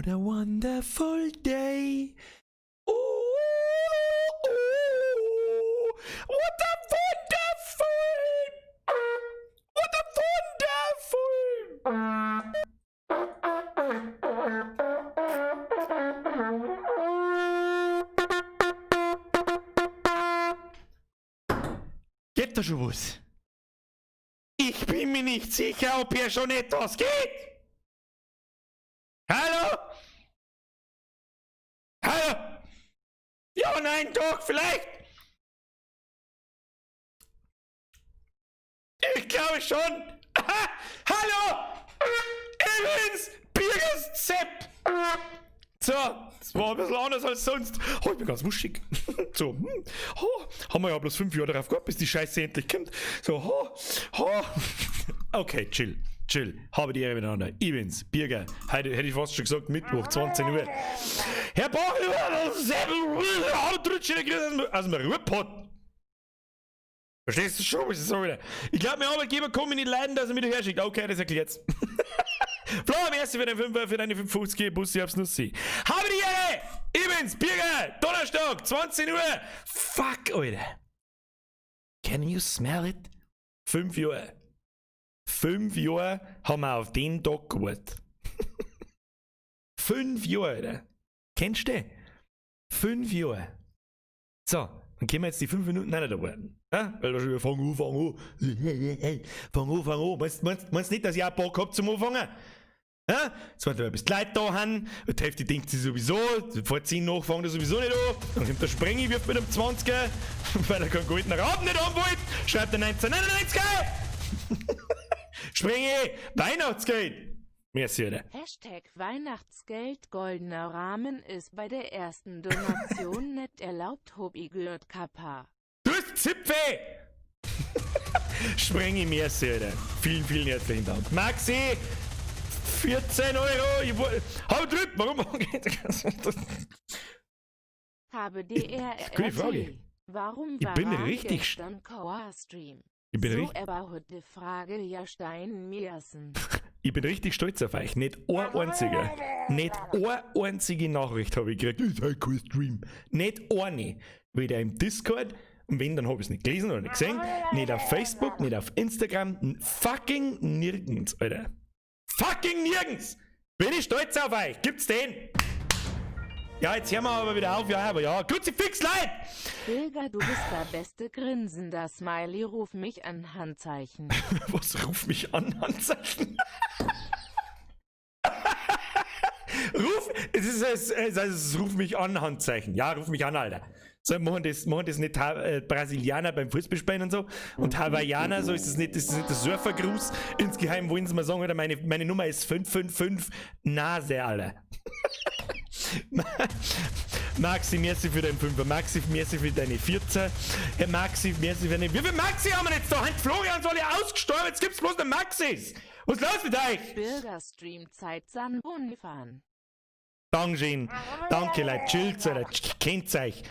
What a wonderful day. Oh, what a Geht da schon was? Ich bin mir nicht sicher, ob hier schon etwas geht. Hallo? Hallo? Ja, nein, doch, vielleicht. Ich glaube schon. Aha, hallo? Evans, Birgers Sepp. So, das war ein bisschen anders als sonst. Oh, ich bin ganz wuschig. So, haben wir ja bloß 5 Jahre darauf gehabt, bis die Scheiße endlich kommt. So, Okay, chill. Habe die Ehre miteinander. Evans, Birger, heute hätte ich fast schon gesagt, Mittwoch, 20 Uhr. Herr Bachel, aus dem Ruhrpott. Verstehst du schon, was ich sage? Ich glaube, mein Arbeitgeber kann mich nicht leiden, dass er mich herschickt. Okay, das erklärt's. Flo, merci für den 5 für deine 550 Bus, ich hab's nur gesehen. Habe die Ehre! Evans, Birger, Donnerstag, 20 Uhr. Fuck, Alter. Can you smell it? 5 Jahre. 5 Jahre haben wir auf den Tag gewartet. 5 Jahre, Alter. Kennst du den? 5 Jahre. So, dann können wir jetzt die 5 Minuten nicht da warten. Ja? Weil wir schon wieder fang an. Meinst du nicht, dass ich auch Bock hab zum Anfangen? Ja? Jetzt warten wir, bis die Leute da haben. Die Hälfte denkt sie sowieso. Vor 10 nach fangen die sowieso nicht an. Dann kommt der Sprengi, wirft mit dem 20er, weil er keinen goldenen Raben nicht haben wollte. Schreibt er 1999. Sprengi, Weihnachtsgeld. Merci, oder? Hashtag Weihnachtsgeld goldener Rahmen ist bei der ersten Donation nicht erlaubt, Hobby Kappa. Du hast Zipfe! Sprengi, merci, Alter. Vielen, vielen herzlichen Dank. Maxi, 14 Euro. Hau drüben, warum? Habe DRRT. Gute Frage. Warum Ich war bin richtig gestern Stream? Ich bin, So richtig, überhaupt Frage ja Stein Miersen. ich bin richtig stolz auf euch. Nicht eine einzige Nachricht habe ich gekriegt. Das ist halt kein Stream. Nicht eine. Weder im Discord, und wenn, dann habe ich es nicht gelesen oder nicht gesehen. Nicht auf Facebook, nicht auf Instagram. Fucking nirgends, Alter. Fucking nirgends! Bin ich stolz auf euch. Gibt's den? Ja, jetzt hören wir aber wieder auf. Ja, aber ja. Kruzifix, Leid! Bilger, du bist der beste grinsender Smiley, ruf mich an, Handzeichen. Was, ruf mich an, Handzeichen? Ruf mich an, Handzeichen. Ja, ruf mich an, Alter. So, machen das nicht Brasilianer beim Fußballspielen und so. Und Hawaiianer, so ist das nicht der Surfergruß. Insgeheim wollen sie mal sagen, oder meine Nummer ist 555 Nase, Alter. Maxi, merci für deinen 5er. Maxi, merci für deine 14. Herr Maxi, merci für deine... Wie viel Maxi haben wir jetzt da? Hans Florian soll ja ausgestorben, jetzt gibt's bloß den Maxis. Was ist los mit euch? Bürgerstream-Zeit San Bonifan. Dankeschön. Danke, Leute. Chillt, Alter. Kennt euch.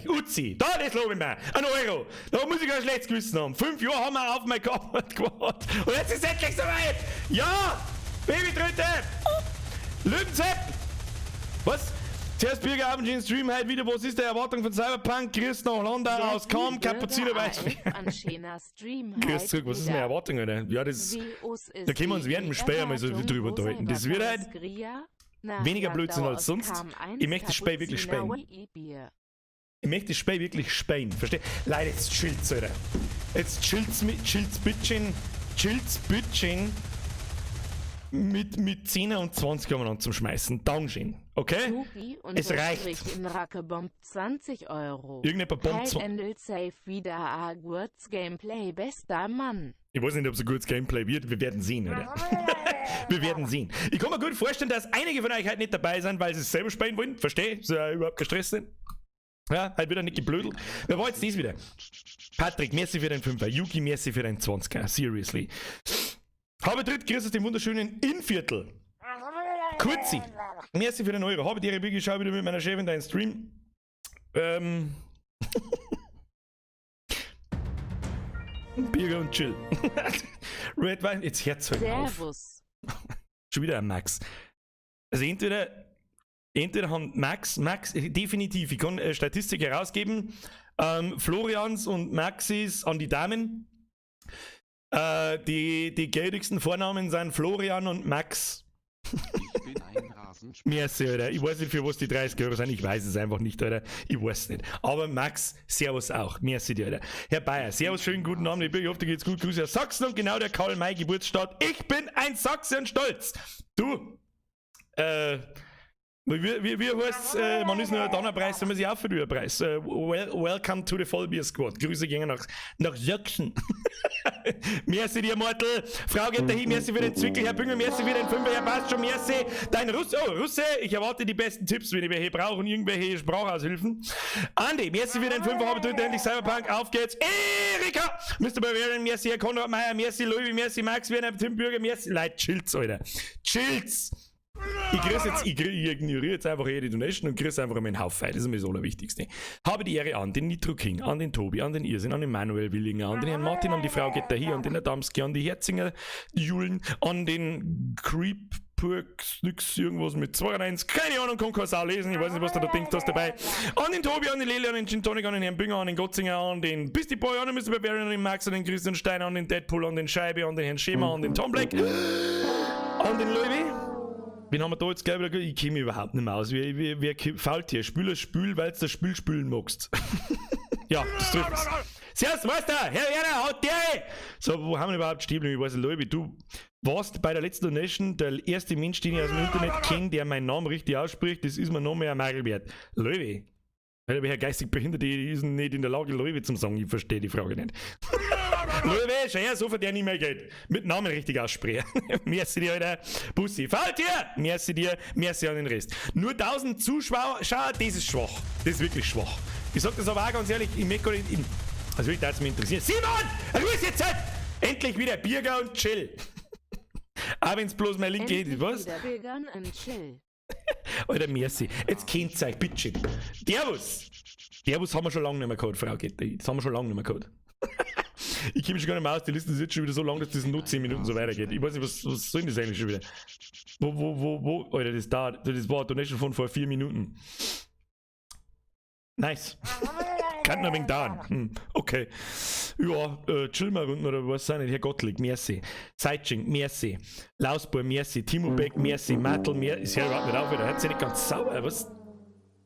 Uzi. Da, das lobe ich mir. 1 Euro. Da muss ich ein schlechtes Gewissen haben. 5 Jahre haben wir auf mein Kopf gewartet. Und jetzt ist es endlich soweit. Ja! Babytröte! Löwensepp! Was? Zuerst Birger Abendschein Stream heute wieder. Was ist die Erwartung von Cyberpunk? Grüß nach London aus Kam, Kapuziner weiß. Grüß zurück, was ist meine Erwartung, Alter? Ja, das. Da können wir uns während dem Spiel einmal so drüber unterhalten. Das wird halt weniger Blödsinn als sonst. Ich möchte das Spiel wirklich spielen. Ich möchte das Spiel wirklich spielen. Versteh? Leute, jetzt chillt's, Alter. Jetzt chillt's Bütchen. Mit 10er und 20er umeinander zum Schmeißen. Dankeschön. Okay? Es reicht. In Rackebomb 20 Euro. Irgendjemand bombt 20. Safe wieder ein gutes Gameplay, bester Mann. Ich weiß nicht, ob es ein gutes Gameplay wird. Wir werden sehen, oder? Wir werden sehen. Ich kann mir gut vorstellen, dass einige von euch halt nicht dabei sind, weil sie es selber spielen wollen. Verstehe? Sie ja überhaupt gestresst sind. Ja, halt wieder nicht geblödelt. Wer war jetzt dies wieder? Patrick, merci für deinen 5er. Yuki, merci für deinen 20er. Seriously. Habe dritt, grüß aus dem wunderschönen Innviertel. Kurzi. Merci für den Euro. Habe die Rebecca, schau wieder mit meiner Chefin deinen Stream. Birger und Chill. Red Wine, jetzt Herz. Servus. Schon wieder ein Max. Also entweder haben Max, definitiv, ich kann Statistik herausgeben, Florians und Maxis an die Damen. Die gültigsten Vornamen sind Florian und Max. Ich bin ein Rasenspieler. Merci, Alter. Ich weiß nicht, für was die 30 Euro sind. Ich weiß es einfach nicht, Alter. Ich weiß nicht. Aber Max, Servus auch. Merci dir, Alter. Herr Bayer, Servus, schönen guten Abend. Ich hoffe, dir geht's gut. Grüße aus Sachsen und genau der Karl May Geburtsstadt. Ich bin ein Sachse und stolz. Du, wie heißt man ist nur ein Donnerpreis, wenn man sich aufführt über Preis. Welcome to the Vollbier Squad. Grüße gehen nach Sachsen. Merci dir, Mortel. Frau geht dahin, merci für den Zwickel. Herr Bünger, merci für den Fünfer. Herr passt schon, merci. Dein Russe, ich erwarte die besten Tipps, wenn ich welche brauche und irgendwelche Sprachaushilfen. Andi, merci für den Fünfer. Habe tut endlich Cyberpunk. Auf geht's. Erika, Mr. Bavarian, merci. Herr Konrad Meyer, merci. Louis, merci. Max, Werner, Tim Bürger, merci. Leute, chillt's, Alter. Chillt's. Ich ignoriere jetzt einfach die Donation und kriege einfach meinen Haufen. Das ist mir so das Wichtigste. Habe die Ehre an den Nitro King, an den Tobi, an den Irrsinn, an den Manuel Willinger, an den Herrn Martin, an die Frau Getter hier, an den Adamski, an die Herzinger Julen, an den Creepworks, nix irgendwas mit 2-1, keine Ahnung, kann kein Sau lesen, ich weiß nicht, was du da denkst, hast dabei. An den Tobi, an den Lele, an den Gin Tonic, an den Herrn Bünger, an den Gotzinger, an den Beastie Boy, an den Mr. Barbarian, an den Max, an den Christian Steiner, an den Deadpool, an den Scheibe, an den Herrn Schema, an den Tom Black, an den Louis. Wen haben wir da jetzt gleich wieder? Ich kenne mich überhaupt nicht mehr aus. Wer fault hier? Spül, weil du das Spiel spülen magst. Ja, das trifft's. Servus, Meister! Herr Werner, haut der! So, wo haben wir überhaupt Stiebel? Ich weiß nicht, Leute, du warst bei der letzten Donation der erste Mensch, den ich aus dem Internet kenne, der meinen Namen richtig ausspricht. Das ist mir noch mehr ein Magel wert. Löwe. Weil der geistig Behinderte ist nicht in der Lage, Löwe zum sagen. Ich verstehe die Frage nicht. Löwe, schau her, so für der nicht mehr Geld. Mit Namen richtig aussprechen. Merci dir, Alter. Bussi. Fault dir! Merci dir, merci an den Rest. Nur 1000 Zuschauer, das ist schwach. Das ist wirklich schwach. Ich sag das aber auch ganz ehrlich, ich möchte gar nicht. Also, würde mich das mich interessieren. Simon! Du bist jetzt halt endlich wieder Bierger und Chill. Auch wenn es bloß mein Link geht, was? Wieder Bürgern und Chill. Alter, merci. Jetzt kennt's euch, bitte. Servus haben wir schon lange nicht mehr gehabt, Frau Getter. Das haben wir schon lange nicht mehr gehabt. Ich komme schon gar nicht mehr aus, die Liste ist jetzt schon wieder so lang, dass das nur 10 Minuten so weitergeht. Ich weiß nicht, was soll denn das eigentlich schon wieder? Wo? Alter, das war eine Donation von vor 4 Minuten. Nice. Kann noch ein wenig dauern. Okay. Ja, chill mal unten oder was sein? Herr Gottlieb, merci. Seitsching, merci. Lausbohr, merci. Timo Beck, merci. Mattel, merci. Ist ja überhaupt nicht auf wieder. Hört sich nicht ganz sauer.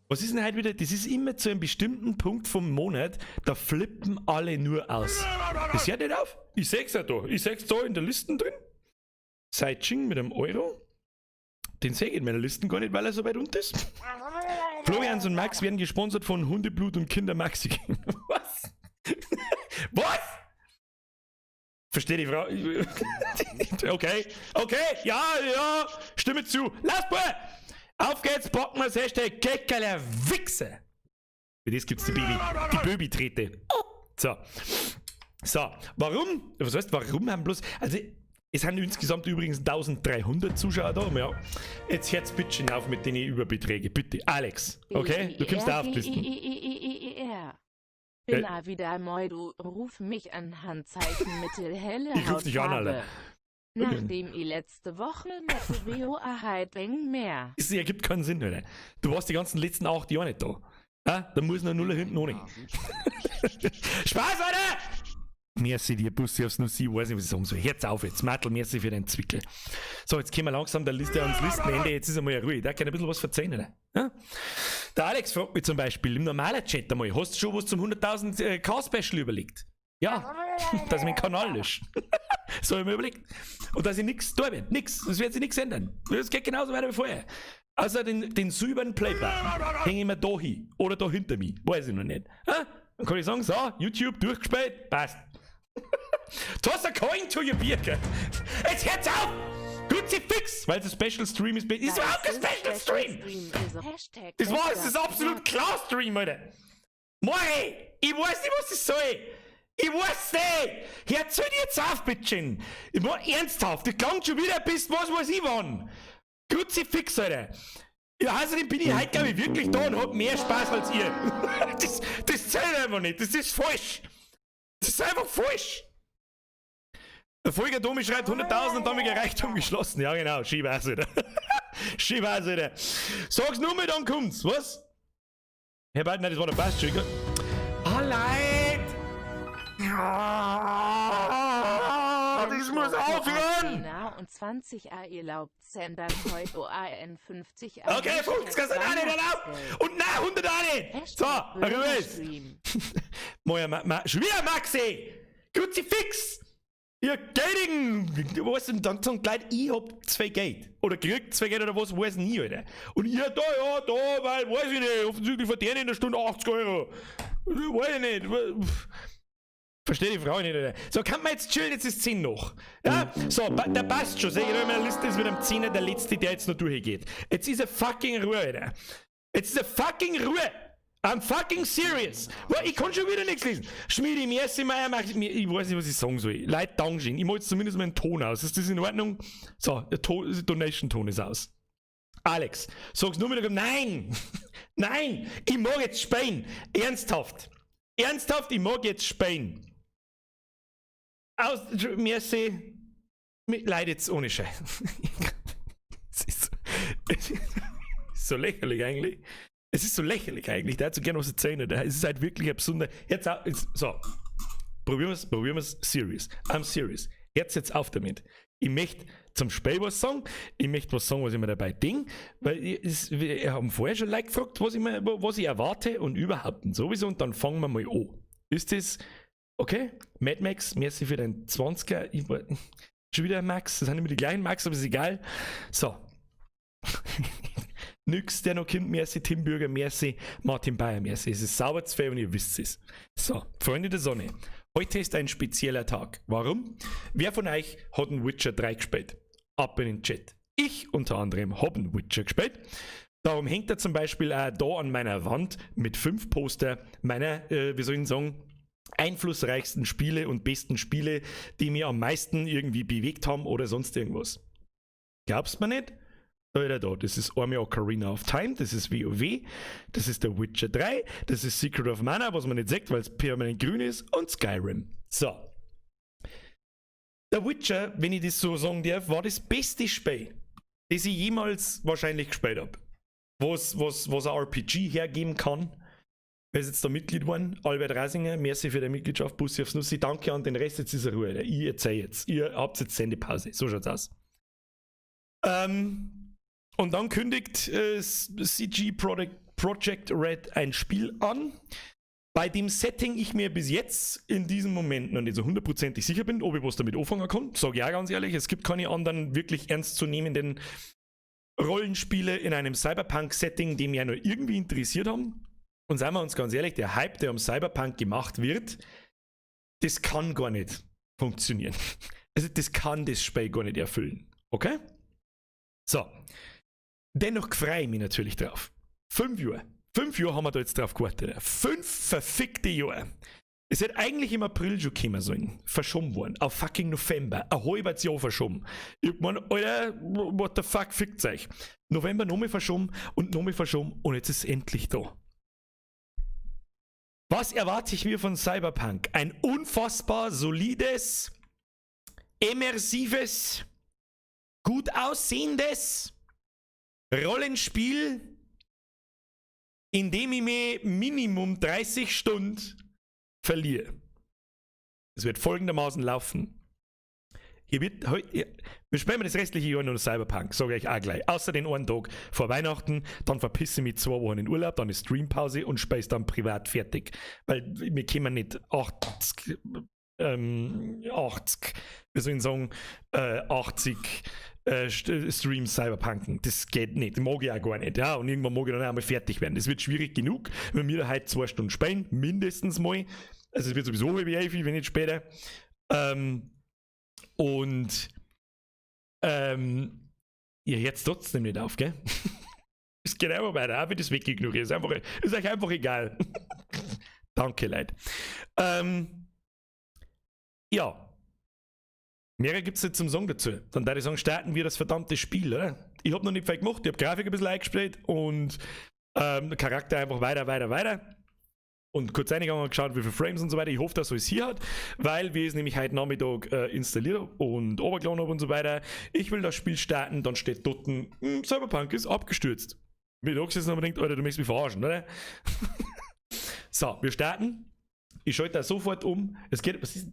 Was ist denn heute wieder? Das ist immer zu einem bestimmten Punkt vom Monat, da flippen alle nur aus. Das hört nicht auf. Ich seh's ja da. Ich seh's da in der Liste drin. Seitsching mit einem Euro. Den sehe ich in meiner Liste gar nicht, weil er so weit unten ist. Florians und Max werden gesponsert von Hundeblut und Kinder Maxi. Was? Was? Verstehe die Frau. Okay, ja, stimme zu. Lass mal! Auf geht's, packen wir's, Hashtag Keckerler Wichse. Für das gibt's die Baby-Trete. So, warum? Was heißt, warum haben bloß, also, es sind insgesamt übrigens 1300 Zuschauer da, ja. Jetzt hört's bitte auf mit den Überbeträgen, bitte. Alex, okay? Du kommst da auf die Listen. Bin wieder moi, du ruf mich an Handzeichen mittelhelle Ich ruf dich an, Alter. Nachdem ich letzte Woche mit Rio erheit wegen mehr. Es ergibt keinen Sinn, Alter. Du warst die ganzen letzten 8 Jahre nicht da. Da muss noch Nuller hinten ohne. Spaß, Alter! Merci dir, Bussi aufs Nussi, weiß nicht, was ich sagen soll. Herz auf jetzt, Mattel, merci für deinen Zwickel. So, jetzt kommen wir langsam der Liste ans Listenende, jetzt ist einmal Ruhe. Da kann ein bisschen was verzeihen, oder? Ja? Der Alex fragt mich zum Beispiel im normalen Chat einmal, hast du schon was zum 100.000 K-Special überlegt? Ja, dass ich meinen Kanal lösche. So habe ich mir überlegt. Und dass ich nichts da bin, nix. Das wird sich nichts ändern. Das geht genauso weiter wie vorher. Außer den silbernen Playbutton hänge ich mir da hin oder da hinter mir. Weiß ich noch nicht. Ja? Dann kann ich sagen, so, YouTube durchgespielt, passt. Toss a coin to your Birke. Jetzt hört's auf! Kruzifix! Weil es ein Special Stream ist. Ist überhaupt kein Special Stream! Das war es, das ist absolut klar Stream, Alter. Mori! Ich weiß nicht, was ich soll! Ich weiß nicht! Hört zu dir jetzt auf, Bitchen! Ich war ernsthaft, das klang schon wieder bis was weiß ich wann! Kruzifix, Alter! Ja, außerdem bin ich heute, glaube ich, wirklich da und hab mehr Spaß als ihr. Das zählt einfach nicht, das ist falsch! Das ist einfach falsch! Der Folger Domi schreibt 100.000 und damit Reichtum geschlossen. Ja, genau, Skiweise. Schiebhaus, Alter. Sag's nur mal, dann kommt's. Was? Herr Bald, nein, das war der Basstrigger. Ah, Leid! Ja, das muss aufhören! Und 20 A erlaubt Sendern heute OAN 50 A. Okay, 50 kannst du auch nicht erlaubt! Und nein, 100 auch nicht! So, Ruhe! Schon wieder Maxi! Kruzifix! Ihr Geidigen! Was denn dann sagen Leute, ich hab 2 Geld. Oder kriegt 2 Geld oder was, weiß nie, Alter. Und ihr da, weil, weiß ich nicht, offensichtlich verdiene ich in der Stunde 80 Euro. Weiß ich nicht. Verstehe die Frau nicht, Alter. So, kann man jetzt chillen, jetzt ist 10 noch. Ja, so, der passt schon. Sehe ich da in meiner Liste ist mit dem 10er der letzte, der jetzt noch durchgeht. Jetzt ist er fucking Ruhe, Alter. Jetzt ist er fucking Ruhe. I'm fucking serious. Ich kann schon wieder nichts lesen. Schmiedi, Merci, Meier, ich weiß nicht, was ich sagen soll. Leute, Dankeschön. Ich mach jetzt zumindest meinen Ton aus. Ist das in Ordnung? So, der Donation-Ton ist aus. Alex, sag's nur wieder. Nein! Nein! Ich mag jetzt Spain. Ernsthaft. Ernsthaft, ich mag jetzt Spain. Merci. Leute, jetzt ohne Scheiß. Es ist so lächerlich eigentlich. Es ist so lächerlich eigentlich, da hat so gerne was erzählen. Es ist halt wirklich absurd. Jetzt, so, probieren wir's serious. I'm serious. Jetzt auf damit. Ich möchte zum Spiel was sagen. Ich möchte was sagen, was ich mir dabei denke. Weil wir haben vorher schon Leute gefragt, was ich erwarte und überhaupt und sowieso. Und dann fangen wir mal an. Ist das okay? Mad Max, merci für deinen 20er. Schon wieder Max, das sind immer die gleichen Max, aber ist egal. So. Nix, der noch kommt, merci, Tim Bürger, merci, Martin Bayer, merci. Es ist sauber zu viel und ihr wisst es. So, Freunde der Sonne, heute ist ein spezieller Tag. Warum? Wer von euch hat einen Witcher 3 gespielt? Ab in den Chat. Ich unter anderem habe einen Witcher gespielt. Darum hängt er zum Beispiel auch da an meiner Wand mit 5 Poster meiner, wie soll ich sagen, einflussreichsten Spiele und besten Spiele, die mir am meisten irgendwie bewegt haben oder sonst irgendwas. Glaubst du mir nicht? Da, das ist Army Ocarina of Time, das ist WoW, das ist der Witcher 3, das ist Secret of Mana, was man nicht sagt, weil es permanent grün ist, und Skyrim. So. Der Witcher, wenn ich das so sagen darf, war das beste Spiel, das ich jemals wahrscheinlich gespielt habe. Was ein RPG hergeben kann. Wer ist jetzt da Mitglied geworden? Albert Rasinger, merci für die Mitgliedschaft, Bussi aufs Nussi, danke an den Rest, jetzt ist er Ruhe. Ich erzähle jetzt, ihr habt jetzt Sendepause, so schaut's aus. Und dann kündigt CG Projekt Red ein Spiel an, bei dem Setting ich mir bis jetzt in diesem Moment noch nicht so hundertprozentig sicher bin, ob ich was damit anfangen kann. Sage ich auch ganz ehrlich, es gibt keine anderen wirklich ernstzunehmenden Rollenspiele in einem Cyberpunk-Setting, die mich ja nur irgendwie interessiert haben. Und seien wir uns ganz ehrlich, der Hype, der um Cyberpunk gemacht wird, das kann gar nicht funktionieren. Also das kann das Spiel gar nicht erfüllen. Okay? So. Dennoch freue ich mich natürlich drauf. 5 Jahre. 5 Jahre haben wir da jetzt drauf gewartet. 5 verfickte Jahre. Es hätte eigentlich im April schon kommen sollen. Verschoben worden. Auf fucking November. Ein halbes Jahr verschoben. Ich meine, Alter, what the fuck, fickt euch. November nochmal verschoben und jetzt ist es endlich da. Was erwarte ich mir von Cyberpunk? Ein unfassbar solides, immersives, gut aussehendes Rollenspiel, in dem ich mir Minimum 30 Stunden verliere. Es wird folgendermaßen laufen. Wir spielen das restliche Jahr nur Cyberpunk, sage ich auch gleich. Außer den einen Tag vor Weihnachten, dann verpisse ich mich 2 Wochen in Urlaub, dann ist Streampause und spiele es dann privat fertig. Weil wir können nicht 80, wie soll ich sagen, 80 Streams Cyberpunken. Das geht nicht. Das mag ich auch gar nicht. Ja, und irgendwann mag ich dann auch mal fertig werden. Das wird schwierig genug, wenn wir da heute 2 Stunden spielen, mindestens mal. Also es wird sowieso halb 11, wenn nicht später. Ihr hört trotzdem nicht auf, gell? Es geht einfach weiter, auch wenn das wegignoriert. Ist euch einfach egal. Danke, Leute. Ja. Mehr gibt es nicht zum Song dazu. Dann würde ich sagen, starten wir das verdammte Spiel, oder? Ich habe noch nicht viel gemacht, ich habe Grafik ein bisschen eingespielt und Charakter einfach weiter. und kurz reingegangen und geschaut, wie viele Frames und so weiter. Ich hoffe, dass es hier hat, weil wir es nämlich heute Nachmittag installiert und runtergeladen haben und so weiter. Ich will das Spiel starten, dann steht dort, Cyberpunk ist abgestürzt. Mir lachst jetzt noch und denkt, Alter, du möchtest mich verarschen, oder? So, wir starten. Ich schalte das sofort um. Es geht. Was ist.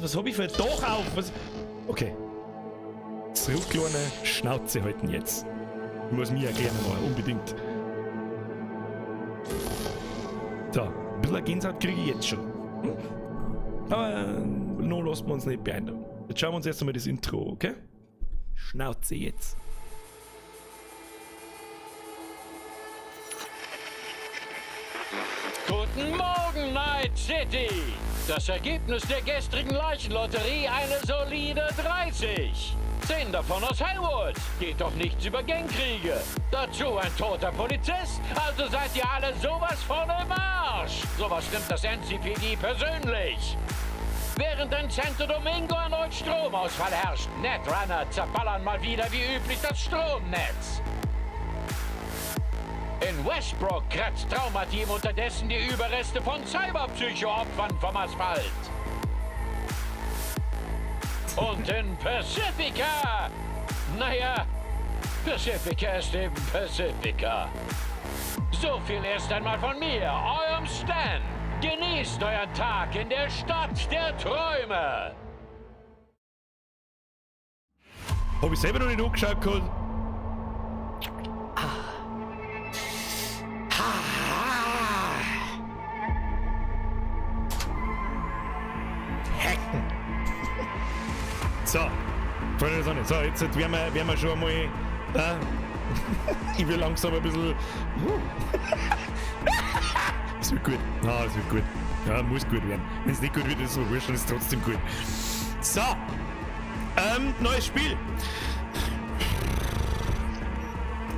Was habe ich für ein Dach auf? Was? Okay. Zurückgelehne Schnauze halten jetzt. Ich muss mir erklären mal, unbedingt. So, ein bisschen Gänsehaut kriege ich jetzt schon. Aber noch lassen wir uns nicht beeindrucken. Jetzt schauen wir uns erst einmal das Intro, okay? Schnauze jetzt. Guten Morgen, Night City! Das Ergebnis der gestrigen Leichenlotterie eine solide 30. 10 davon aus Hellwood. Geht doch nichts über Gangkriege. Dazu ein toter Polizist. Also seid ihr alle sowas von im Arsch. Sowas nimmt das NCPD persönlich. Während in Santo Domingo erneut Stromausfall herrscht. Netrunner zerballern mal wieder wie üblich das Stromnetz. In Westbrook kratzt Traumateam unterdessen die Überreste von Cyberpsycho-Opfern vom Asphalt. Und in Pacifica, naja, Pacifica ist eben Pacifica. So viel erst einmal von mir, eurem Stan. Genießt euren Tag in der Stadt der Träume. Hab ich selber noch nicht angeschaut gehabt. Hacken. So, Freunde der Sonne. So, jetzt werden wir schon einmal. Ich will langsam ein bisschen. Das wird gut. Ah, das wird gut. Ja, muss gut werden. Wenn es nicht gut wird, ist es so wurscht, dann ist es trotzdem gut. So. Neues Spiel.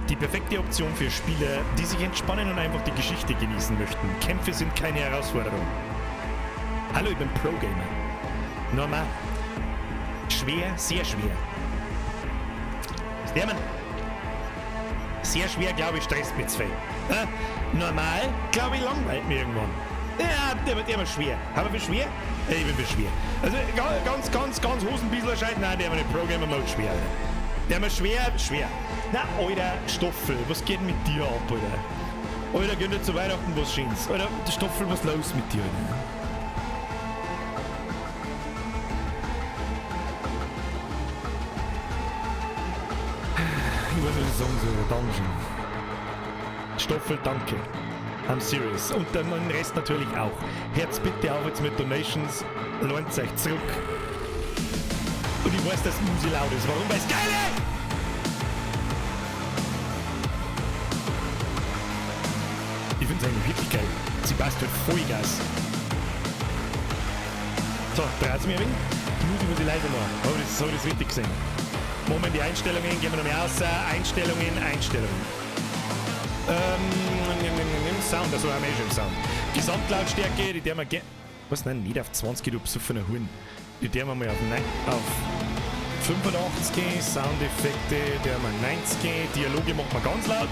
Die perfekte Option für Spieler, die sich entspannen und einfach die Geschichte genießen möchten. Kämpfe sind keine Herausforderung. Hallo, ich bin Pro-Gamer. Normal. Schwer, sehr schwer. Sterben. Sehr schwer, glaube ich, stresst mich zu viel. Normal, glaube ich, langweilt mir irgendwann. Ja, der wird immer schwer. Aber für schwer? Ich bin für schwer. Also ganz Hosenbiesler scheint. Nein, der war nicht Pro-Gamer-Mode schwer, Alter. Der war schwer. Na, Alter, Stoffel, was geht mit dir ab, Alter? Alter, gönn dir zu Weihnachten was Schönes. Alter, Stoffel, was los mit dir, Alter? Ich weiß nicht, was ich sagen soll. Dankeschön. Stoffel, danke. I'm serious. Und dann den Rest natürlich auch. Herz bitte auf jetzt mit Donations. Lohnt euch zurück. Und ich weiß, dass Musik laut ist. Warum? Weil es geil ist! Ich finde es eigentlich wirklich geil. Sie passt halt Vollgas. So, dreht es mir ein wenig. Die Musik muss ich leiser machen. Habe ich das richtig gesehen. Moment, die Einstellungen, gehen wir nochmal aus. Einstellungen. Sound, also haben wir schon im Sound. Gesamtlautstärke, die der wir was, nein, nicht auf 20, du besoffener Huren. Die der wir mal auf 85 gehen, Soundeffekte, der haben wir 90 gehen, Dialoge machen wir ganz laut.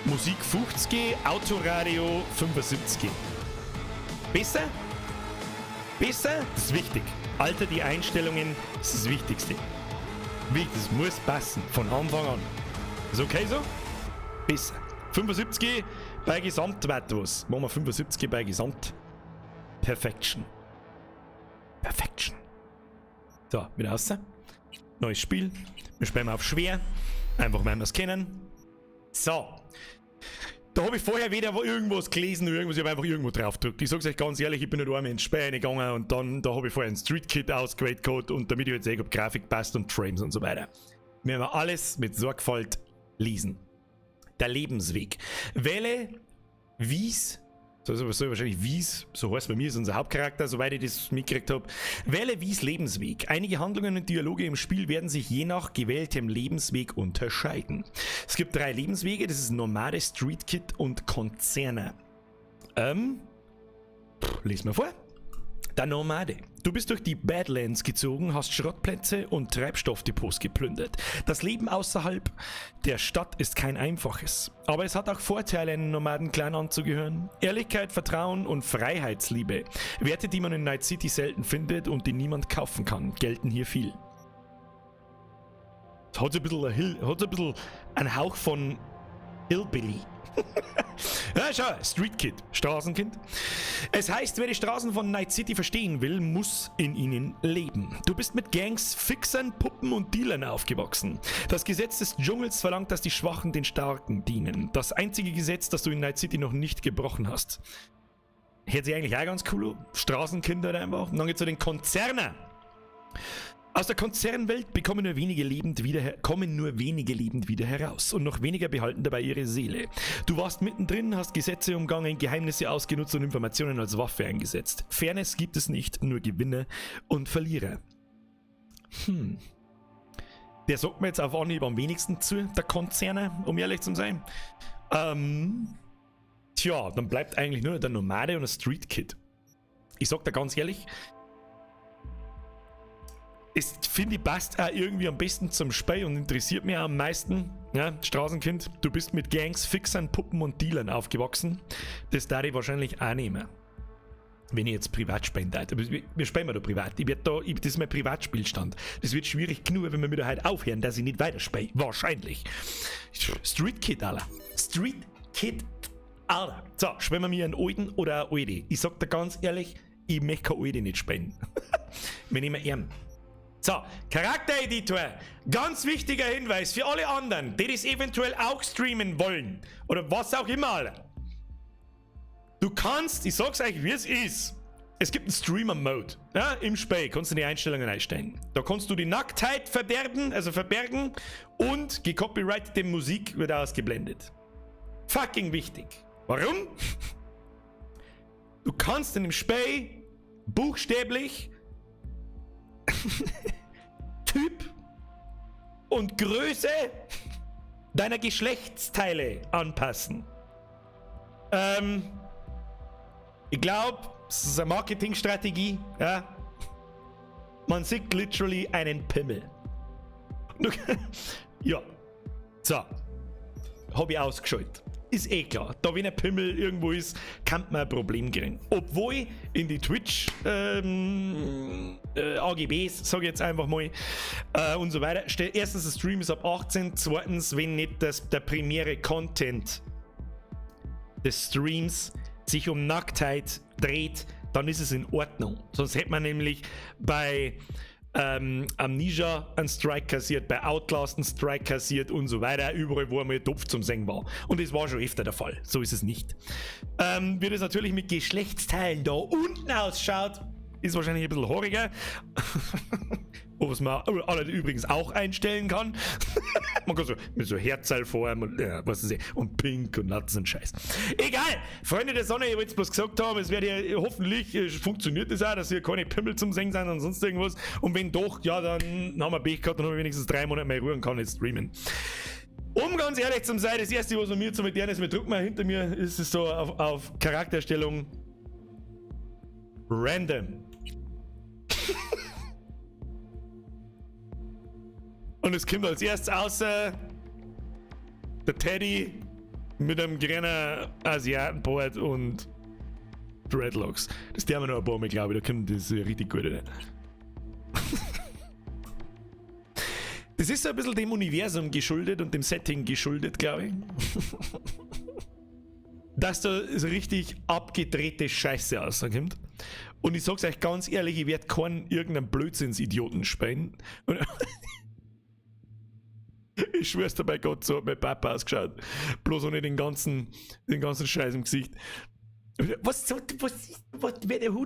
Musik 50 gehen, Autoradio 75 gehen. Besser? Besser? Das ist wichtig. Alter, die Einstellungen, das ist das Wichtigste. Das muss passen, von Anfang an. Ist okay so? Besser. 75 bei Gesamt, weiter was. Machen wir 75 bei Gesamt. Perfection. So, wieder raus. Neues Spiel. Wir spielen auf schwer. Einfach, weil wir es kennen. So. Da habe ich vorher weder irgendwas gelesen oder irgendwas, ich habe einfach irgendwo drauf gedrückt. Ich sag's euch ganz ehrlich, ich bin nicht einmal ins Spiel reingegangen und dann, da habe ich vorher einen Street-Kit ausgewählt gehabt und damit ich jetzt sehe, ob Grafik passt und Frames und so weiter. Wir werden alles mit Sorgfalt lesen. Der Lebensweg. Wähle Wies, so wahrscheinlich Wies, so heißt bei mir, ist unser Hauptcharakter, soweit ich das mitgekriegt habe. Wähle Wies Lebensweg. Einige Handlungen und Dialoge im Spiel werden sich je nach gewähltem Lebensweg unterscheiden. Es gibt 3 Lebenswege, das ist Nomade, Street Kid und Konzerner. Lesen wir vor. Der Nomade. Du bist durch die Badlands gezogen, hast Schrottplätze und Treibstoffdepots geplündert. Das Leben außerhalb der Stadt ist kein einfaches. Aber es hat auch Vorteile, einem Nomadenclan anzugehören. Ehrlichkeit, Vertrauen und Freiheitsliebe. Werte, die man in Night City selten findet und die niemand kaufen kann, gelten hier viel. Es hat so ein bisschen einen Hauch von Hillbilly. Ja, schau, Street Kid, Straßenkind. Es heißt, wer die Straßen von Night City verstehen will, muss in ihnen leben. Du bist mit Gangs, Fixern, Puppen und Dealern aufgewachsen. Das Gesetz des Dschungels verlangt, dass die Schwachen den Starken dienen. Das einzige Gesetz, das du in Night City noch nicht gebrochen hast. Hört sich eigentlich auch ganz cool an. Straßenkind halt einfach. Und dann geht's zu den Konzernen. Aus der Konzernwelt kommen nur wenige lebend wieder heraus und noch weniger behalten dabei ihre Seele. Du warst mittendrin, hast Gesetze umgangen, Geheimnisse ausgenutzt und Informationen als Waffe eingesetzt. Fairness gibt es nicht, nur Gewinner und Verlierer. Der sagt mir jetzt auf Anhieb am wenigsten zu, der Konzerne, um ehrlich zu sein. Tja, dann bleibt eigentlich nur der Nomade und der Street Kid. Ich sag da ganz ehrlich, es finde ich passt auch irgendwie am besten zum Spiel und interessiert mich auch am meisten. Ja, Straßenkind, du bist mit Gangs, Fixern, Puppen und Dealern aufgewachsen. Das darf ich wahrscheinlich auch nehmen. Wenn ich jetzt privat spielen darf. Wir spielen da privat. Das ist mein Privatspielstand. Das wird schwierig genug, wenn wir wieder heute aufhören, dass ich nicht weiterspiele. Wahrscheinlich. Street Kid, Alter. Street Kid, Alter. So, spielen wir mir einen alten oder eine alte? Ich sag dir ganz ehrlich, ich möchte keine alte nicht spielen. Wir nehmen ernst. So, Charaktereditor. Ganz wichtiger Hinweis für alle anderen, die das eventuell auch streamen wollen. Oder was auch immer, Alter. Du kannst, ich sag's euch, wie es ist. Es gibt einen Streamer-Mode. Ja, im Spiel kannst du die Einstellungen einstellen. Da kannst du die Nacktheit verbergen und gecopyrightete Musik wird ausgeblendet. Fucking wichtig. Warum? Du kannst in dem Spiel buchstäblich Typ und Größe deiner Geschlechtsteile anpassen. Ich glaube, das ist eine Marketingstrategie. Ja? Man sieht literally einen Pimmel. Ja. So. Habe ich ausgeschaltet. Ist eh klar. Da wenn ein Pimmel irgendwo ist, kann man ein Problem kriegen. Obwohl in die Twitch AGBs, sage ich jetzt einfach mal, und so weiter, steht erstens, der Stream ist ab 18, zweitens, wenn nicht der primäre Content des Streams sich um Nacktheit dreht, dann ist es in Ordnung. Sonst hätte man nämlich bei Amnesia einen Strike kassiert, bei Outlast einen Strike kassiert und so weiter, überall wo einmal Topf zum Singen war. Und das war schon öfter der Fall, so ist es nicht. Wie das natürlich mit Geschlechtsteilen da unten ausschaut, ist wahrscheinlich ein bisschen haariger. Was man übrigens auch einstellen kann. Man kann so mit so Herzalform und was weiß ich, und Pink und Nutzen und Scheiß. Egal! Freunde der Sonne, ich wollte es bloß gesagt haben, es wird ja hoffentlich funktioniert das auch, dass hier keine Pimmel zum Singen sind und sonst irgendwas. Und wenn doch, ja, dann haben wir Pech gehabt, dann haben wir wenigstens 3 Monate mehr Ruhe und kann jetzt streamen. Um ganz ehrlich zu sein, das erste, was mir zu modern ist, wir drücken mal hinter mir, ist es so auf Charakterstellung random. Und es kommt als erstes außer der Teddy mit einem grünen Asiatenbart und Dreadlocks. Das haben wir noch ein paar Mal, glaube ich. Da kommt das richtig gut rein. Das ist so ein bisschen dem Universum geschuldet und dem Setting geschuldet, glaube ich. Dass da so richtig abgedrehte Scheiße rauskommt. Und ich sag's euch ganz ehrlich, ich werde keinen irgendeinen Blödsinnsidioten spielen. Ich schwör's dir bei Gott, so hat mein Papa ausgeschaut. Bloß ohne den ganzen Scheiß im Gesicht. Was, who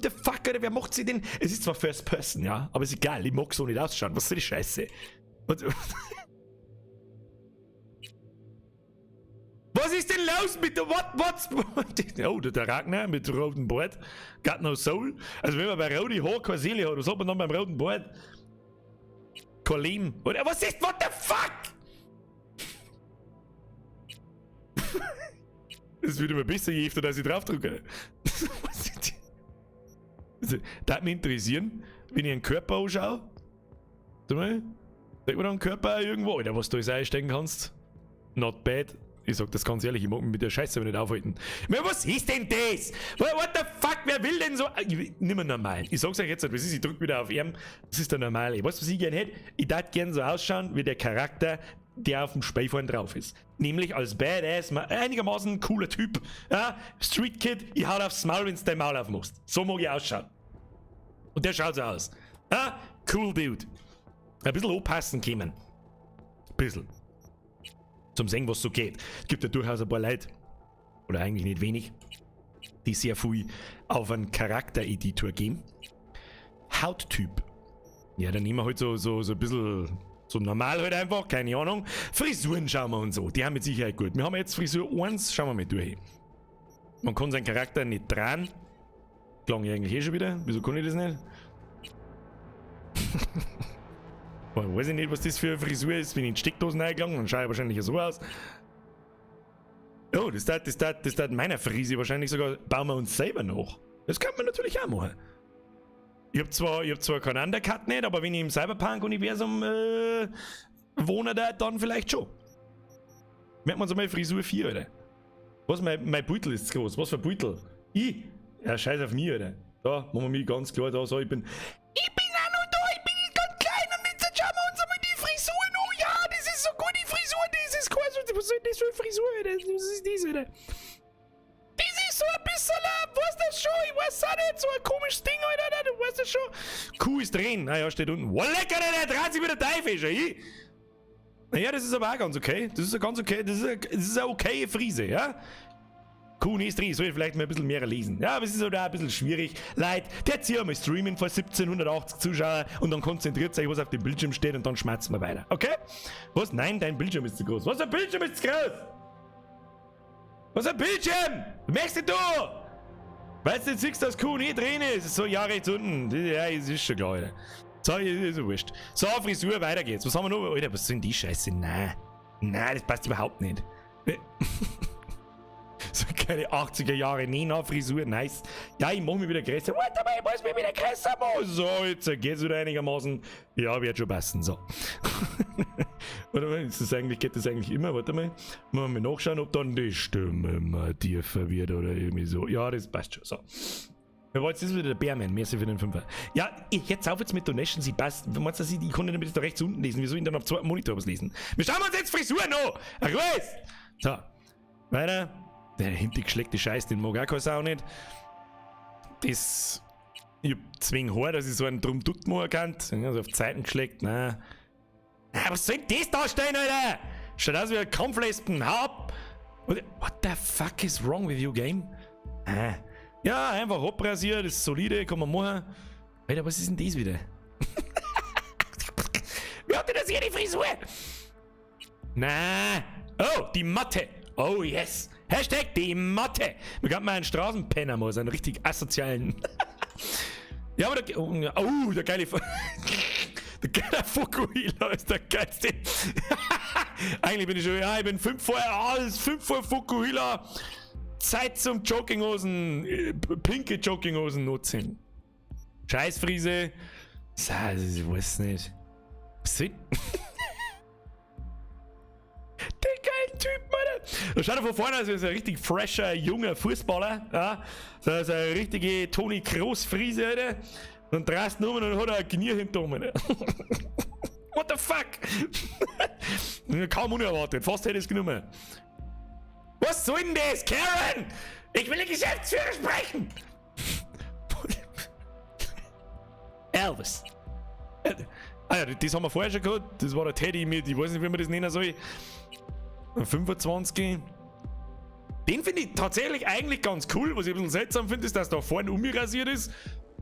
the fuck, oder wer macht sie denn? Es ist zwar First Person, ja, aber ist egal, ich mag so nicht ausschauen. Was soll die Scheiße? Was ist denn los mit der Oh, der Ragnar mit rotem Bart. Got no soul. Also wenn man bei roten Haar keine Seele hat, was hat man dann beim roten Bart? Kein Leben. Oder was ist, what the fuck? Das wird immer besser, je öfter, dass ich draufdrücke. Das mich interessieren, wenn ich einen Körper anschaue. Sag mal, sag mir da einen Körper irgendwo, Alter, was du alles einstecken kannst. Not bad. Ich sag das ganz ehrlich, ich mag mich mit der Scheiße aber nicht aufhalten. Aber was ist denn das? What the fuck, wer will denn so? Nicht mehr normal. Ich sag's euch jetzt nicht, was ist, ich drück wieder auf R. Das ist der Normale. Weißt du, was ich gerne hätte? Ich darf gerne so ausschauen, wie der Charakter, der auf dem Spiel vorne drauf ist. Nämlich als Badass, einigermaßen cooler Typ. Ja? Street Kid, ich hau aufs Maul, wenn du dein Maul aufmachst. So mag ich ausschauen. Und der schaut so aus. Ja? Cool Dude. Ein bisschen anpassen können. Ein bisschen. Zum sehen, was so geht. Es gibt ja durchaus ein paar Leute, oder eigentlich nicht wenig, die sehr viel auf einen Charaktereditor gehen. Hauttyp. Ja, dann nehmen wir halt so ein bisschen so normal halt einfach, keine Ahnung. Frisuren schauen wir und so, die haben mit Sicherheit gut. Wir haben jetzt Frisur 1, schauen wir mal durch. Man kann seinen Charakter nicht drehen. Klang ich eigentlich schon wieder. Wieso kann ich das nicht? Weiß ich nicht, was das für eine Frisur ist. Wenn ich in Steckdosen reingegangen, dann schaue ich wahrscheinlich so aus. Oh, das ist meiner Frise wahrscheinlich sogar. Bauen wir uns selber noch. Das kann man natürlich auch machen. Ich hab zwar keinen Undercut nicht, aber wenn ich im Cyberpunk-Universum wohne, dann vielleicht schon. Merkt man so meine Frisur 4, Alter. Was, mein Beutel ist zu groß. Was für ein Beutel? Ja, scheiß auf mich, Alter. Da, machen wir mich ganz klar da so, ich bin auch noch da, ich bin nicht ganz klein und jetzt schauen wir uns einmal die Frisur an. Oh ja, das ist so gut, die Frisur, das ist cool. Was ist das für eine Frisur, Alter? Was ist das, Alter? Das ist so ein bisschen, weißt du schon, ich weiß auch nicht, so ein komisches Ding, Alter, du weißt das schon. Kuh ist drin, naja, steht unten. Oh, lecker, der dreht sich wieder Teufel, schon, naja, das ist aber auch ganz okay. Das ist ja ganz okay, das ist eine okaye Frise, ja? Kuh ist drin, soll ich vielleicht mal ein bisschen mehr lesen. Ja, aber es ist halt auch ein bisschen schwierig. Leute, der zieht mal streamen vor 1780 Zuschauer und dann konzentriert euch, was auf dem Bildschirm steht und dann schmerzt wir weiter. Okay? Was? Nein, dein Bildschirm ist zu groß. Was für ein Bildschirm ist zu groß? Was für ein Bildschirm? Was möchtest du? Weißt du, jetzt siehst du, dass Kuh nicht drin ist. So, ja, rechts unten. Ja, das ist schon klar, Alter. So, ist so wurscht. So, Frisur, weiter geht's. Was haben wir noch? Alter, was sind die Scheiße? Nein, das passt überhaupt nicht. So keine 80er Jahre Nena-Frisur, nice. Ja, ich mach mich wieder größer. Warte mal, ich muss mich wieder größer machen. So, jetzt geht's wieder einigermaßen. Ja, wird schon passen, so. Warte mal, geht das eigentlich immer? Warte mal. Mal nachschauen, ob dann die Stimme mal tiefer wird oder irgendwie so. Ja, das passt schon, so. Ja, jetzt ist wieder der Bärman, merci für den Fünfer. Ja, jetzt auf jetzt mit Donations, sie passt. Du meinst, dass ich konnte damit da rechts unten lesen. Wieso ich dann auf zwei Monitor was lesen? Wir schauen uns jetzt Frisur noch! Ach, was? So, weiter. Der hintergeschleckte Scheiß, den mag auch keine Sau nicht. Das. Ich hab zwing Haar, dass ich so einen drum tut machen kann. Also auf die Seiten geschleckt, nein. Was soll denn das darstellen, Alter? Schaut aus wie ein Kampflespen, hau ab! What the fuck is wrong with you, game? Ja, einfach abrasiert, das ist solide, kann man machen. Alter, was ist denn das wieder? Wie hat denn das hier die Frisur? Na. Oh, die Matte. Oh yes. Hashtag die Matte. Wir haben mal einen Straßenpenner mal, so einen richtig asozialen. Ja, aber der. Oh, der geile. Der geile Fukuhila ist der geilste. Eigentlich bin ich schon. Ja, ich bin 5 vor. Alles 5 vor Fukuhila. Zeit zum Jogginghosen. Pinke Jogginghosen nutzen. Scheißfriese. Ich weiß nicht. Was ist der geile Typ, Alter. Da schaut er von vorne aus, ist ein richtig fresher, junger Fußballer. Ja? So eine richtige Toni Kroos-Friese, Alter. Dann drehst du um und dann hat er ein Knie hinter oben, Alter. What the fuck? Kaum unerwartet, fast hätte ich es genommen. Was soll denn das, Karen? Ich will den Geschäftsführer sprechen! Elvis. Ah ja, das haben wir vorher schon gehabt. Das war der Teddy mit, ich weiß nicht, wie man das nennen soll. 25. Den finde ich tatsächlich eigentlich ganz cool. Was ich ein bisschen seltsam finde, ist, dass da vorne umrasiert ist.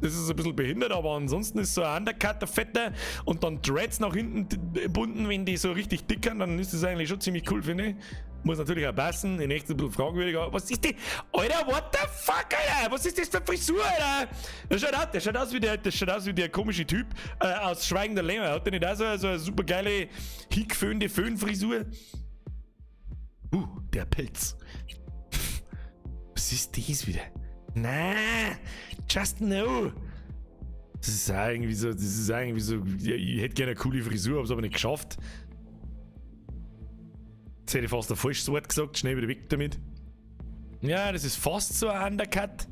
Das ist ein bisschen behindert, aber ansonsten ist so ein Undercut, der Fette, und dann Dreads nach hinten bunden, wenn die so richtig dick sind, dann ist das eigentlich schon ziemlich cool, finde ich. Muss natürlich auch passen, in echt ein bisschen fragwürdig, aber was ist denn? Alter, what the fuck, Alter? Was ist das für Frisur, Alter? Der schaut aus wie der komische Typ aus Schweigender Lämmer. Hat der nicht auch so eine super geile, hickföhnende Föhnfrisur? Der Pilz. Was ist das wieder? Nein, just no. Das ist auch irgendwie so, ja, ich hätte gerne eine coole Frisur, hab's aber nicht geschafft. Jetzt hätte ich fast ein falsches Wort gesagt, schnell wieder weg damit. Ja, das ist fast so ein Undercut.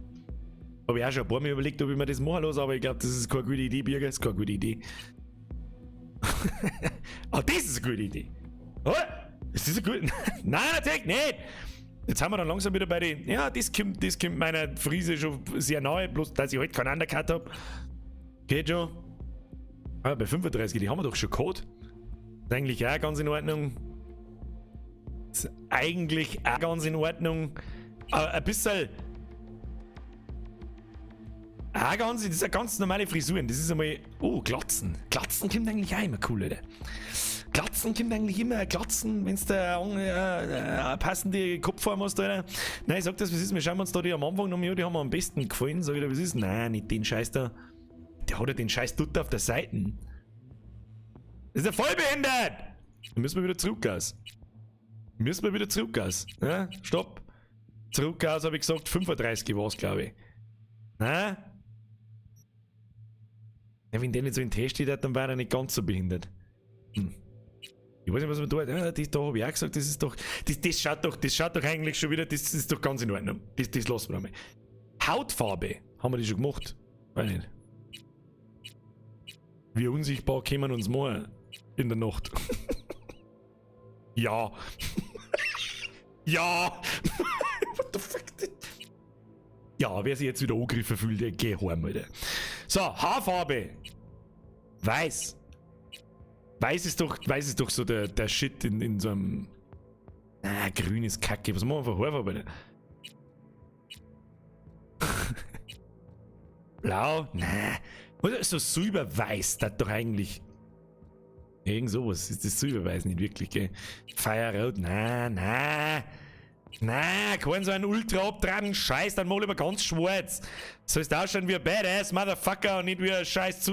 Habe ich auch schon ein paar Mal überlegt, ob ich mir das machen lasse, aber ich glaube, das ist keine gute Idee, Birger, das ist keine gute Idee. Oh, das ist eine gute Idee. Oder? Ist das eine gute? Nein, natürlich nicht. Jetzt haben wir dann langsam wieder bei den. Ja, das kommt meiner Frise schon sehr nahe, bloß dass ich heute keinen Undercut habe. Geht schon. Aber bei 35, die haben wir doch schon Code. Ist eigentlich auch ganz in Ordnung. Ist eigentlich auch ganz in Ordnung. Aber ein bisschen. Das ist eine ganz normale Frisuren. Das ist einmal. Oh, Glatzen. Glatzen kommt eigentlich auch immer cool, Alter. Glatzen kommt eigentlich immer. Glatzen, wenn du eine passende Kopfform hast, Alter. Nein, ich sag das, was ist. Wir schauen uns da die am Anfang noch mal, die haben mir am besten gefallen. Sag ich dir, was ist? Nein, nicht den Scheiß da. Der hat ja den Scheiß Dutt auf der Seite. Das ist ja voll behindert! Dann müssen wir wieder zurück aus. Ja, stopp. Zurück aus, habe ich gesagt, 35 war es, glaube ich. Na? Ja, wenn der nicht so in den Test steht, dann war er nicht ganz so behindert. Ich weiß nicht, was man tut. Ja, da habe ich auch gesagt, das ist doch. Das schaut doch eigentlich schon wieder, das ist doch ganz in Ordnung. Das lassen wir einmal. Hautfarbe, haben wir die schon gemacht? Weiß nicht. Wie unsichtbar kämen uns morgen in der Nacht. Ja. Ja. What the fuck? Ja, wer sich jetzt wieder angegriffen fühlt, der geht heim, Alter. So, Haarfarbe. Weiß. Weiß ist doch so der Shit in so einem. Grün ist Kacke. Was machen wir für Haarfarbe, Alter? Blau? Oder so silberweiß, das doch eigentlich. Irgend sowas ist das silberweiß nicht wirklich, gell? Feierrot? Kein so ein ultra abtragen Scheiß, dann mal lieber ganz schwarz. Sollst ausschauen wie ein Badass Motherfucker und nicht wie ein scheiß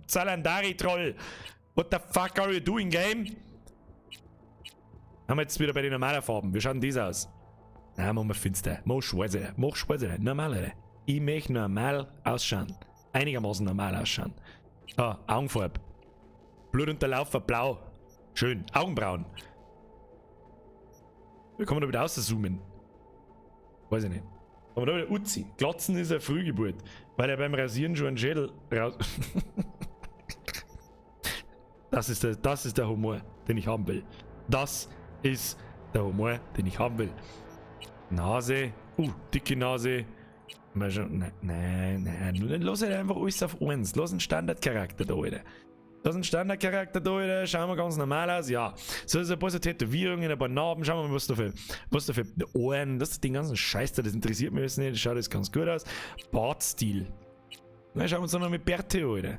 Zalandari-Troll. What the fuck are you doing, game? Haben wir jetzt wieder bei den normalen Farben. Wie schaut denn das aus? Nein, machen wir finster. Mach schwarz, normal, Alter. Ich möchte normal ausschauen. Einigermaßen normal ausschauen. Augenfarbe. Blutunterlaufer blau. Schön. Augenbrauen. Wie kann man da wieder rauszoomen? Weiß ich nicht. Aber da wieder Uzi. Glatzen ist eine Frühgeburt. Weil er beim Rasieren schon einen Schädel raus. Das ist der Humor, den ich haben will. Das ist der Humor, den ich haben will. Nase. Dicke Nase. Mal schon. Nein. Lass halt einfach alles auf 1. Lass einen Standardcharakter da, Alter. Schauen wir ganz normal aus, ja. So, ein paar so Tätowierungen, ein paar Narben, schauen wir mal, was da für Ohren, den ganzen Scheiß da, das interessiert mich jetzt nicht, das schaut jetzt ganz gut aus. Bartstil. Na, schauen wir uns doch noch mit Bärte an, Alter.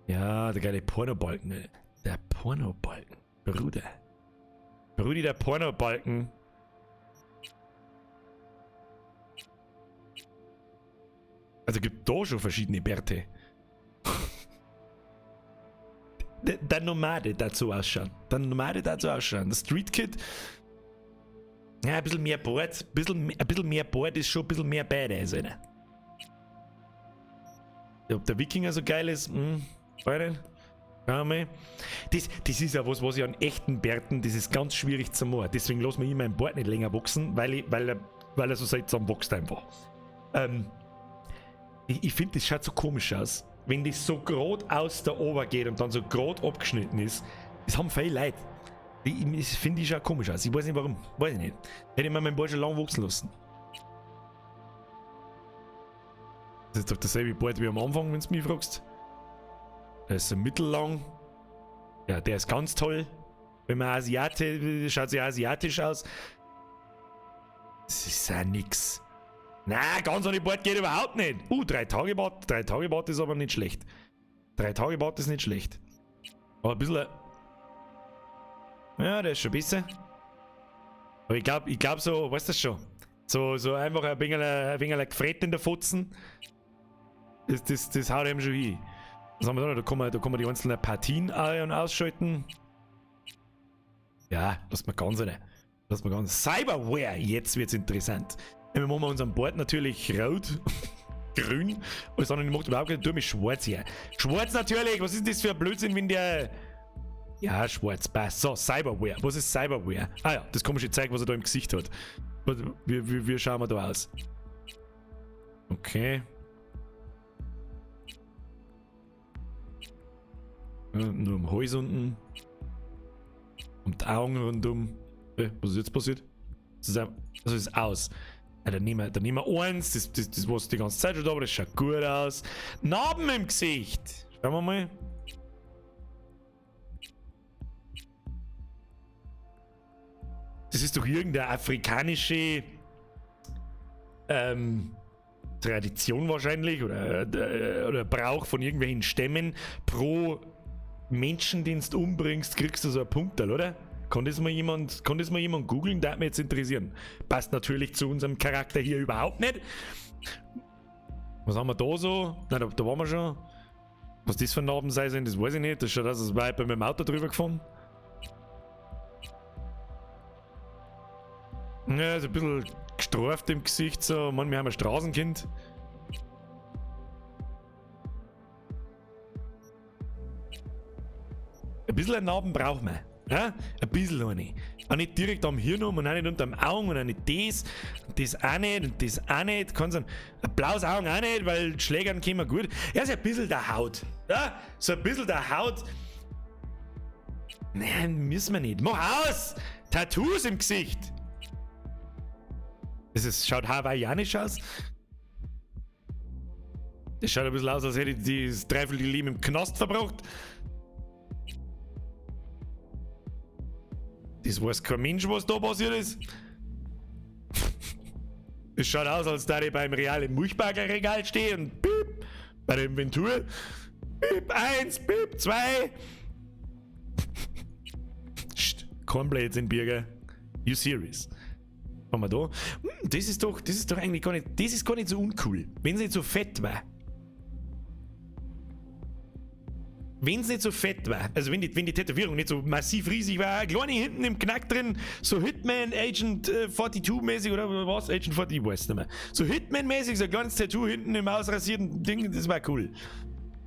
Ja, der geile Pornobalken, Alter. Der Pornobalken. Brudi, der Pornobalken. Also gibt da schon verschiedene Bärte. Der Nomade dazu ausschauen. Der Street Kid. Ja, ein bisschen mehr Bord. Ein bisschen mehr Bord ist schon ein bisschen mehr Badass, Alter. Ob der Wikinger so geil ist, weiß nicht. Schauen wir mal. Das ist ja was ich an echten Bärten, das ist ganz schwierig zu machen. Deswegen lassen wir meinen Bart nicht länger wachsen, weil er so seltsam wächst einfach. Ich finde, das schaut so komisch aus. Wenn das so gerade aus der Ober geht und dann so gerade abgeschnitten ist, das haben viele Leute. Das finde ich auch komisch aus. Ich weiß nicht warum. Weiß ich nicht. Hätte ich mir meinen Bart schon lang wachsen lassen. Das ist doch derselbe Bart wie am Anfang, wenn du mich fragst. Der ist so mittellang. Ja, der ist ganz toll. Wenn man schaut sehr asiatisch aus. Das ist ja nix. Nein, ganz ohne Bart geht überhaupt nicht. 3 Tage Bart. 3 Tage Bart ist aber nicht schlecht. 3 Tage Bart ist nicht schlecht. Aber ein bisschen. Ja, der ist schon besser. Aber ich glaub so, weißt du schon? So einfach ein wenig gefret in der Fotzen. Das haut ihm schon hin. Was haben wir da noch? Da kann man die einzelnen Partien ein- und ausschalten. Ja, lass mal ganz. Cyberware, jetzt wird's interessant. Wir machen unseren Bart natürlich rot, grün. Alles andere macht überhaupt keinen. Tu mich schwarz hier. Schwarz natürlich. Was ist das für ein Blödsinn, wenn der... Ja, schwarz, passt. So, Cyberware. Was ist Cyberware? Ah ja, das komische Zeug, was er da im Gesicht hat. Wie schauen wir da aus? Okay. Ja, nur am Hals unten. Und die Augen rundum. Was ist jetzt passiert? Das ist aus. Ja, dann nehmen wir eins. Das was die ganze Zeit schon da, aber das schaut gut aus. Narben im Gesicht. Schauen wir mal. Das ist doch irgendeine afrikanische Tradition wahrscheinlich oder Brauch von irgendwelchen Stämmen. Pro Menschen, den du umbringst, kriegst du so ein Punktal, oder? Kann das mal jemand googeln? Das würde mich jetzt interessieren. Passt natürlich zu unserem Charakter hier überhaupt nicht. Was haben wir da so? Nein, da waren wir schon. Was das für Narben sein sind, das weiß ich nicht. Das schaut aus, als wäre ich bei meinem Auto drüber gefahren. Ja, ist ein bisschen gestraft im Gesicht, so. Mann, wir haben ein Straßenkind. Ein bisschen einen Narben braucht man. Ja? Ein bisschen eine. Auch nicht direkt am Hirn und auch nicht unter dem Augen und auch nicht das. Und das auch nicht und das auch nicht. Kann so ein blaues Augen auch nicht, weil Schlägern kommen gut. Ja, so ein bisschen der Haut. Ja? So ein bisschen der Haut. Nein, müssen wir nicht. Mach aus! Tattoos im Gesicht! Schaut hawaiianisch aus. Das schaut ein bisschen aus, als hätte ich das dreiviertel Leben im Knast verbracht. Das weiß kein Mensch, was da passiert ist. Es schaut aus, als da ich beim realen Milchbaggerregal stehe und piep, bei der Inventur. Piep 1, piep 2. Kein Blödsinn, Birger. You serious? Haben wir da? Das ist doch eigentlich gar nicht, das ist gar nicht so uncool. Wenn es nicht so fett war. Wenn es nicht so fett war, also wenn die Tätowierung nicht so massiv riesig war, kleine hinten im Knack drin, so Hitman Agent 42 mäßig oder was? Agent 40, ich weiß nicht mehr. So Hitman mäßig, so ein kleines Tattoo hinten im ausrasierten Ding, das war cool.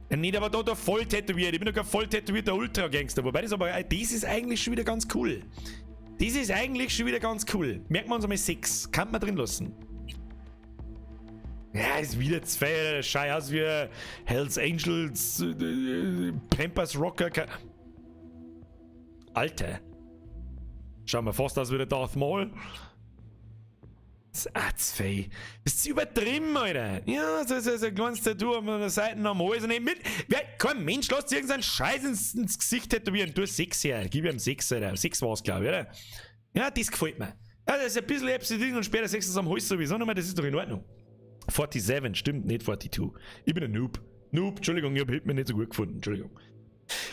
Ja, nicht aber da voll tätowiert, ich bin doch kein voll tätowierter Ultra-Gangster, wobei das ist eigentlich schon wieder ganz cool. Das ist eigentlich schon wieder ganz cool. Merkt man uns einmal 6. Kann man drin lassen. Ja, ist wieder zu viel. Schei aus wie Hells Angels, Pampers Rocker. Alter. Schauen wir fast aus wie der Darth Maul. Das ist zu viel. Das ist übertrieben, Alter. Ja, so ein kleines Tattoo an der Seite am Hals. Kein Mensch lässt sich irgendeinen Scheiß ins Gesicht tätowieren. Du hast 6 her. Gib ihm 6, Alter. 6 war es, glaube ich, oder? Ja, das gefällt mir. Ja, das ist ein bisschen Apps drin und später 6 ist am Hals sowieso nochmal. Das ist doch in Ordnung. 47, stimmt, nicht 42. Ich bin ein Noob. Entschuldigung, ich habe Hitman nicht so gut gefunden. Entschuldigung.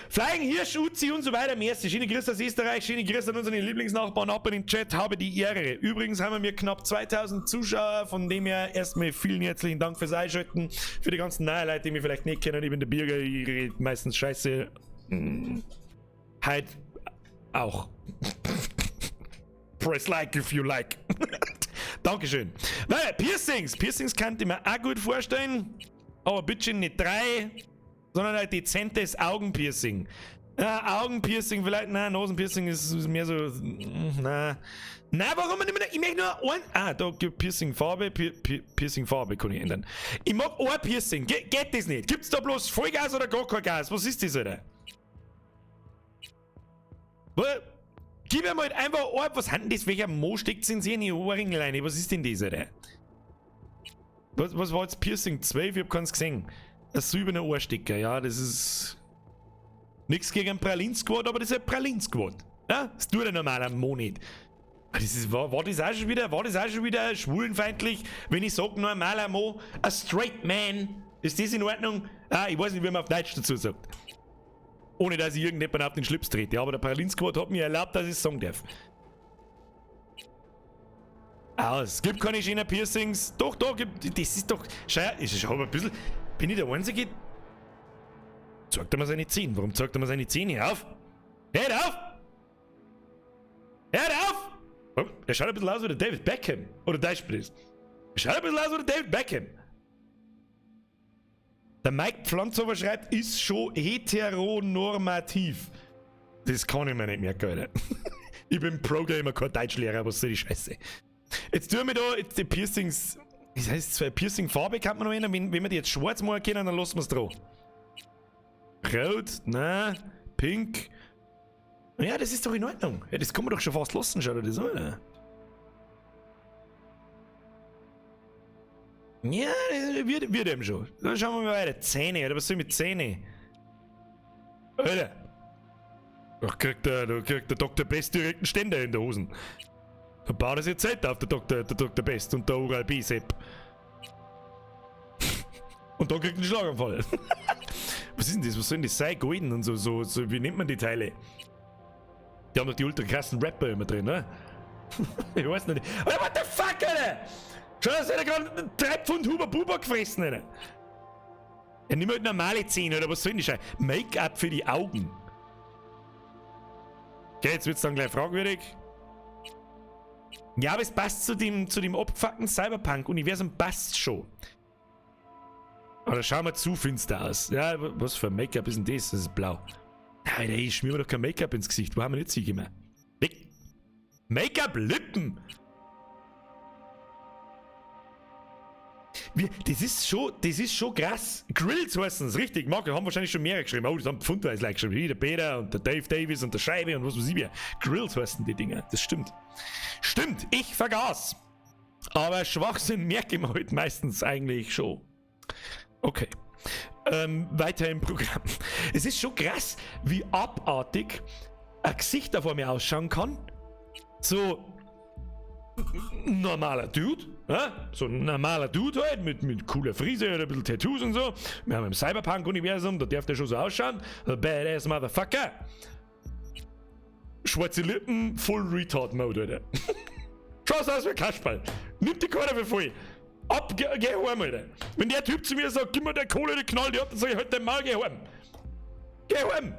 Flying Hirsch, Uzi und so weiter. Merci. Schöne Grüße aus Österreich. Schöne Grüße an unseren Lieblingsnachbarn ab in den Chat. Habe die Ehre. Übrigens haben wir knapp 2000 Zuschauer. Von dem her erstmal vielen herzlichen Dank fürs Einschalten. Für die ganzen neuen Leute, die mich vielleicht nicht kennen. Ich bin der Birger. Ich rede meistens scheiße. Halt auch. Press like if you like. Dankeschön. Weil Piercings. Piercings kann ich mir auch gut vorstellen. Aber bitte nicht 3, sondern ein dezentes Augenpiercing. Ja, Augenpiercing, vielleicht, nein, Nasenpiercing ist mehr so. Nein, warum nicht mehr? Ich möchte nur ein. Ah, da gibt Piercingfarbe. Piercingfarbe kann ich ändern. Ich mag ein Piercing. Geht das nicht? Gibt's da bloß Vollgas oder gar kein Gas? Was ist das, Alter? Gib mir mal einfach ein. Was hat denn das? Welcher Mo steckt in die Ohrringe rein? Was ist denn das, Alter? Was war jetzt Piercing 12? Ich hab keins gesehen. Ein silberner Ohrstecker, ja, das ist. Nichts gegen einen Pralin-Squad, aber das ist ein Pralin-Squad. Ja? Das tut ein normaler Mo nicht. War das auch schon wieder schwulenfeindlich, wenn ich sage, normaler Mo, a straight man. Ist das in Ordnung? Ah, ich weiß nicht, wie man auf Deutsch dazu sagt. Ohne dass ich irgendjemand auf den Schlips trete. Aber der Pralin-Squad hat mir erlaubt, dass ich es sagen darf. Es gibt keine schönen Piercings. Doch, das ist doch. Schau, ich habe ein bisschen. Bin ich der Einzige? Zeigt er mir seine Zähne? Warum zeigt er mir seine Zähne? Hör auf! Hört auf! Hört auf! Oh, er schaut ein bisschen aus wie der David Beckham. Oder Deutschsprich. Schaut ein bisschen aus wie der David Beckham. Der Mike Pflanzover schreibt, ist schon heteronormativ. Das kann ich mir nicht merken, Alter. Ich bin Pro-Gamer, kein Deutschlehrer, aber so die Scheiße. Jetzt tun wir da jetzt die Piercings. Das heißt, Piercing-Farbe kann man noch ändern. Wenn wir die jetzt schwarz machen können, dann lassen wir es drauf. Rot, nein, pink. Ja, das ist doch in Ordnung. Ja, das kann man doch schon fast lassen, schau dir das an. Ja, wird eben schon. Dann schauen wir mal weiter. Zähne, oder was soll ich mit Zähne? Alter. Da kriegt der Dr. Best direkt einen Ständer in der Hosen. Da baut er sich Zeit auf, der Dr. Best und der Oral-B Sepp. Und da kriegt er einen Schlaganfall. Was ist denn das? Was soll denn das sein? Golden und so, wie nennt man die Teile? Die haben doch die ultra krassen Rapper immer drin, ne? Ich weiß nicht. Alter, what the fuck, Alter? Schau, dass er gerade 3 Pfund Huber-Buber gefressen, Alter. Ja, nimm halt normale Zähne, oder was soll denn das sein? Make-up für die Augen. Okay, jetzt wird's dann gleich fragwürdig. Ja, aber es passt zu dem abgefuckten Cyberpunk-Universum, passt schon. Aber schau mal zu finster aus. Ja, was für ein Make-up ist denn das? Das ist blau. Alter, ich schmier mir doch kein Make-up ins Gesicht. Wo haben wir jetzt hingekommen? Weg! Make-up-Lippen! Das ist schon krass. Grills heißen es, richtig. Marco, haben wahrscheinlich schon mehrere geschrieben. Oh, das haben pfundweise Leute geschrieben. Wie der Peter und der Dave Davis und der Scheibe und was weiß ich wie. Grills heißen die Dinger. Das stimmt. Stimmt, ich vergaß. Aber Schwachsinn merke ich mir halt meistens eigentlich schon. Okay. Weiter im Programm. Es ist schon krass, wie abartig ein Gesicht vor mir ausschauen kann. So ein normaler Dude, ja? So ein normaler Dude halt, mit cooler Frise oder ein bisschen Tattoos und so. Wir haben im Cyberpunk-Universum, da darf der schon so ausschauen. A badass Motherfucker. Schwarze Lippen, Full Retard-Mode, Alter. Schau's aus wie Kasperl. Nimm die Kohle für voll. Ab, geh heim, Alter. Wenn der Typ zu mir sagt, gib mir der Kohle, die knallt, dann sag ich halt dein Maul, geh heim. Geh heim.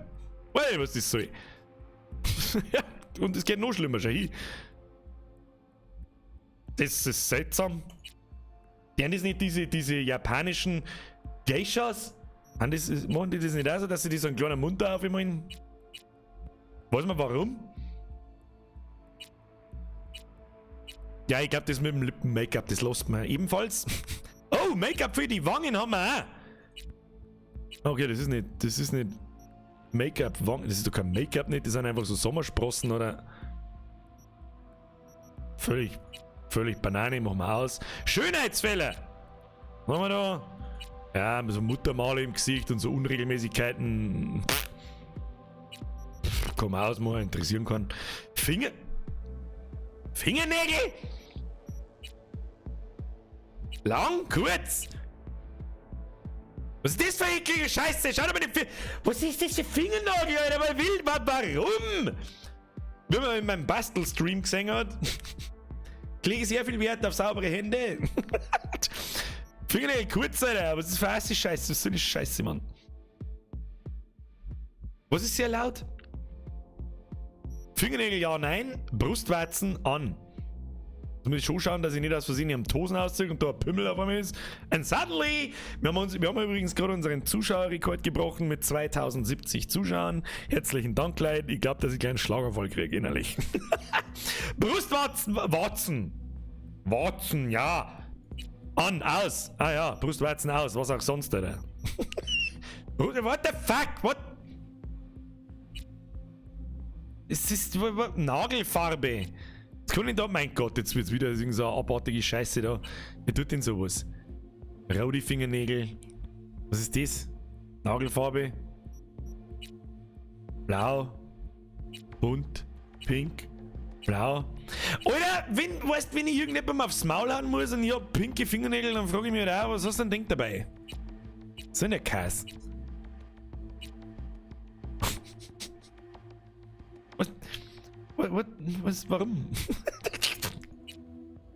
Weil, was das soll. Ja, und es geht noch schlimmer, schau hin. Das ist seltsam. Die haben das nicht diese japanischen Geishas? Machen die das nicht auch so, dass sie die so einen kleinen Mund da aufmalen? Weiß man warum? Ja, ich glaube, das mit dem Lippen-Make-up, das lässt man ebenfalls. Oh, Make-up für die Wangen haben wir auch. Okay, das ist nicht Make-up, Wangen, das ist doch kein Make-up nicht, das sind einfach so Sommersprossen oder... Völlig Banane, machen wir aus. Schönheitsfälle! Was haben wir da? Ja, so Muttermale im Gesicht und so Unregelmäßigkeiten. Komm aus, mal interessieren kann. Fingernägel? Lang? Kurz? Was ist das für eklige Scheiße? Schau doch mal den Was ist das für Fingernagel, Alter? Warum? Wie man in meinem Bastelstream gesehen hat, lege sehr viel Wert auf saubere Hände. Fingernägel kurz, Alter. Aber das ist für eine Scheiße. Was ist denn Scheiße, Mann? Was ist sehr laut? Fingernägel ja, nein. Brustwarzen an. Jetzt muss ich schon schauen, dass ich nicht aus Versehen am Tosen ausziehe und da ein Pimmel auf einmal ist. And suddenly, wir haben übrigens gerade unseren Zuschauerrekord gebrochen mit 2070 Zuschauern. Herzlichen Dank, Leute. Ich glaube, dass ich einen Schlaganfall kriege innerlich. Brustwarzen, Warzen, ja. An, aus. Ah ja, Brustwarzen aus, was auch sonst, Alter. What the fuck? What? Es ist Nagelfarbe. Jetzt kann ich da, mein Gott, jetzt wird's wieder so eine abartige Scheiße da. Wer tut denn sowas? Rote Fingernägel. Was ist das? Nagelfarbe. Blau. Bunt. Pink. Blau. Alter, wenn ich irgendjemandem aufs Maul hauen muss und ich hab pinke Fingernägel, dann frage ich mich halt auch, was hast du denn denkt dabei? So eine Kass. Was, warum?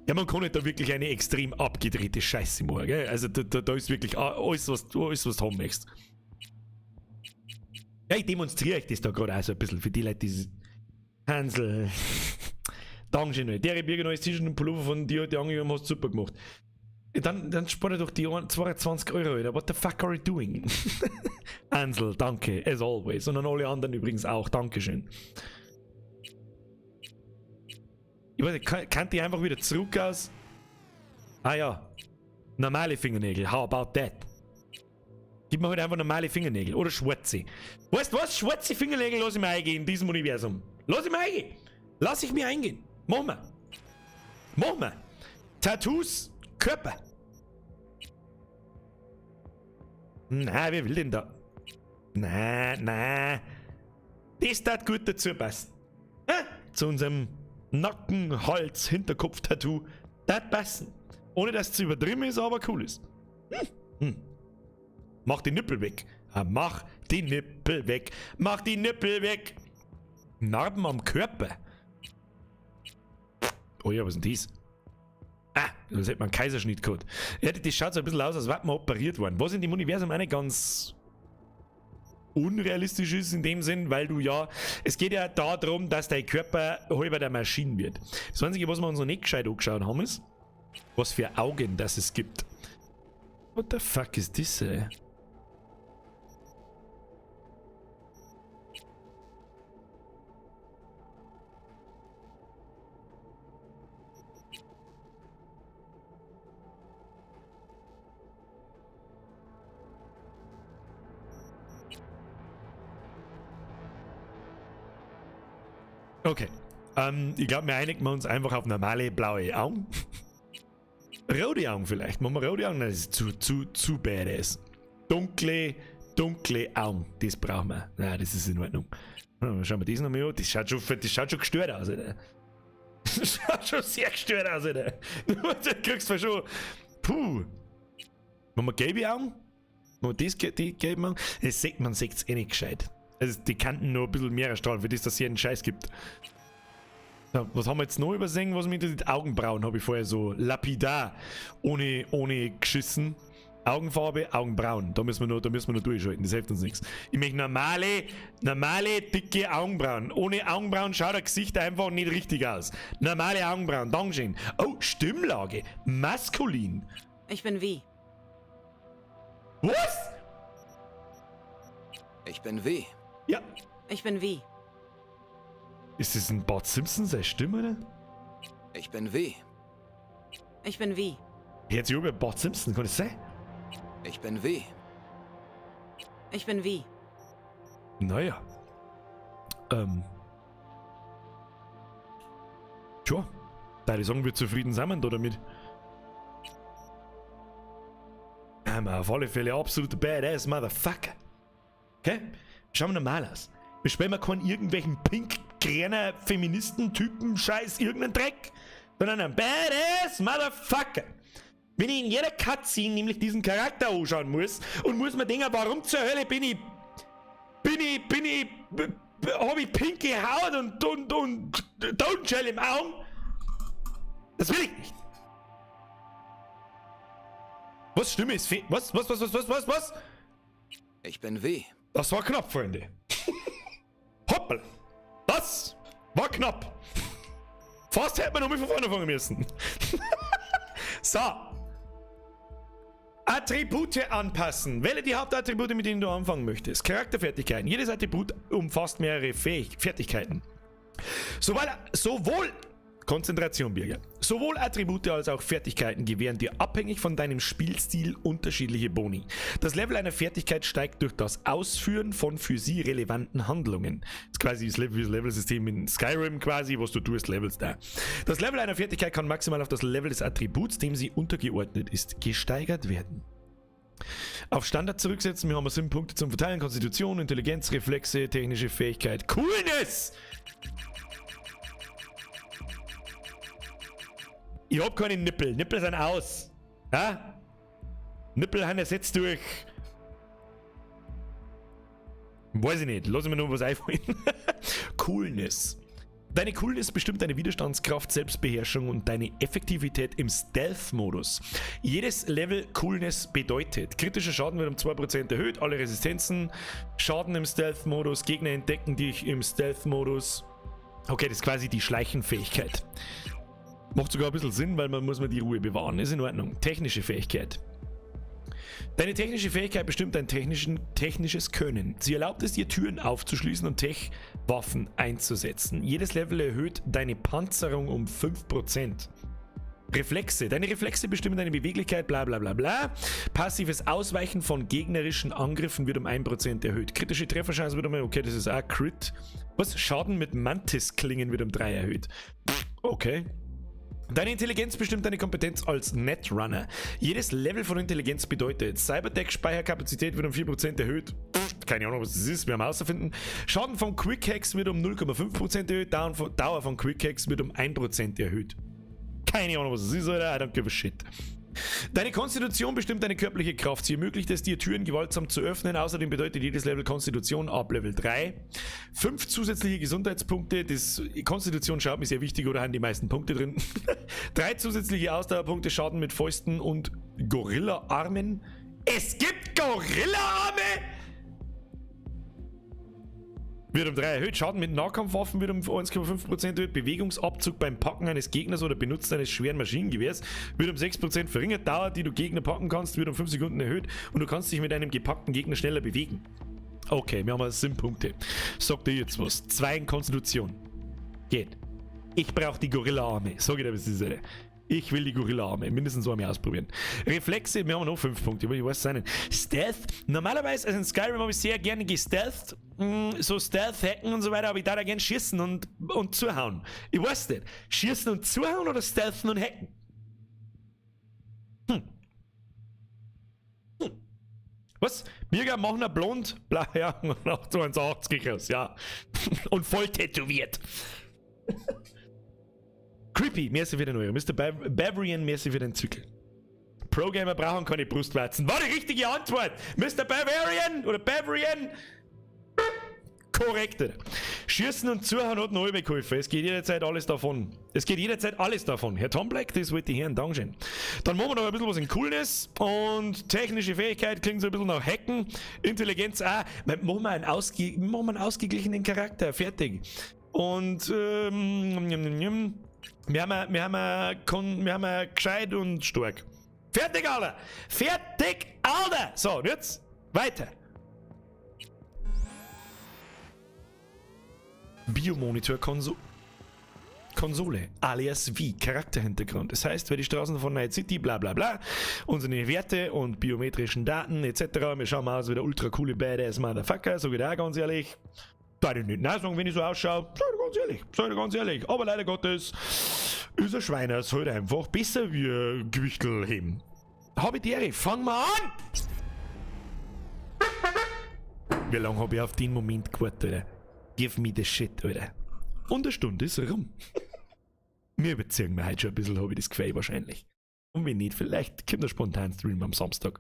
Ja, man kann nicht da wirklich eine extrem abgedrehte Scheiße machen, gell? Also da ist wirklich alles, was du haben möchtest. Ja, ich demonstriere euch das da gerade auch so ein bisschen für die Leute, die Hansel. Dankeschön, der Birger neues T-Shirt und Pullover von dir heute angegeben hast, super gemacht. Dann spart er doch die 22 Euro wieder. What the fuck are you doing? Ansel, danke, as always. Und an alle anderen übrigens auch. Dankeschön. Ich weiß nicht, kann die einfach wieder zurück aus? Ah ja. Normale Fingernägel. How about that? Gib mir halt einfach normale Fingernägel. Oder schwarze. Weißt du was? Schwarze Fingernägel lass ich mir eingehen in diesem Universum. Lass ich mir eingehen. Lass ich mir eingehen. Mach mal. Mach mal. Tattoos. Körper. Na, wer will denn da? Na. Das tat gut dazu passen. Zu unserem Nacken, Hals, Hinterkopf-Tattoo. Das passen. Ohne dass es zu übertrieben ist, aber cool ist. Mach die Nippel weg. Mach die Nippel weg. Mach die Nippel weg. Narben am Körper. Oh ja, was ist denn das? Das hätte man einen Kaiserschnitt gehabt. Ja, das schaut so ein bisschen aus, als wäre man operiert worden. Was in dem Universum auch nicht ganz unrealistisch ist in dem Sinn, weil du ja, es geht ja darum, dass dein Körper halber der Maschine wird. Das Einzige, was wir uns noch nicht gescheit angeschaut haben, ist, was für Augen das es gibt. What the fuck is this, ey? Okay. Ich glaube, wir einigen uns einfach auf normale blaue Augen. Rote Augen vielleicht. Machen wir rote Augen? Nein, das ist zu badass. Dunkle Augen. Das brauchen wir. Nein, das ist in Ordnung. Schauen wir das nochmal an. Das schaut schon gestört aus, Alter. Das schaut schon sehr gestört aus, Alter. Du kriegst zwar schon... Puh. Machen wir gelbe Augen? Machen wir die gelben Augen? Man sieht es eh nicht gescheit. Also die Kanten nur ein bisschen mehr erstrahlen, für das, dass es hier einen Scheiß gibt. Ja, was haben wir jetzt noch übersehen? Was mit den Augenbrauen habe ich vorher so lapidar, ohne geschissen. Augenfarbe, Augenbrauen. Da müssen wir noch durchschalten, das hilft uns nichts. Ich möchte normale, dicke Augenbrauen. Ohne Augenbrauen schaut das Gesicht einfach nicht richtig aus. Normale Augenbrauen, Dankeschön. Oh, Stimmlage, maskulin. Ich bin wie. Was? Ich bin wie. Ja. Ich bin wie. Ist das ein Bart Simpson, seine Stimme, oder? Ich bin wie. Ich bin wie. Hört sich über Bart Simpson, kann das sein? Ich bin wie. Ich bin wie. Naja. Tja. Da ich sagen, wir zufrieden sind da damit. Auf alle Fälle absoluter Badass Motherfucker. Okay? Schauen wir normal aus. Wir spielen mal keinen irgendwelchen pink-grüner Feministentypen Scheiß, irgendeinen Dreck, sondern einen Badass Motherfucker. Wenn ich in jeder Cutscene nämlich diesen Charakter anschauen muss und muss mir denken, warum zur Hölle hab ich pinke Haut und Totenschell im Augen? Das will ich nicht. Was Stimme ist Was? Ich bin wie. Das war knapp, Freunde. Hoppel. Das war knapp. Fast hätte man noch mal von vorne fangen müssen. So. Attribute anpassen. Wähle die Hauptattribute, mit denen du anfangen möchtest. Charakterfertigkeiten. Jedes Attribut umfasst mehrere Fertigkeiten. Sowohl Konzentration, Birger. Sowohl Attribute als auch Fertigkeiten gewähren dir abhängig von deinem Spielstil unterschiedliche Boni. Das Level einer Fertigkeit steigt durch das Ausführen von für sie relevanten Handlungen. Das ist quasi das Level-System in Skyrim quasi, was du tust, levelst da. Das Level einer Fertigkeit kann maximal auf das Level des Attributs, dem sie untergeordnet ist, gesteigert werden. Auf Standard zurücksetzen, wir haben 7 Punkte zum Verteilen, Konstitution, Intelligenz, Reflexe, technische Fähigkeit, Coolness! Ich hab keine Nippel. Nippel sind aus. Ja? Nippel haben ersetzt durch... Weiß ich nicht. Lass mir nur was einfallen. Coolness. Deine Coolness bestimmt deine Widerstandskraft, Selbstbeherrschung und deine Effektivität im Stealth-Modus. Jedes Level Coolness bedeutet, kritischer Schaden wird um 2% erhöht, alle Resistenzen, Schaden im Stealth-Modus, Gegner entdecken dich im Stealth-Modus. Okay, das ist quasi die Schleichenfähigkeit. Macht sogar ein bisschen Sinn, weil man muss die Ruhe bewahren. Ist in Ordnung. Technische Fähigkeit. Deine technische Fähigkeit bestimmt dein technisches Können. Sie erlaubt es dir, Türen aufzuschließen und Tech-Waffen einzusetzen. Jedes Level erhöht deine Panzerung um 5%. Reflexe. Deine Reflexe bestimmen deine Beweglichkeit, bla bla bla bla. Passives Ausweichen von gegnerischen Angriffen wird um 1% erhöht. Kritische Trefferchance wird um... Okay, das ist auch Crit. Was? Schaden mit Mantis-Klingen wird um 3 erhöht. Okay. Deine Intelligenz bestimmt deine Kompetenz als Netrunner. Jedes Level von Intelligenz bedeutet, Cyberdeck-Speicherkapazität wird um 4% erhöht. Keine Ahnung, was das ist, wir haben herauszufinden. Schaden von Quick Hacks wird um 0,5% erhöht, Dauer von Quick Hacks wird um 1% erhöht. Keine Ahnung, was das ist, Alter, I don't give a shit. Deine Konstitution bestimmt deine körperliche Kraft. Sie ermöglicht es dir, Türen gewaltsam zu öffnen. Außerdem bedeutet jedes Level Konstitution ab Level 3. 5 zusätzliche Gesundheitspunkte. Das Konstitution schaut mir sehr wichtig, oder haben die meisten Punkte drin. 3 zusätzliche Ausdauerpunkte, Schaden mit Fäusten und Gorilla-Armen. Es gibt Gorilla-Arme! Wird um 3 erhöht. Schaden mit Nahkampfwaffen wird um 1,5% erhöht. Bewegungsabzug beim Packen eines Gegners oder Benutzen eines schweren Maschinengewehrs wird um 6% verringert. Dauer, die du Gegner packen kannst, wird um 5 Sekunden erhöht. Und du kannst dich mit einem gepackten Gegner schneller bewegen. Okay, wir haben 7 Punkte. Sagt dir jetzt was. 2 in Konstitution. Geht. Ich brauche die Gorilla-Arme. Sag ich dir, was das ist. Ich will die Gorilla-Arme. Mindestens so einmal ausprobieren. Reflexe, wir haben noch 5 Punkte, aber ich weiß es nicht. Stealth. Normalerweise, also in Skyrim habe ich sehr gerne gestealthed. So Stealth-Hacken und so weiter, aber ich darf da gerne schießen und zuhauen. Ich weiß nicht. Schießen und zuhauen oder stealthen und hacken? Was? Birger machen er blond? Ja, 82 aus, ja. Und voll tätowiert. Creepy, merci für den Euro. Mr. Bavarian, merci für den Zückel. Pro-Gamer brauchen keine Brustwarzen. War die richtige Antwort! Mr. Bavarian oder Bavarian? Korrekt. Schießen und Zuhauen hat noch geholfen. Es geht jederzeit alles davon. Es geht jederzeit alles davon. Herr Tom Black, das wollte ich hören. Dankeschön. Dann machen wir noch ein bisschen was in Coolness. Und technische Fähigkeit klingt so ein bisschen nach Hacken. Intelligenz auch. Machen wir einen ausgeglichenen Charakter. Fertig. Und wir haben gescheit und stark. Fertig, Alter! Fertig, Alter! So, jetzt weiter. Biomonitor-Konsole, alias wie Charakterhintergrund. Das heißt, wer die Straßen von Night City, bla bla bla, unsere Werte und biometrischen Daten etc. Wir schauen mal aus wie der ultra coole Badass Motherfucker, so geht er ganz ehrlich. Da ich nicht nein sagen, wenn ich so ausschaue. Sag dir ganz ehrlich. Aber leider Gottes ist ein Schweiner halt einfach besser wie ein Gewichtel heben. Habitäre, fang mal an! Wie lange habe ich auf den Moment gewartet, Alter? Give me the shit, Alter. Und eine Stunde ist rum. Wir überziehen wir heute schon ein bisschen, habe ich das Gefühl wahrscheinlich. Und wenn nicht, vielleicht kommt der spontan Stream am Samstag.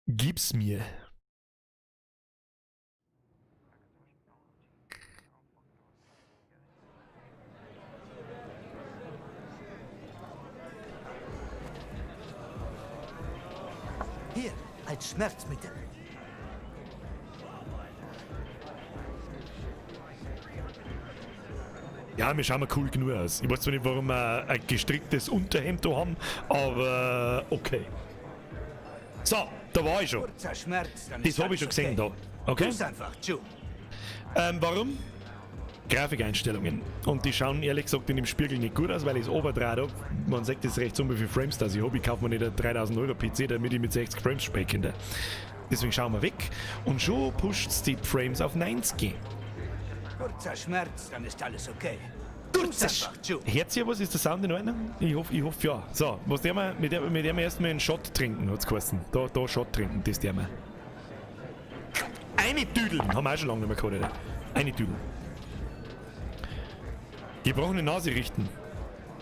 Gib's mir. Hier, als Schmerzmittel. Ja, wir schauen mal cool genug aus. Ich weiß zwar nicht, warum wir ein gestricktes Unterhemd da haben, aber okay. So, da war ich schon. Kurzer Schmerz, dann Das ist habe ich schon alles gesehen da. Okay? Tu's einfach, Ju. Warum? Grafikeinstellungen. Und die schauen ehrlich gesagt in dem Spiegel nicht gut aus, weil ich es overdreht habe. Man sagt das recht so, wie viele Frames das ich habe. Ich kaufe mir nicht einen 3000 Euro PC, damit ich mit 60 Frames sprechen kann. Deswegen schauen wir weg. Und schon pusht es die Frames auf 90. Kurzer Schmerz, dann ist alles okay. Tu's Kurzer einfach, Ju. Hört ihr was? Ist der Sound in Ordnung? Ich hoffe ja. So, was der wir, mit dem wir erstmal einen Shot trinken, hat es geheißen. Da Shot trinken, das der wir. Eine Düdel! Haben wir auch schon lange nicht mehr gehabt, Alter. Eine Düdel. Gebrochene Nase richten.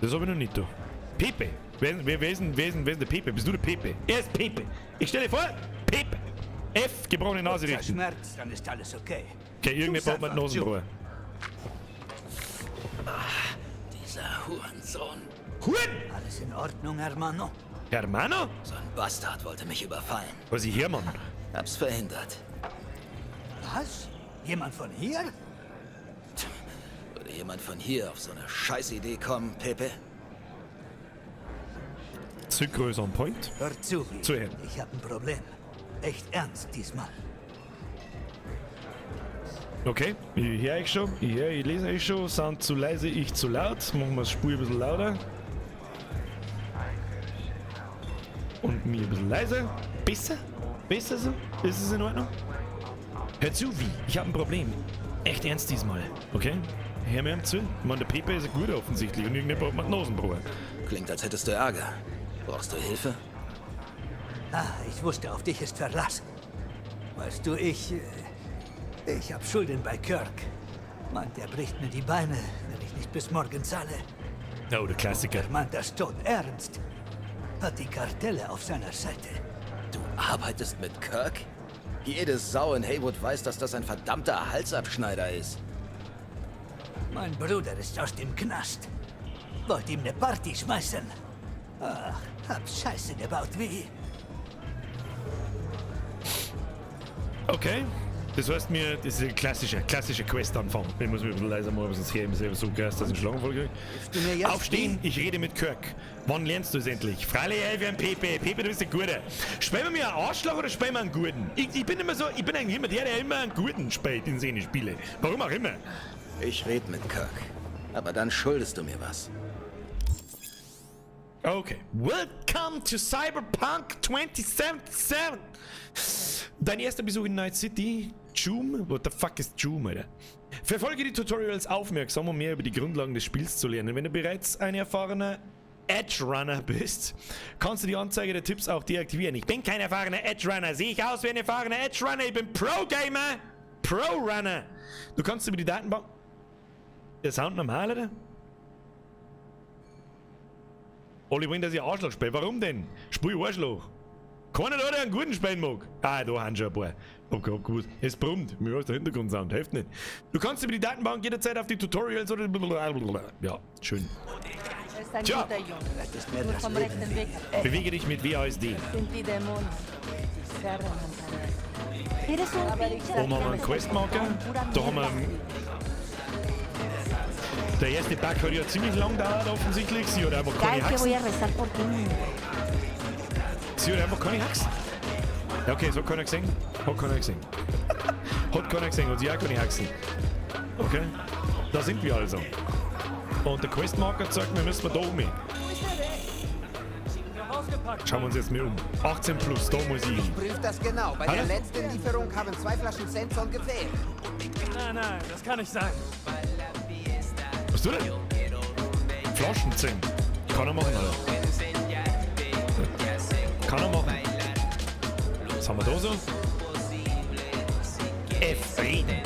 Das habe ich noch nicht da. Pepe. Wer ist denn der Pepe? Bist du der Pepe? Er ist Pepe. Ich stelle vor, Pepe. F, gebrochene Nase Kurzer richten. Schmerz, dann ist alles okay. Okay, irgendwer baut mir die Nasenrohr. Dieser Hurensohn. Huren! Alles in Ordnung, Hermano? Hermano? So ein Bastard wollte mich überfallen. Was ich hier, Mann? Hab's verhindert. Was? Jemand von hier? Würde jemand von hier auf so eine Scheißidee kommen, Pepe? Zuggröße on point. Hör zu, Wie. Zuhören. Ich habe ein Problem. Echt ernst diesmal. Okay, ich höre euch schon, ich lese euch schon. Sound zu leise, ich zu laut. Machen wir das Spur ein bisschen lauter. Und mir ein bisschen leiser. Besser? Besser so? Ist es in Ordnung? Hör zu, Wie. Ich habe ein Problem. Echt ernst diesmal. Okay? Hör mir zu. Ich meine, der Pepe ist ein guter offensichtlich und irgendjemand braucht die Nasenbruch. Klingt, als hättest du Ärger. Brauchst du Hilfe? Ich wusste, auf dich ist Verlass. Weißt du, ich hab Schulden bei Kirk. Mann, der bricht mir die Beine, wenn ich nicht bis morgen zahle. Oh, der Klassiker. Der meint das tot ernst. Hat die Kartelle auf seiner Seite. Du arbeitest mit Kirk? Jede Sau in Haywood weiß, dass das ein verdammter Halsabschneider ist. Mein Bruder ist aus dem Knast. Wollt ihm eine Party schmeißen. Ach, hab Scheiße gebaut, wie. Okay. Das heißt mir, das ist ein klassischer Quest-Anfang. Ich muss mich ein bisschen leiser machen, sonst hier immer selber so Geist, dass ich Schlangen voll Du mir jetzt Aufstehen, ich rede mit Kirk. Wann lernst du es endlich? Freilich helfe ein Pepe. Pepe, du bist ein Guter. Spielen wir mir einen Arschloch oder spielen wir einen Guten? Ich bin eigentlich immer der immer einen Guten spielt in seine Spiele. Warum auch immer. Ich rede mit Kirk. Aber dann schuldest du mir was. Okay. Welcome to Cyberpunk 2077. Dein erster Besuch in Night City. Joom? What the fuck ist Joom, Alter? Verfolge die Tutorials aufmerksam, um mehr über die Grundlagen des Spiels zu lernen. Wenn du bereits ein erfahrener Edge-Runner bist, kannst du die Anzeige der Tipps auch deaktivieren. Ich bin kein erfahrener Edge-Runner. Sehe ich aus wie ein erfahrener Edge-Runner? Ich bin Pro-Gamer. Pro-Runner. Du kannst über die Datenbank... Der Sound normal, oder? Alle wollen, dass ich Arschloch spiele. Warum denn? Spiel Arschloch. Keiner da, der einen guten spielen mag. Ah, da haben schon ein paar. Hab gewusst. Es brummt. Mir ist der Hintergrundsound. Hilft nicht. Du kannst über die Datenbank jederzeit auf die Tutorials oder... Ja, schön. Tja. mir das Leben. Bewege dich mit WASD. Oben haben wir einen Questmarker. Da haben wir... Der erste Bug hat ja ziemlich lang gedauert offensichtlich. Sie hat einfach keine Haxen. Sie hat einfach keine Haxen. Ja, okay, das hat keiner gesehen. Hat keiner gesehen. Hat keiner gesehen und sie auch keine Haxen. Okay, da sind wir also. Und der Questmarker sagt, wir müssen da oben hin. Schauen wir uns jetzt mal um. 18 plus, da muss ich hin. Prüft das genau. Bei der letzten Lieferung haben 2 Flaschen Senson gefehlt. Nein, das kann nicht sein. Was du denn? Flaschenzinn. Kann er machen, Alter. Kann er machen. Was haben wir da so? F. Reden.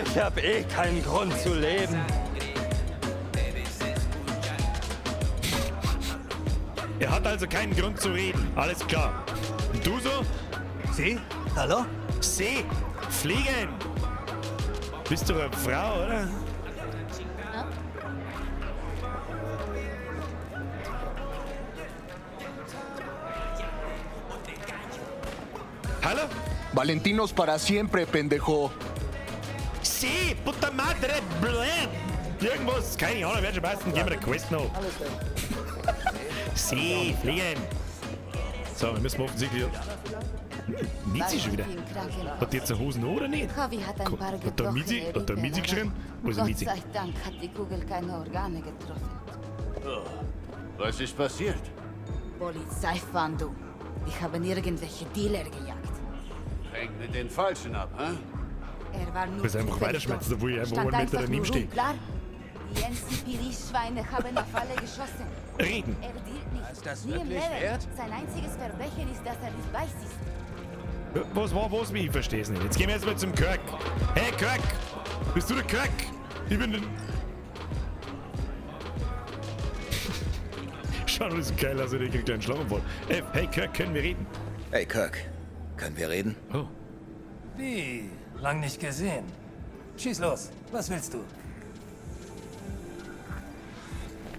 Ich hab eh keinen Grund zu leben. Er hat also keinen Grund zu reden. Alles klar. Und du so? Sie? Hallo? See. Fliegen. Bist du eine Frau, oder? Hallo? Valentinos para siempre, pendejo. Sí, puta madre, blöd. Irgendwas, keine Ahnung, wer schon meistens, geben wir den Quest noch. Sí, fliegen. So, wir müssen offensichtlich... Mizi schon wieder. Hat die jetzt eine Hosen an oder nicht? Javi hat ein paar Hat der Mizi, geschrieben? Wo ist der Gott Mizi? sei Dank hat die Kugel keine Organe getroffen. Was ist passiert? Polizeifahndung. Die haben irgendwelche Dealer gejagt. Hängt mit den Falschen ab, hä? Er war nur Du bist einfach zufällig weiterschmerzen, dort. obwohl ich einfach Stand 100 Meter einfach daneben nur stehe. rum, klar? Die NCPD-Schweine haben auf alle geschossen. Reden. Er dealt nicht. Ist das Nie im wirklich Leben. wert? Sein einziges Verbrechen ist, dass er nicht weiß ist. Was war was? Ich verstehe es nicht. Jetzt gehen wir erstmal zum Kirk. Hey Kirk! Bist du der Kirk? Ich bin der... Schau, das ist geil, also der kriegt einen Schlaganfall. Hey Kirk, können wir reden? Hey Kirk, können wir reden? Oh. Wie? Lang nicht gesehen. Schieß los. Was willst du?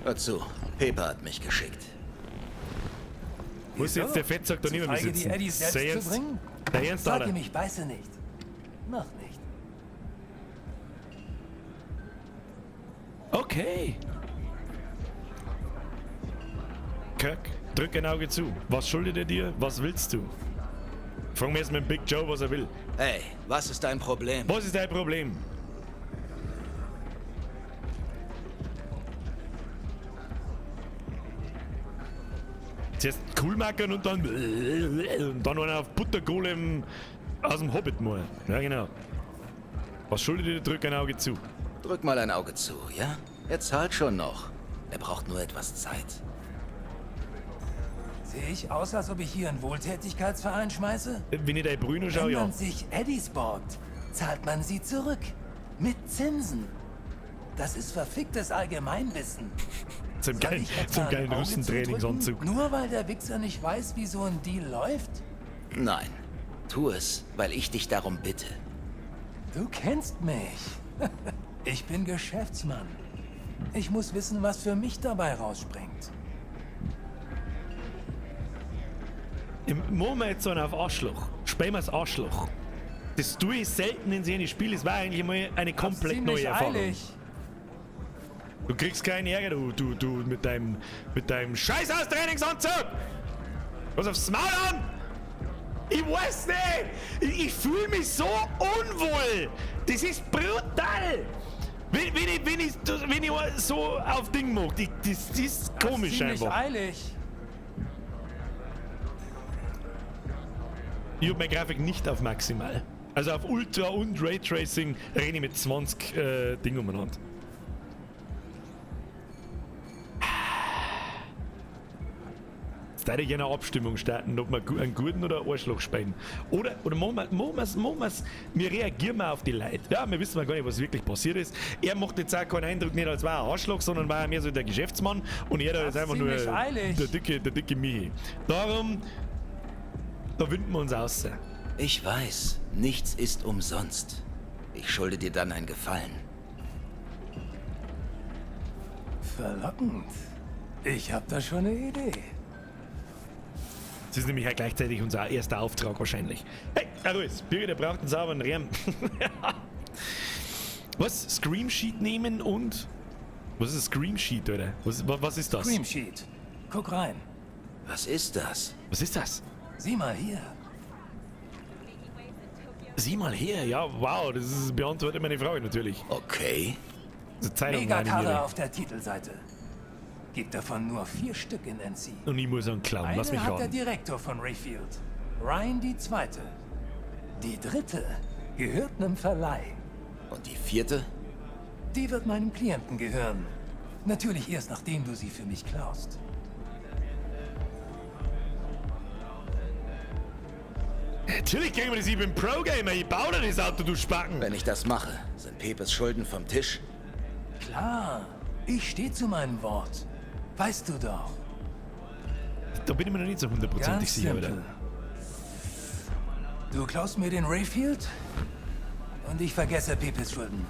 Hör zu, Pepe hat mich geschickt. Wo ist jetzt der Fettsack da neben mir Feige, die sitzen? Eddies selbst Sei zu ernst? bringen? Der Ernst, Sag Alter. ihm, ich beiße nicht. Noch nicht. Okay. Kirk, drück ein Auge zu. Was schuldet er dir? Was willst du? Fragen wir erstmal Big Joe, was er will. Hey, was ist dein Problem? Was ist dein Problem? Zuerst cool machen und dann einer auf Buttergolem aus dem Hobbit mal. Ja, genau. Was schuldet ihr? Drück ein Auge zu. Drück mal ein Auge zu, ja? Er zahlt schon noch. Er braucht nur etwas Zeit. Sehe ich aus, als ob ich hier einen Wohltätigkeitsverein schmeiße? Wenn ich dein Bruno schaue, Wenn ja. man sich Eddies borgt, zahlt man sie zurück. Mit Zinsen. Das ist verficktes Allgemeinwissen. Zum Soll geilen, ich etwa zum ein geilen Auge Russentrainingsanzug. zudrücken, nur weil der Wichser nicht weiß, wie so ein Deal läuft? Nein, tu es, weil ich dich darum bitte. Du kennst mich. Ich bin Geschäftsmann. Ich muss wissen, was für mich dabei rausspringt. Machen wir jetzt so einen auf Arschloch. Spielen wir das Arschloch. Das tue ich selten in so einem Spiel. Es war eigentlich mal eine komplett neue Erfahrung. Eilig. Du kriegst keinen Ärger, du mit deinem Scheiß aus Trainingsanzug! Was aufs Maul an? Ich weiß nicht! Ich fühle mich so unwohl! Das ist brutal! Wenn ich so auf Ding mag, das ist komisch Ziemlich einfach. eilig. Ich habe meine Grafik nicht auf maximal. Also auf Ultra und Raytracing renne ich mit 20 Dingen umeinander. Jetzt darf ich eine Abstimmung starten, ob wir einen guten oder einen Arschloch spielen. Oder wir reagieren mal auf die Leute. Ja, wir wissen mal gar nicht, was wirklich passiert ist. Er macht jetzt auch keinen Eindruck, nicht als war er ein Arschloch, sondern war er mehr so der Geschäftsmann und er da ist einfach nur der dicke Michi. Darum, da winden wir uns aus. Ich weiß, nichts ist umsonst. Ich schulde dir dann einen Gefallen. Verlockend. Ich hab da schon eine Idee. Das ist nämlich ja gleichzeitig unser erster Auftrag wahrscheinlich. Hey, Aruis, Bürger, der braucht einen sauberen Riemen. Was? Scream Sheet nehmen und... Was ist Scream Sheet, oder? Was ist das? Scream Sheet. Guck rein. Was ist das? Was ist das? Sieh mal hier. Sieh mal her, ja, wow, das ist, beantwortet meine Frage natürlich. Okay. Megakarre auf der Titelseite. Gibt davon nur 4 Stück in NC. Und ich muss einen klauen, lass mich Eine hat der raten. Direktor von Rayfield. Ryan die zweite. Die dritte gehört einem Verleih. Und die vierte? Die wird meinem Klienten gehören. Natürlich erst nachdem du sie für mich klaust. Natürlich kriegen wir das, ich bin Pro-Gamer, ich baue dir das Auto, du Spacken. Wenn ich das mache, sind Pepes Schulden vom Tisch? Klar, ich stehe zu meinem Wort. Weißt du doch. Da bin ich mir noch nicht so hundertprozentig Ganz sicher, simpel. oder? Du klaust mir den Rayfield und ich vergesse Pepes Schulden.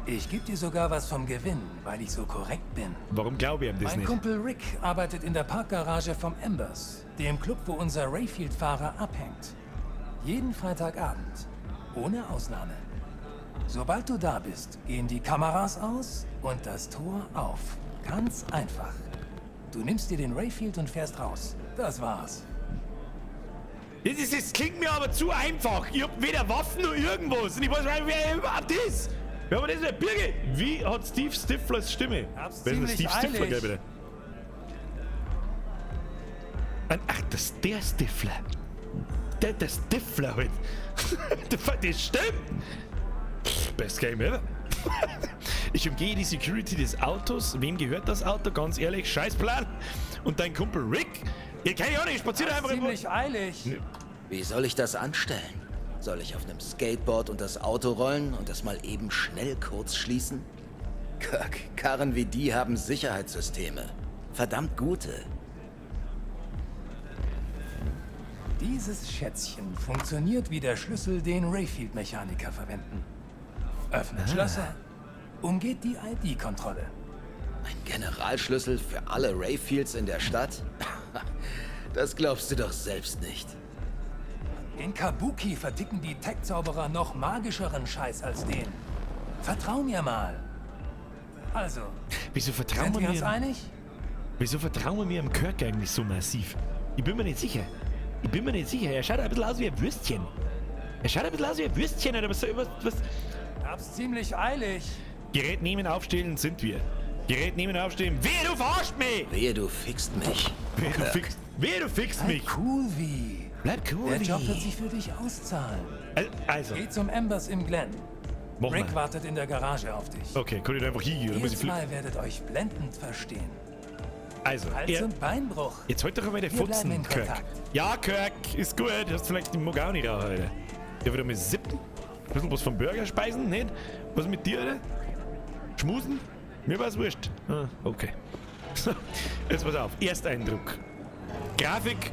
Ich gebe dir sogar was vom Gewinn, weil ich so korrekt bin. Warum glaube ich ihm das Mein nicht? Kumpel Rick arbeitet in der Parkgarage vom Embers, dem Club, wo unser Rayfield-Fahrer abhängt. Jeden Freitagabend. Ohne Ausnahme. Sobald du da bist, gehen die Kameras aus und das Tor auf. Ganz einfach. Du nimmst dir den Rayfield und fährst raus. Das war's. Das klingt mir aber zu einfach. Ich hab weder Waffen noch irgendwas. Und ich weiß nicht, wer überhaupt ist. Wer war das denn? Birgit? Wie hat Steve Stiflers Stimme? Hab's Wer ist denn ziemlich Steve Stifler, eilig. gell, bitte? Ach, das ist der Stifler. Der Stifler halt. Das stimmt. Best Game ever. Ich umgehe die Security des Autos. Wem gehört das Auto? Ganz ehrlich, Scheißplan. Und dein Kumpel Rick? Ihr kennt ja auch nicht, spaziert einfach Ziemlich eilig. Wie soll ich das anstellen? Soll ich auf einem Skateboard und das Auto rollen und das mal eben schnell kurz schließen? Kirk, Karren wie die haben Sicherheitssysteme. Verdammt gute. Dieses Schätzchen funktioniert wie der Schlüssel, den Rayfield-Mechaniker verwenden. Öffnet Schlösser, umgeht die ID-Kontrolle. Ein Generalschlüssel für alle Rayfields in der Stadt? Das glaubst du doch selbst nicht. In Kabuki verticken die Tech-Zauberer noch magischeren Scheiß als den. Vertrau mir mal. Also, Wieso vertrauen sind wir uns wir einig? Wieso vertrauen wir dem Kirk eigentlich so massiv? Ich bin mir nicht sicher. Er schaut ein bisschen aus wie ein Würstchen. Oder was? Hab's ziemlich eilig. Gerät nehmen, aufstellen sind wir. Gerät nehmen, aufstellen. Wehe, du verarscht mich! Wehe, du fixt mich. Wehe, du fixt mich! Cool wie. Bleib cool Der wie. Job wird sich für dich auszahlen. Also, Geh zum Embers im Glen. mach Rick mal. wartet in der Garage auf dich. Okay, kann ich da einfach hingehen? Oder Ihr muss ich zwei werdet euch blendend verstehen. Also, Hals- und Beinbruch. jetzt halt doch einmal den Wir bleiben Futzen, in Kirk. Kontakt. Ja, Kirk, ist gut. Hast vielleicht den Muck auch nicht rauchen, Alter. Ja, wieder mal sippen. Ein bisschen was vom Burger speisen, nicht? Was mit dir, Alter? Schmusen? Mir war's wurscht. Ah, okay. So, jetzt pass auf. Ersteindruck. Grafik.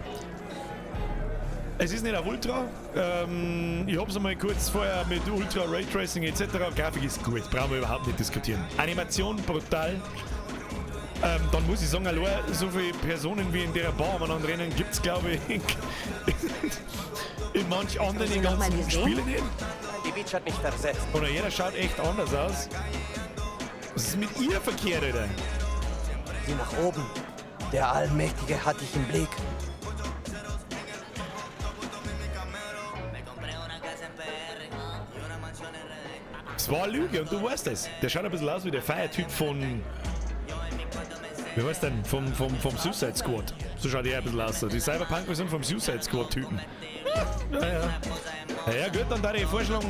Es ist nicht auf Ultra. Ich hab's einmal kurz vorher mit Ultra, Raytracing etc. Grafik ist gut. Brauchen wir überhaupt nicht diskutieren. Animation brutal. Dann muss ich sagen, allein so viele Personen wie in der Bar umeinander rennen gibt's, glaube ich, in manch anderen in ganzen Spielen nicht. Die Beach hat mich versetzt. Oder jeder schaut echt anders aus. Was ist mit ihr verkehrt, Alter? Sieh nach oben. Der Allmächtige hat dich im Blick. Es war eine Lüge und du weißt es. Der schaut ein bisschen aus wie der Feiertyp von... Wie heißt denn? Vom Suicide Squad. So schaut er ein bisschen aus. Die Cyberpunk-Version vom Suicide Squad-Typen. Ja, gut, dann da die Vorschlag...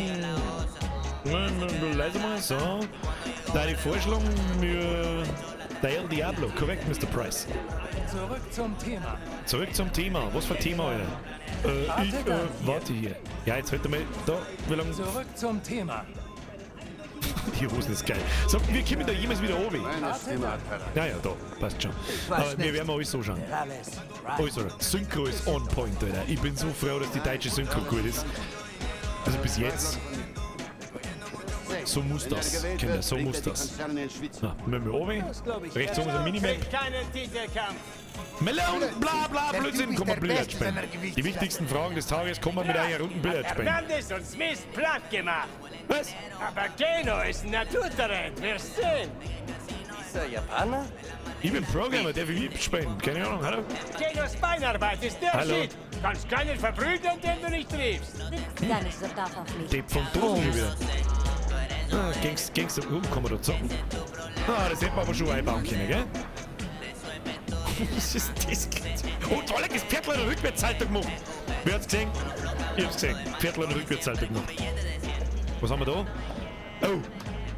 Leise mal, so. Da die Vorschlag für El Diablo. Korrekt, Mr. Price. Zurück zum Thema. Was für ein Thema, Alter? Warte hier. Ja, jetzt hört mal da. Wie lange... Zurück zum Thema. Die Hosen ist geil. So, wir kommen da jemals wieder oben. Meine Stimme hat Ja, da, passt schon. Aber wir werden alles so schauen. Also, Synchro ist on point, Alter. Ich bin so froh, dass die deutsche Synchro gut ist. Also bis jetzt. So muss das, Kinder, so muss das. Na, wenn wir oben, rechts oben ist ein Minimap. Keinen Titelkampf. Melone, bla bla, Blödsinn, kommen wir Billard spielen. Die wichtigsten Fragen des Tages kommen mit einer Runden Billard spielen. Hernandez und Smith platt gemacht. Was? Aber Geno ist ein Naturtalent. Wirst sehen. Dieser Japaner? Ich bin Programmer, der will spielen. Keine Ahnung, hallo? Genos Beinarbeit ist der Hallo. Shit. Kannst keinen verprügeln, den du nicht triffst. Depp vom Dosen schon wieder. Ah, Gangster, kann man da zocken? Ah, das hätten wir aber schon einbauen können, gell? Was ist das? Oh, toll, das Viertel eine Rückwärtshalter gemacht. Wer hat's gesehen? Ich hab's gesehen. Viertel eine Rückwärtshalter gemacht. Was haben wir da? Oh,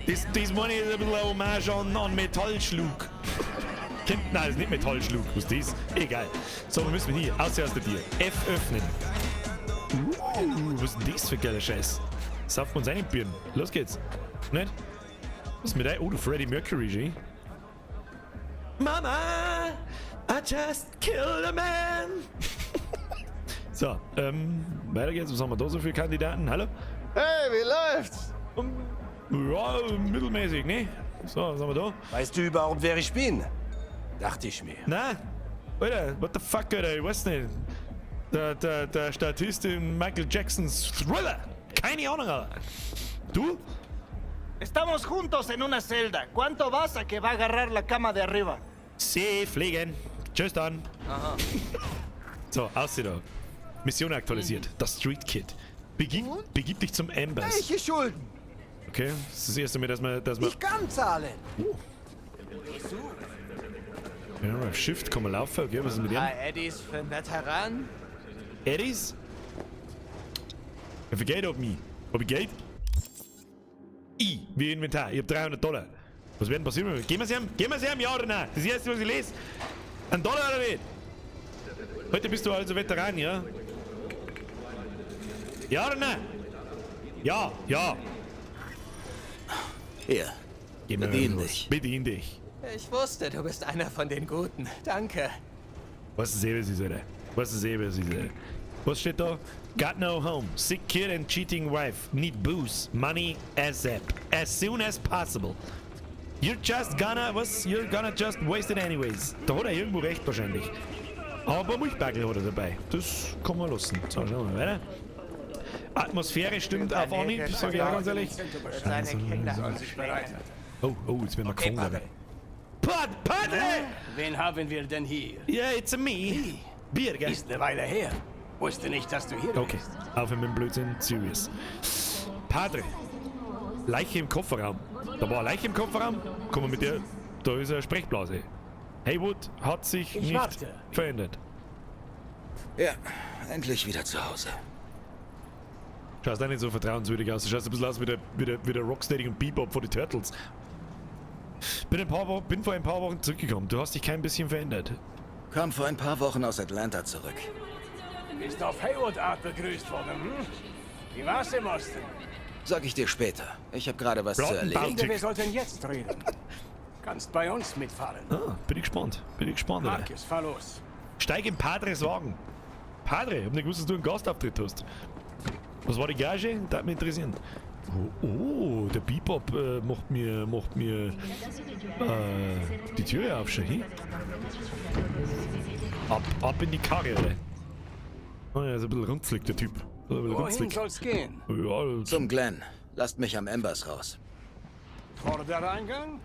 das meine ich ist ein bisschen eine Hommage an Metallschlug. Nein, das ist nicht Metallschlug. Was ist das? Egal. So, wo müssen wir hier? Außer aus der Tür. F öffnen. Was ist denn das für geiler Scheiß? Saufen wir uns einen Birnen. Los geht's. Nicht? Was ist mit ein? Oh, du Freddie Mercury, G. Mama, I just killed a man. So, weiter geht's. Was haben wir da so für Kandidaten? Hallo? Hey, wie läuft's? Ja, mittelmäßig, ne? So, was haben wir da? Weißt du überhaupt, wer ich bin? Dachte ich mir. Nein. Alter, what the fuck, Alter? Ich weiß nicht. Der Statist in Michael Jacksons Thriller. Keine Ahnung, Alter. Du? Estamos juntos en una celda. ¿Cuánto vas a que va a agarrar la cama de arriba? See, fliegen. Tschüss dann. Aha. So, aussieht da. Mission aktualisiert. Das Street Kid. Begib dich zum Embers. Welche Schulden? Okay, das ist das erste Mal, dass man... Ich kann zahlen. Ja, auf Shift kann man laufen. Okay, was ist mit dem? Eddies für einen Veteran. Eddies? Wie viel Geld auf mich? Hab ich Geld? Wie Inventar. Ich hab $300. Was wird denn passieren? Gehen wir sie ihm? Ja oder nein? Das ist das erste, was ich lese. $1 oder nicht? Heute bist du also Veteran, ja? Ja oder nein? Ja. Hier, bedien dich. Bedien dich. Ich wusste, du bist einer von den Guten. Danke. Was ist Alter? Was steht da? Got no home. Sick kid and cheating wife. Need booze. Money ASAP. As soon as possible. You're gonna just waste it anyways. Da hat er irgendwo recht wahrscheinlich. Aber ein paar Milchbagel hat er dabei. Das kann man lassen. So, schauen wir mal weiter. Atmosphäre stimmt auf Anhieb, sag ich auch ganz ehrlich. Oh, jetzt werden wir Okay, gefangen. Padre. Padre! Wen haben wir denn hier? Ja, it's a me. Bier, gell? Ist eine Weile her. Wusste nicht, dass du hier Okay, bist. auf mit dem Blödsinn, serious. Padre, Leiche im Kofferraum. Da war eine Leiche im Kofferraum. Komm mal mit dir, da ist eine Sprechblase. Haywood hat sich Ich nicht warte. verändert. Ja, endlich wieder zu Hause. Schaust auch nicht so vertrauenswürdig aus. Du schaust ein bisschen aus wie der Rocksteady und Bebop von den Turtles. Bin vor ein paar Wochen zurückgekommen. Du hast dich kein bisschen verändert. Kam vor ein paar Wochen aus Atlanta zurück. Bist auf Haywood-Art begrüßt worden, hm? Wie war's im Osten? Sag ich dir später. Ich habe gerade was zu Plattenbau. erledigen. Denke, wir sollten jetzt reden. Kannst bei uns mitfahren. Ah, bin ich gespannt. Alter. Marcus, fahr los. Steig in Padres Wagen. Padre, ich hab nicht gewusst, dass du einen Gastauftritt hast. Was war die Gage? Das hat mich interessieren. Oh, der Bebop macht mir die Türe auf schon hin. Ab in die Karre. Oh ja, ist ein bisschen runzlig, der Typ. Wohin soll's gehen? Ja, also, Zum Glenn. Lasst mich am Embers raus. Vordereingang?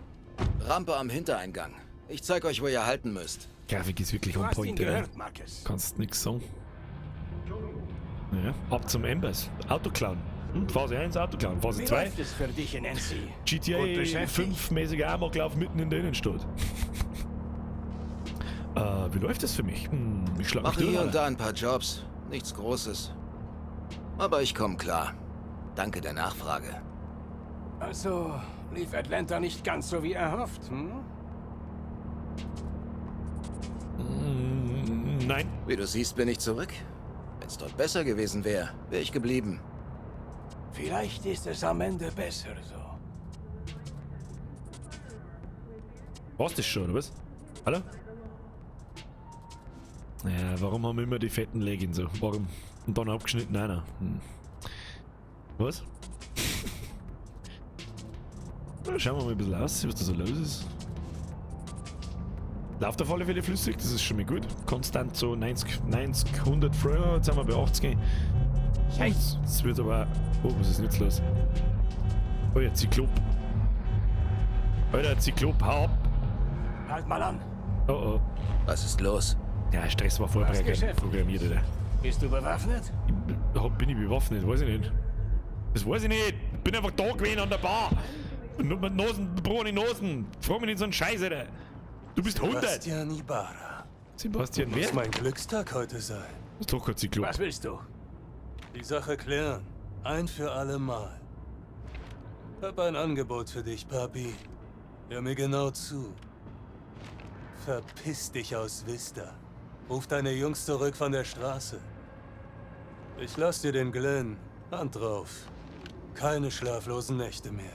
Rampe am Hintereingang. Ich zeig euch, wo ihr halten müsst. Grafik ist wirklich Du on hast ihn point, oder? gehört, Marcus. Kannst nix sagen. Ja, ab zum Embers. Auto klauen. Phase 1 Auto klauen. Phase Wie 2 läuft es für dich in NC? Gut GTA beschäftigt? 5-mäßiger Amoklauf mitten in der Innenstadt. Wie läuft das für mich? Ich schlag mich Mache hier durch. und da ein paar Jobs. Nichts Großes. Aber ich komme klar. Danke der Nachfrage. Also, lief Atlanta nicht ganz so wie erhofft, hm? Nein. Wie du siehst, bin ich zurück. Wenn es dort besser gewesen wäre, wäre ich geblieben. Vielleicht ist es am Ende besser so. War's das schon, oder was? Hallo? Ja, warum haben wir immer die fetten Leggings so? Warum? Und dann abgeschnitten einer. Was? Schauen wir mal ein bisschen aus, was da so los ist. Läuft auf alle Fälle flüssig, das ist schon mal gut. Konstant so 90, 100 früher, jetzt sind wir bei 80. Es wird aber... Oh, was ist denn jetzt los? Oh ja, Zyklop. Alter, Zyklop, hau ab! Halt mal an. Oh oh. Was ist los? Ja, Stress war vorher programmiert, oder? Bist du bewaffnet? Bin ich bewaffnet? Weiß ich nicht. Das weiß ich nicht. Bin einfach da gewesen an der Bar. Und nur mit Nosen, braune Nosen. Frag mich nicht so einen Scheiß, Alter. Du bist 100. Sebastian Ibarra. Sebastian, Muss wer? mein Glückstag heute sein. Das ist doch kein Zyklop. Was willst du? Die Sache klären. Ein für alle Mal. Hab ein Angebot für dich, Papi. Hör mir genau zu. Verpiss dich aus Vista. Ruf deine Jungs zurück von der Straße. Ich lass dir den Glenn. Hand drauf. Keine schlaflosen Nächte mehr.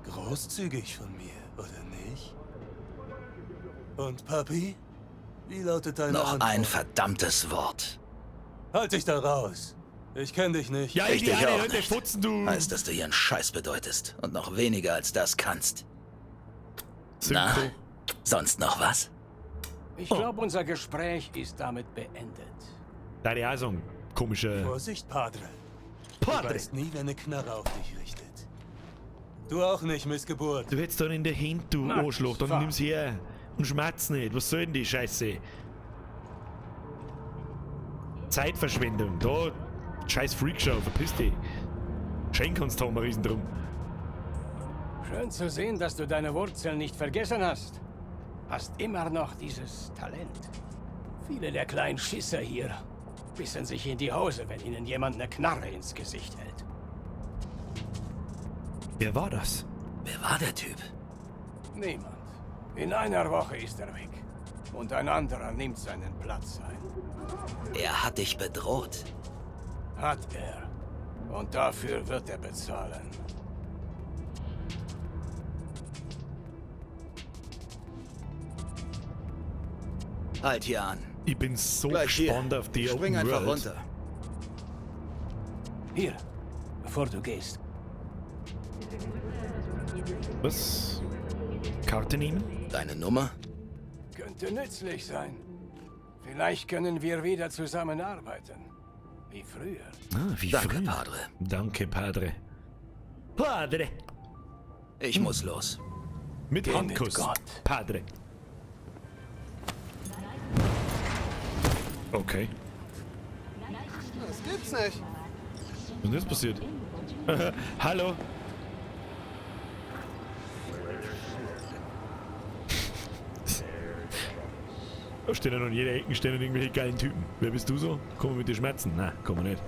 Großzügig von mir, oder nicht? Und Papi? Wie lautet deine Noch Antwort? ein verdammtes Wort. Halt dich da raus. Ich kenn dich nicht. Ja, Ich dich auch der nicht. Futzen, du. Heißt, dass du hier einen Scheiß bedeutest und noch weniger als das kannst. Na, Synchro. sonst noch was? Ich glaube, unser Gespräch ist damit beendet. Deine auch so ein komischer... Vorsicht, Padre. Du Padre! weißt nie, wer eine Knarre auf dich richtet. Du auch nicht, Missgeburt. Du hättest dann in der Hand, du Max, Arschloch. Dann fahr. nimm's her. Und schmerz nicht. Was soll denn die Scheiße? Zeitverschwendung. Da, scheiß Freakshow. Verpiss dich. Schenk uns da mal riesen drum. Schön zu sehen, dass du deine Wurzeln nicht vergessen hast. Hast immer noch dieses Talent. Viele der kleinen Schisser hier bissen sich in die Hose, wenn ihnen jemand eine Knarre ins Gesicht hält. Wer war das? Wer war der Typ? Niemand. In einer Woche ist er weg. Und ein anderer nimmt seinen Platz ein. Er hat dich bedroht. Hat er. Und dafür wird er bezahlen. Halt hier an. Ich bin so Gleich hier. gespannt auf die Spring Open einfach World. runter. Hier, bevor du gehst. Was? Karte nehmen? Deine Nummer? Könnte nützlich sein. Vielleicht können wir wieder zusammenarbeiten. Wie früher. Ah, wie Danke, früher. Padre. Danke, Padre. Padre! Ich muss los. Mit Geh Handkuss, mit Gott. Padre. Okay. Das gibt's nicht. Was ist denn jetzt passiert? Hallo? Da stehen ja noch in jeder Ecke stehen irgendwelche geilen Typen. Wer bist du so? Komm mal mit dir schmerzen? Nein, komm mal nicht.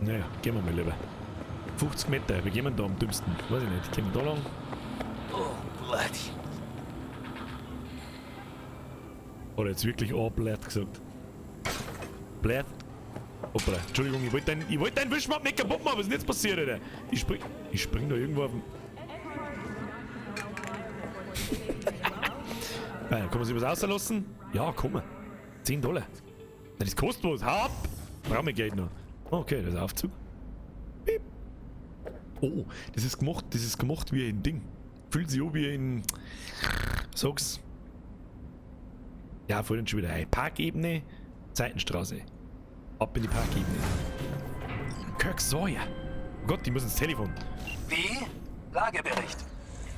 Naja, gehen wir mal lieber. 50 Meter, wie gehen wir da am dümmsten? Weiß ich nicht, gehen wir da lang? Oh, Blatt. Oder jetzt wirklich Blatt gesagt? Blatt? Hoppla, Entschuldigung, ich wollte deinen Wischmopp nicht kaputt machen, was ist denn jetzt passiert, Alter? Ich spring da irgendwo auf den... Kann man sich was auslassen? Ja, komm. $10. Das kostet was. Hau ab! Brauchen wir Geld noch. Okay, das ist ein Aufzug. Piep. Oh, das ist gemacht wie ein Ding. Fühlt sich an wie ein... Sag's. Ja, vorhin schon wieder ein. Parkebene, Seitenstraße. Ab in die Parkebene. Kirk Sawyer. Oh Gott, die muss ins Telefon. Wie? Lagebericht.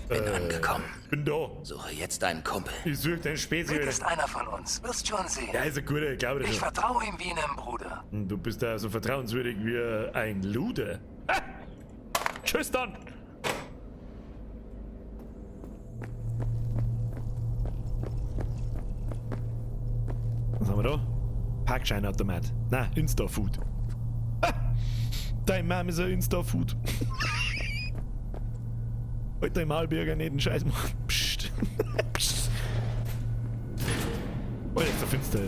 Bin angekommen. Bin da. Suche jetzt deinen Kumpel. Ich suche deinen Spezi. Rick ist einer von uns. Wirst schon sehen. Ja, ist ein guter, ich glaube das Ich schon. vertraue ihm wie einem Bruder. Du bist da so vertrauenswürdig wie ein Luder. Ah! Tschüss dann! Was haben wir da? Parkscheinautomat. Nein, Insta-Food. Ah! Dein Mom ist ein Insta-Food. Heute im Malbürger nicht den Scheiß machen. Psst. Psst. Oh, jetzt der Finster.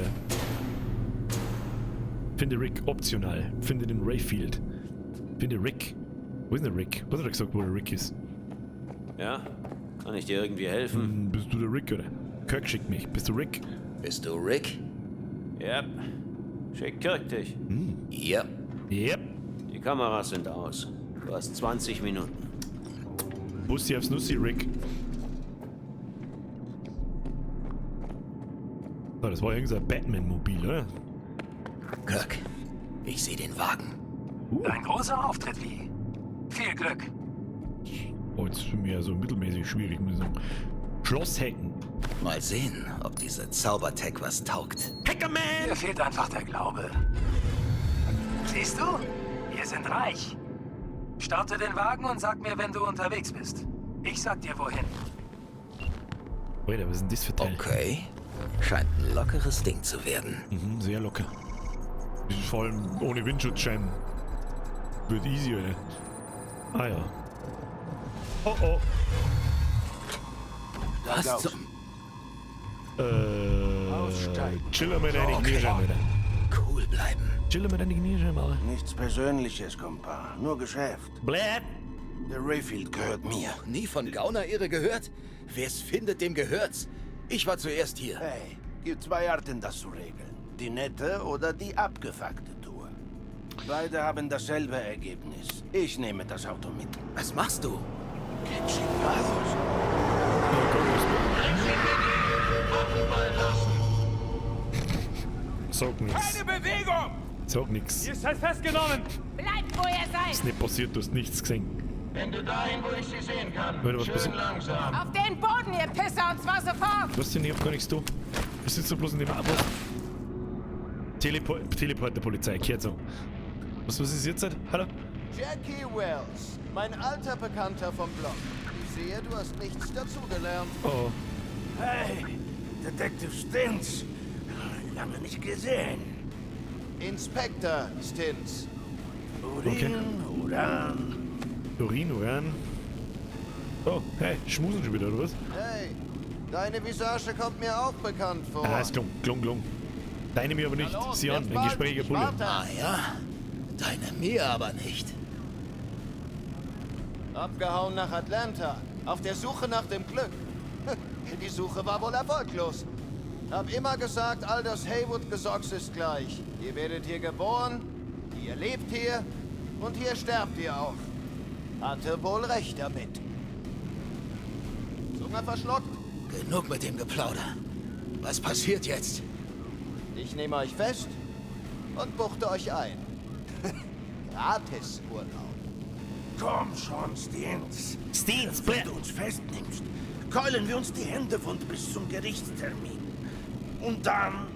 Finde Rick optional. Finde den Rayfield. Finde Rick. Wo ist denn der Rick? Was hat er gesagt, wo der Rick ist? Ja? Kann ich dir irgendwie helfen? Bist du der Rick, oder? Kirk schickt mich. Bist du Rick? Bist du Rick? Yep. Schick Kirk dich. Ja. Yep. Die Kameras sind aus. Du hast 20 Minuten. Bussi aufs Nussi, Rick. Oh, das war irgendein Batman-Mobil, oder? Kirk, ich sehe den Wagen. Ein großer Auftritt, wie? Viel Glück. Oh, jetzt ist für mich ja so mittelmäßig schwierig, muss ich sagen. Schlosshacken. Mal sehen, ob diese Zaubertech was taugt. Hackerman! Mir fehlt einfach der Glaube. Siehst du? Wir sind reich. Starte den Wagen und sag mir, wenn du unterwegs bist. Ich sag dir, wohin. Alter, was ist denn das für Teil? Okay. Scheint ein lockeres Ding zu werden. Mhm, sehr locker. Das ist vor allem ohne Windschutzscheiben. Wird easy, oder? Ah ja. Oh oh. Was zum... Chiller mit deinen Kniescheiben, Alter. Cool bleiben. Chiller mit deinen Kniescheiben, Alter. Nichts Persönliches, Kompa. Nur Geschäft. Bläh! Der Rayfield gehört mir. Nie von Gauner-Irre gehört? Wer's findet, dem gehört's. Ich war zuerst hier. Hey, gibt zwei Arten, das zu regeln. Die nette oder die abgefuckte Tour. Beide haben dasselbe Ergebnis. Ich nehme das Auto mit. Was machst du? ¡Qué chingados! Sag nix. Keine Bewegung! Sag nix. Ihr seid festgenommen! Bleibt, wo ihr seid! Ist nicht passiert, du hast nichts gesehen. Wenn du dahin, wo ich sie sehen kann. Alter, was passiert? langsam. Auf den Boden, ihr Pisser, und zwar sofort! Was denn? Ich hab gar nichts da. Ich sitze bloß in dem Abo. Teleport der Polizei, kehrt so. Was ist jetzt? Hallo? Jackie Wells, mein alter Bekannter vom Blog. Ich sehe, du hast nichts dazugelernt. Oh. Hey, Detective Stintz. Lange nicht gesehen. Inspector Stintz. Okay. Uran. Urin, Uran. Oh, hey, schmusen schon wieder, oder was? Hey, deine Visage kommt mir auch bekannt vor. Ah, ist klung. Deine mir aber nicht. Na los, Sieh an, jetzt ein bald, Gespräch, ich Bulle. warte. Ah ja? Deine mir aber nicht. Abgehauen nach Atlanta. Auf der Suche nach dem Glück. Die Suche war wohl erfolglos. Hab immer gesagt, all das Haywood-Gesocks ist gleich. Ihr werdet hier geboren, ihr lebt hier und hier sterbt ihr auch. Hatte wohl recht damit. Zunge verschluckt? Genug mit dem Geplauder. Was passiert jetzt? Ich nehme euch fest und buchte euch ein. Gratis Urlaub. Komm schon, Stins. Stins, wenn du uns festnimmst, keulen wir uns die Hände wund bis zum Gerichtstermin. Und dann...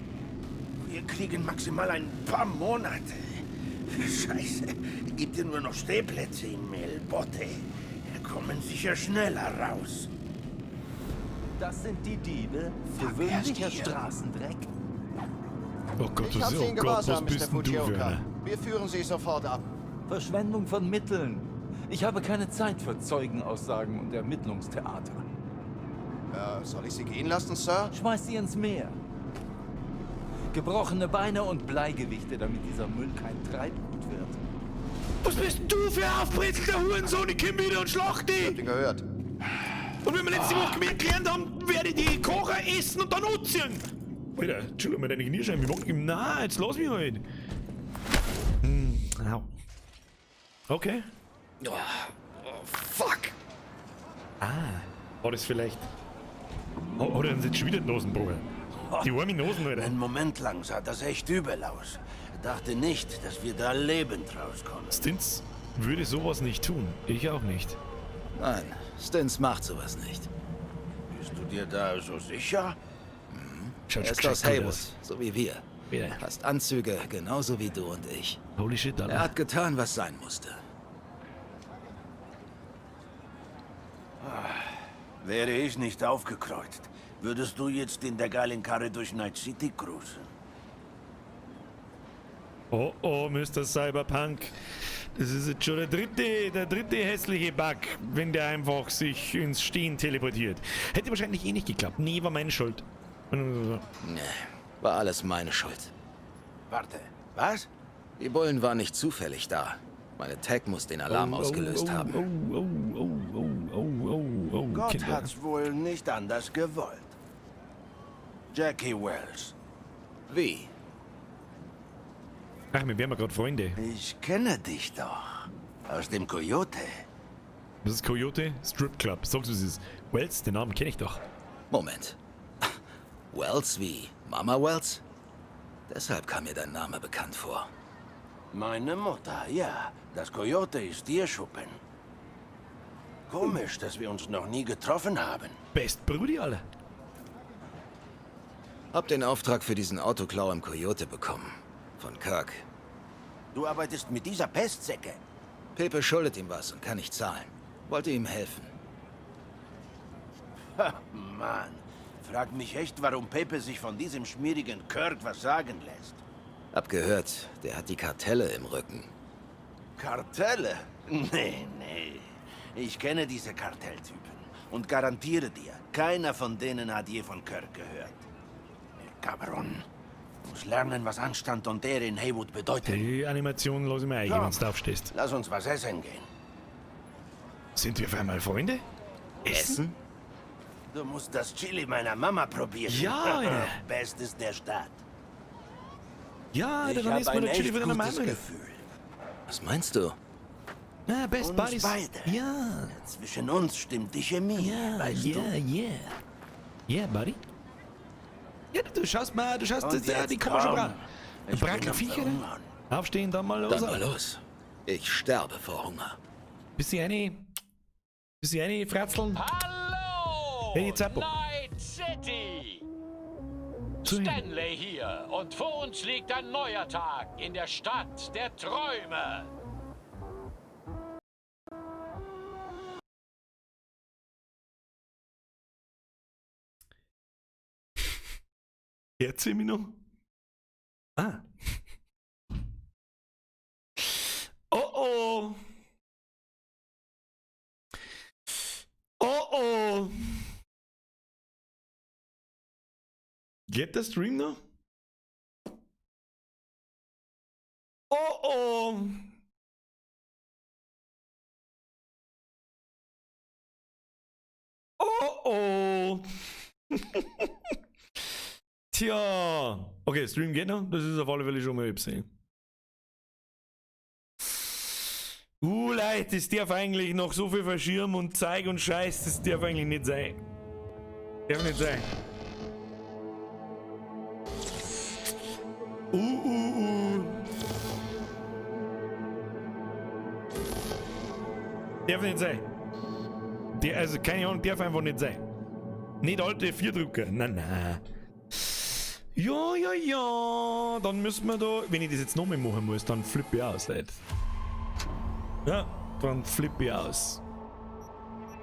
Wir kriegen maximal ein paar Monate. Scheiße, gibt dir nur noch Stehplätze in Melbotte. Kommen sicher schneller raus. Das sind die Diebe? Gewöhnlicher Straßendreck? Oh Gott, Ich habe Sie in Gewahrsam, was Mr. bist denn du für Fujioka. einer? Wir führen Sie sofort ab. Verschwendung von Mitteln. Ich habe keine Zeit für Zeugenaussagen und Ermittlungstheater. Soll ich Sie gehen lassen, Sir? Schmeiß sie ins Meer. Gebrochene Beine und Bleigewichte, damit dieser Müll kein Treibgut wird. Was bist denn du für ein aufbrezelter Hurensohn? Ich komm wieder und schlacht Ich hab dich! den gehört. Und wenn wir letzte Woche gelernt haben, werde ich die Kocher essen und dann anziehen! Alter, Entschuldigung, mit deinen Kniescheiben, wie macht ich... Na, jetzt lass mich halt! Au. Okay. Oh, fuck. War das vielleicht... Hat er uns jetzt schon wieder die Nosen gebrochen? Die arme Nosen, Alter. Einen Moment lang sah das echt übel aus. Dachte nicht, dass wir da lebend rauskommen. Stins würde sowas nicht tun. Ich auch nicht. Nein, Stins macht sowas nicht. Bist du dir da so sicher? Er ist aus Haywood, so wie wir. Wieder. Hast Anzüge, genauso wie du und ich. Holy shit, Alter. Er hat getan, was sein musste. Wäre ich nicht aufgekreuzt, würdest du jetzt in der geilen Karre durch Night City cruisen? Oh, oh, Mr. Cyberpunk. Das ist jetzt schon der dritte hässliche Bug, wenn der einfach sich ins Stehen teleportiert. Hätte wahrscheinlich eh nicht geklappt. Nee, war meine Schuld. Nee, war alles meine Schuld. Warte, was? Die Bullen waren nicht zufällig da. Meine Tech muss den Alarm ausgelöst haben. Gott Kinder. hat's wohl nicht anders gewollt. Jackie Wells. Wie? Ach, wir wären ja gerade Freunde. Ich kenne dich doch. Aus dem Coyote. Das ist Coyote Strip Club. Sagst du es? Wells, den Namen kenne ich doch. Moment. Wells wie Mama Wells? Deshalb kam mir dein Name bekannt vor. Meine Mutter, ja. Das Coyote ist ihr Schuppen. Komisch, dass wir uns noch nie getroffen haben. Best Brudi, alle. Hab den Auftrag für diesen Autoklau im Coyote bekommen. Von Kirk. Du arbeitest mit dieser Pestsäcke. Pepe schuldet ihm was und kann nicht zahlen. Wollte ihm helfen. Ha, Mann. Frag mich echt, warum Pepe sich von diesem schmierigen Kirk was sagen lässt. Hab gehört, der hat die Kartelle im Rücken. Kartelle? Nee. Ich kenne diese Kartelltypen und garantiere dir, keiner von denen hat je von Kirk gehört. Cabron. Muss lernen, was Anstand und Ehre in Haywood bedeutet. Die Animation lass ich mir eingehen, wenn du aufstehst. Lass uns was essen gehen. Sind wir auf einmal Freunde? Essen? Du musst das Chili meiner Mama probieren. Ja, Alter. Bestes der Stadt. Ja, Ich dann hab isst man ein den Chili echt wieder normal. gutes Gefühl. Was meinst du? Na, Best Uns Buddies. beide. Ja. Zwischen uns stimmt die Chemie, weißt du? Yeah, Buddy. Ja, du schaust, Und ja, die jetzt kommen schon komm. ran. Ein Ich bin Brackel am Viecher. Verhungern. Aufstehen, dann mal los. Dann mal los. Ich sterbe vor Hunger. Bis sie eine fratzeln. Hallo! Hey, Zappo. Night City! Stanley hier und vor uns liegt ein neuer Tag in der Stadt der Träume. Erzähl mir noch. Ah. Oh oh. Oh oh. Geht der Stream noch? Oh oh. Oh oh. Tja. Okay, Stream geht noch. Das ist auf alle Fälle schon mal gesehen. Leute, das darf eigentlich noch so viel verschirmen und Zeug und Scheiß, das darf eigentlich nicht sein. Darf nicht sein. darf nicht sein. Also keine Ahnung, darf einfach nicht sein. Nicht alte Vierdrucker. Nein. Ja. Dann müssen wir da. Wenn ich das jetzt nochmal machen muss, dann flippe ich aus, Leute. Ja, dann flippe ich aus.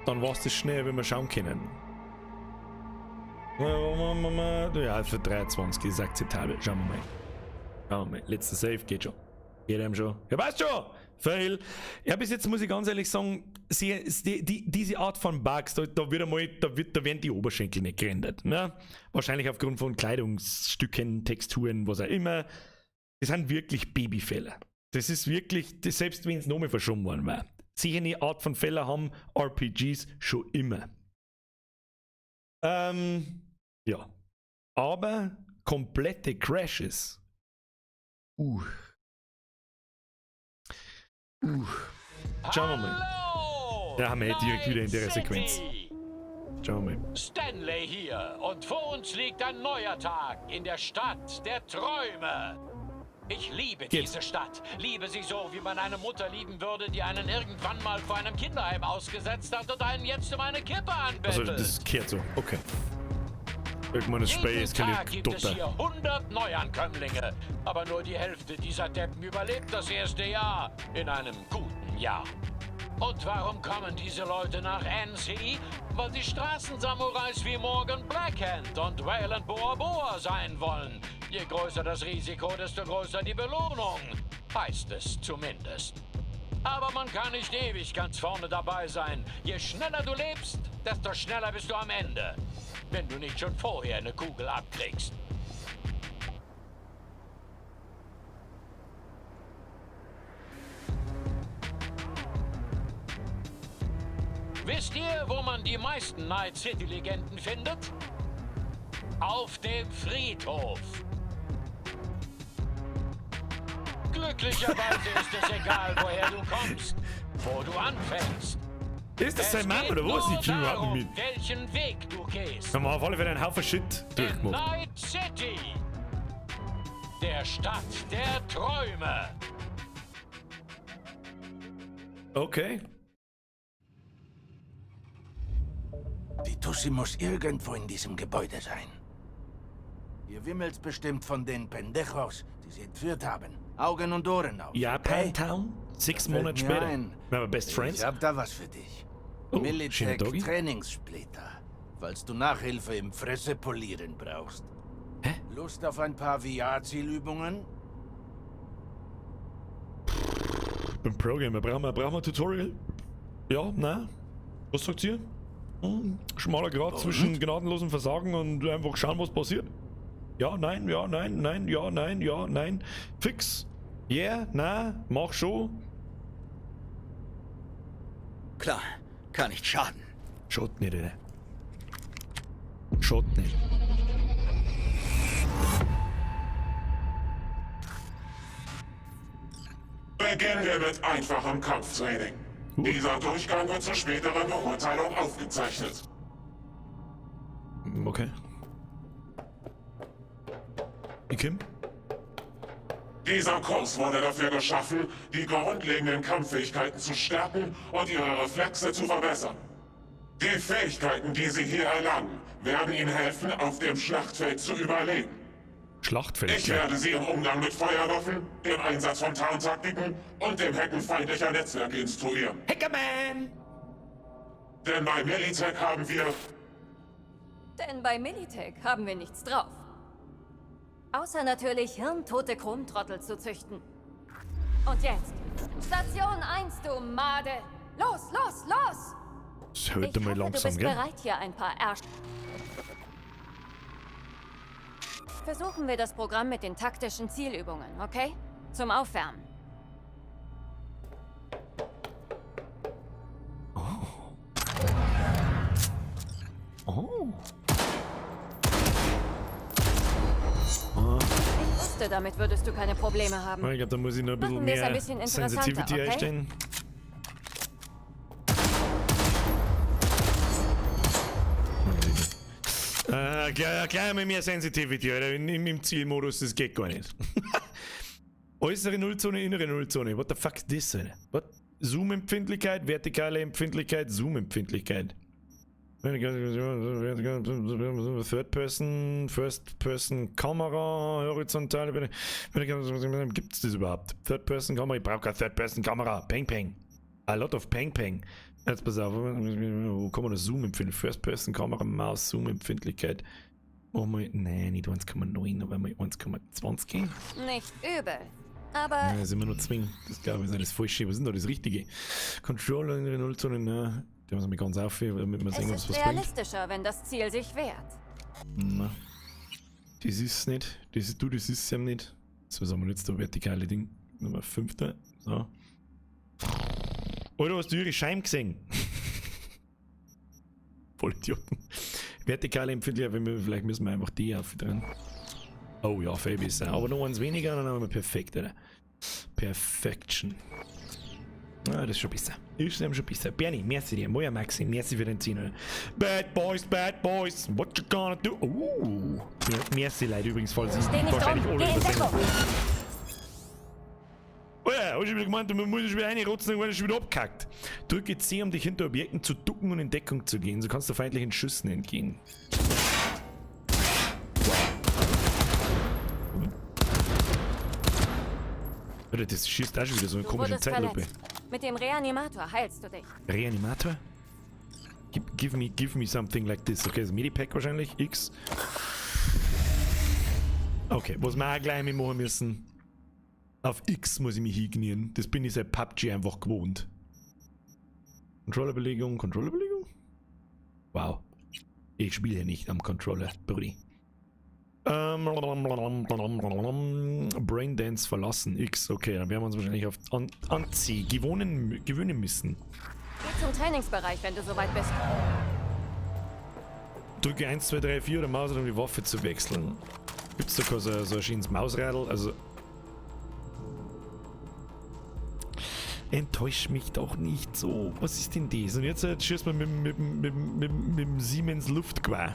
Dann war es das schnell, wenn wir schauen können. Ja, für 23 ist akzeptabel. Schauen wir mal. Letzter Save geht schon. Geht einem schon. Ja, passt schon! Weil, ja, bis jetzt muss ich ganz ehrlich sagen, diese Art von Bugs, da werden die Oberschenkel nicht gerendert. Ne? Wahrscheinlich aufgrund von Kleidungsstücken, Texturen, was auch immer. Das sind wirklich Babyfehler. Das ist wirklich, selbst wenn es nochmal verschoben worden war. Sicher eine Art von Fehler haben RPGs schon immer. Ja. Aber komplette Crashes. Schauen wir mal. Da haben wir direkt wieder in der Sequenz. Schauen wir mal. Stanley hier und vor uns liegt ein neuer Tag in der Stadt der Träume. Ich liebe diese Stadt. Liebe sie so, wie man eine Mutter lieben würde, die einen irgendwann mal vor einem Kinderheim ausgesetzt hat und einen jetzt um eine Kippe anbettelt. Also das kehrt so, okay. Irgendwann ist Spey eskaliert. Gibt es hier 100 Neuankömmlinge. Aber nur die Hälfte dieser Deppen überlebt das erste Jahr in einem guten Jahr. Und warum kommen diese Leute nach NC? Weil sie Straßensamurais wie Morgan Blackhand und Wayland Boa Boa sein wollen. Je größer das Risiko, desto größer die Belohnung. Heißt es zumindest. Aber man kann nicht ewig ganz vorne dabei sein. Je schneller du lebst, desto schneller bist du am Ende. Wenn du nicht schon vorher eine Kugel abkriegst. Wisst ihr, wo man die meisten Night City-Legenden findet? Auf dem Friedhof. Glücklicherweise ist es egal, woher du kommst, wo du anfängst. Ist das sein Mann oder was? Ich kriege überhaupt nicht mit. Welchen Weg du gehst. Haben wir auf alle Fälle einen Haufen Shit durchgemacht. Night City. Der Stadt der Träume. Okay. Die Tussi muss irgendwo in diesem Gebäude sein. Ihr wimmelt's bestimmt von den Pendejos, die sie entführt haben. Augen und Ohren auf. Japantown? 6 Monate später. Wenn wir Best Friends? Ich hab da was für dich. Oh, Militech Trainingssplitter. Falls du Nachhilfe im Fressepolieren brauchst. Hä? Lust auf ein paar VR-Zielübungen? Beim Programmer brauchen wir ein Tutorial? Ja, nein. Was sagt ihr? Schmaler Grad zwischen gnadenlosem Versagen und einfach schauen, was passiert. Ja, nein, ja, nein, nein, ja, nein, ja, nein. Fix. Yeah, nein, mach schon. Klar, kann nicht schaden. Schaut nicht, ey. Schaut nicht. Beginnen wir mit einfachem Kampftraining. Dieser Durchgang wird zur späteren Beurteilung aufgezeichnet. Okay. Kim? Dieser Kurs wurde dafür geschaffen, die grundlegenden Kampffähigkeiten zu stärken und ihre Reflexe zu verbessern. Die Fähigkeiten, die Sie hier erlangen, werden Ihnen helfen, auf dem Schlachtfeld zu überleben. Schlachtfeld? Ich werde Sie im Umgang mit Feuerwaffen, dem Einsatz von Tarntaktiken und dem Hacken feindlicher Netzwerke instruieren. Hackerman! Denn bei Militech haben wir... Denn bei Militech haben wir nichts drauf. Außer natürlich hirntote Chromtrottel zu züchten. Und jetzt, Station 1, du Made! Los, los, los! Das hört mal langsam, du bist bereit, hier ein paar Versuchen wir das Programm mit den taktischen Zielübungen, okay? Zum Aufwärmen. Ich wusste, damit würdest du keine Probleme haben. Ich glaube, da muss ich noch ein bisschen Machen wir es mehr ein bisschen interessanter, Sensitivity okay? einstellen. Gleich mal mehr Sensitivity, Alter. Im Zielmodus, das geht gar nicht. Äußere Nullzone, innere Nullzone. What the fuck is this, Alter? What? Zoom-Empfindlichkeit, vertikale Empfindlichkeit, Zoom-Empfindlichkeit. Third-Person, First-Person-Kamera, horizontale. Gibt es das überhaupt? Third-Person-Kamera? Ich brauche keine Third-Person-Kamera. Peng-Peng. A lot of Peng-Peng. Jetzt pass auf, wo kann man das Zoom-Empfindlichkeit? First-Person-Kamera, Maus, Zoom-Empfindlichkeit. Oh mal, nein, nicht 1,9, aber mal 1,20. Nicht übel. Aber. Ja, sind wir nur zwingen. Das glaube ich ist das Falsche. Was ist denn da das Richtige? Controller in den Nullzonen, na. Die müssen wir ganz auf, damit wir sehen, Es was ist bringt. realistischer, wenn das Ziel sich wehrt. Na. Das ist es nicht. Das ist es ja nicht. So, sagen wir jetzt das vertikale Ding. Nummer 5. So. Oder hast du ihre Scheiben gesehen? Voll Idioten. Vertikale Empfindlichkeit, vielleicht müssen wir einfach die aufdrehen. Oh ja, viel besser. Aber noch eins weniger, dann haben wir perfekt, oder? Perfection. Ah, das ist schon besser. Ist schon besser. Bernie, merci dir. Moja Maxi, merci für den 10. Bad Boys, what you gonna do? Ja, merci Leute übrigens, falls ich wahrscheinlich alle übersehen. Oh ja, hast du wieder gemeint, man muss wieder reinrotzen, dann ist schon wieder abgekackt. Drücke C, um dich hinter Objekten zu ducken und in Deckung zu gehen. So kannst du feindlichen Schüssen entgehen. Oder das schießt auch schon wieder so eine komische Zeitlupe. Mit dem Reanimator heilst du dich. Reanimator? Give me something like this. Okay, das Medipack wahrscheinlich. X. Okay, was wir auch gleich mit machen müssen. Auf X muss ich mich hingenieren. Das bin ich seit PUBG einfach gewohnt. Controllerbelegung. Wow. Ich spiele ja nicht am Controller, Brudi. Braindance verlassen. X, okay, dann werden wir uns wahrscheinlich auf an C gewöhnen müssen. Geh zum Trainingsbereich, wenn du soweit bist. Drücke 1, 2, 3, 4 oder Maus, um die Waffe zu wechseln. Gibt's da so ein schönes Mausradl? Also. Enttäuscht mich doch nicht so. Was ist denn das? Und jetzt schießt man mit dem Siemens Luftgewehr.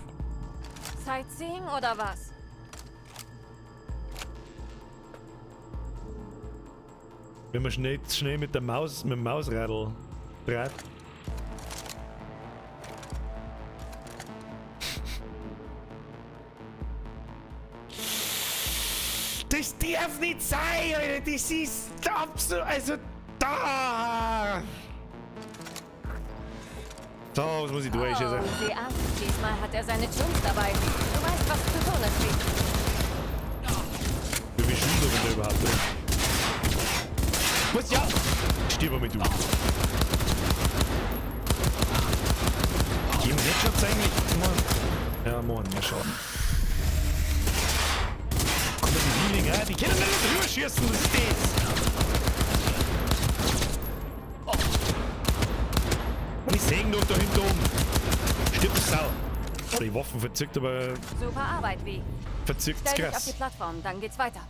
Sightseeing oder was? Wenn man schnell mit dem Mausradl dreht. Das darf nicht sein, Alter. Das ist absolut. Also da. So, was muss ich durch? Sieh an, diesmal hat er seine Jungs dabei. Du weißt, was zu tun ist, Wie viel Schüler sind da überhaupt? Was? Ja! Stirb mal mit du. Geben Headshots eigentlich? Ja, morgen mehr Schaden. Guck mal, die Healing, die können nicht drüber schießen, was ist das? Die sägen doch da hinten oben. Stirb, Sau. Die Waffen verzückt, aber. Super Arbeit, wie? Verzückt's Stell dich auf krass. die Plattform, dann geht's weiter.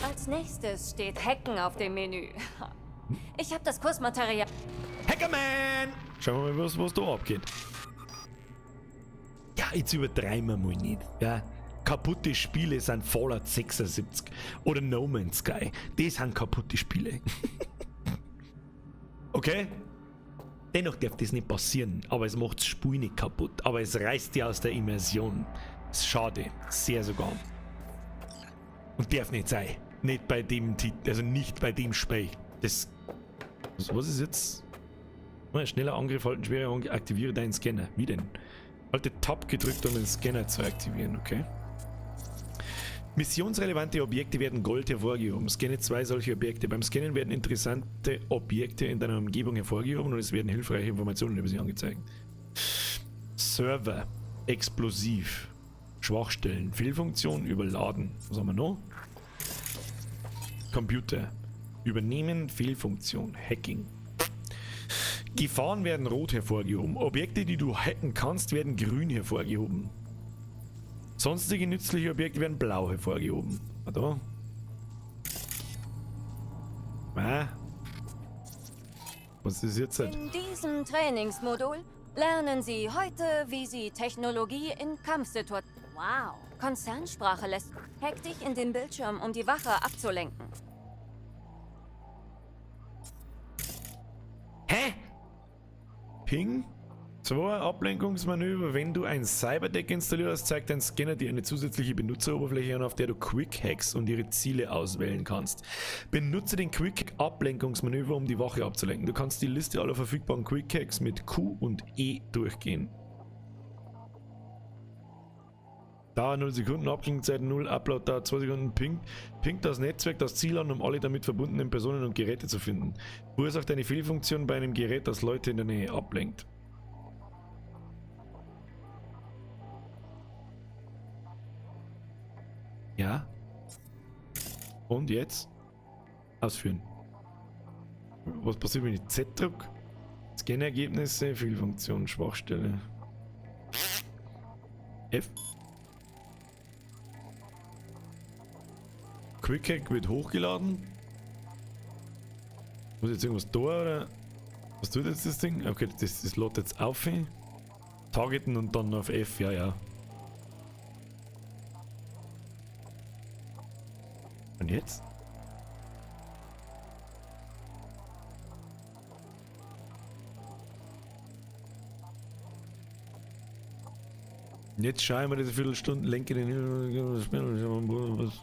Als nächstes steht Hacken auf dem Menü. Ich habe das Kursmaterial. Hackerman! Schauen wir mal, was da abgeht. Ja, jetzt übertreiben wir mal nicht. Ja, kaputte Spiele sind Fallout 76 oder No Man's Sky. Das sind kaputte Spiele. Okay? Dennoch darf das nicht passieren, aber es macht das Spiel nicht kaputt. Aber es reißt die aus der Immersion. Das ist schade. Sehr sogar. Und darf nicht sein. Nicht bei dem Titel, also nicht bei dem Spiel. Das. Was ist jetzt? Schneller Angriff, halten, schwerer Angriff, aktiviere deinen Scanner. Wie denn? Halte Tab gedrückt, um den Scanner zu aktivieren, okay? Missionsrelevante Objekte werden Gold hervorgehoben. Scanne 2 solche Objekte. Beim Scannen werden interessante Objekte in deiner Umgebung hervorgehoben und es werden hilfreiche Informationen über sie angezeigt. Server. Explosiv. Schwachstellen. Fehlfunktion. Überladen. Was haben wir noch? Computer. Übernehmen. Fehlfunktion. Hacking. Gefahren werden rot hervorgehoben. Objekte, die du hacken kannst, werden grün hervorgehoben. Sonstige nützliche Objekte werden blau hervorgehoben. Warte. Was ist jetzt? In diesem Trainingsmodul lernen Sie heute, wie Sie Technologie in Kampfsituationen. Wow. Konzernsprache lässt. Hack dich in den Bildschirm, um die Wache abzulenken. Ping. 2 Ablenkungsmanöver. Wenn du ein Cyberdeck installiert hast, zeigt dein Scanner dir eine zusätzliche Benutzeroberfläche an, auf der du Quick Hacks und ihre Ziele auswählen kannst. Benutze den Quick Hack Ablenkungsmanöver, um die Wache abzulenken. Du kannst die Liste aller verfügbaren Quick Hacks mit Q und E durchgehen. Dauer 0 Sekunden, Abklingzeit 0, Upload dauert 2 Sekunden, pinkt das Netzwerk das Ziel an, um alle damit verbundenen Personen und Geräte zu finden. Verursacht eine Fehlfunktion bei einem Gerät, das Leute in der Nähe ablenkt. Ja. Und jetzt? Ausführen. Was passiert, wenn ich Z drücke? Scannergebnisse, Fehlfunktion, Schwachstelle. F. Quick Hack wird hochgeladen. Muss jetzt irgendwas da oder? Was tut jetzt das Ding? Okay, das lädt jetzt auf. Targeten und dann auf F, ja. Und jetzt? Jetzt schauen wir diese Viertelstunde, lenke den was.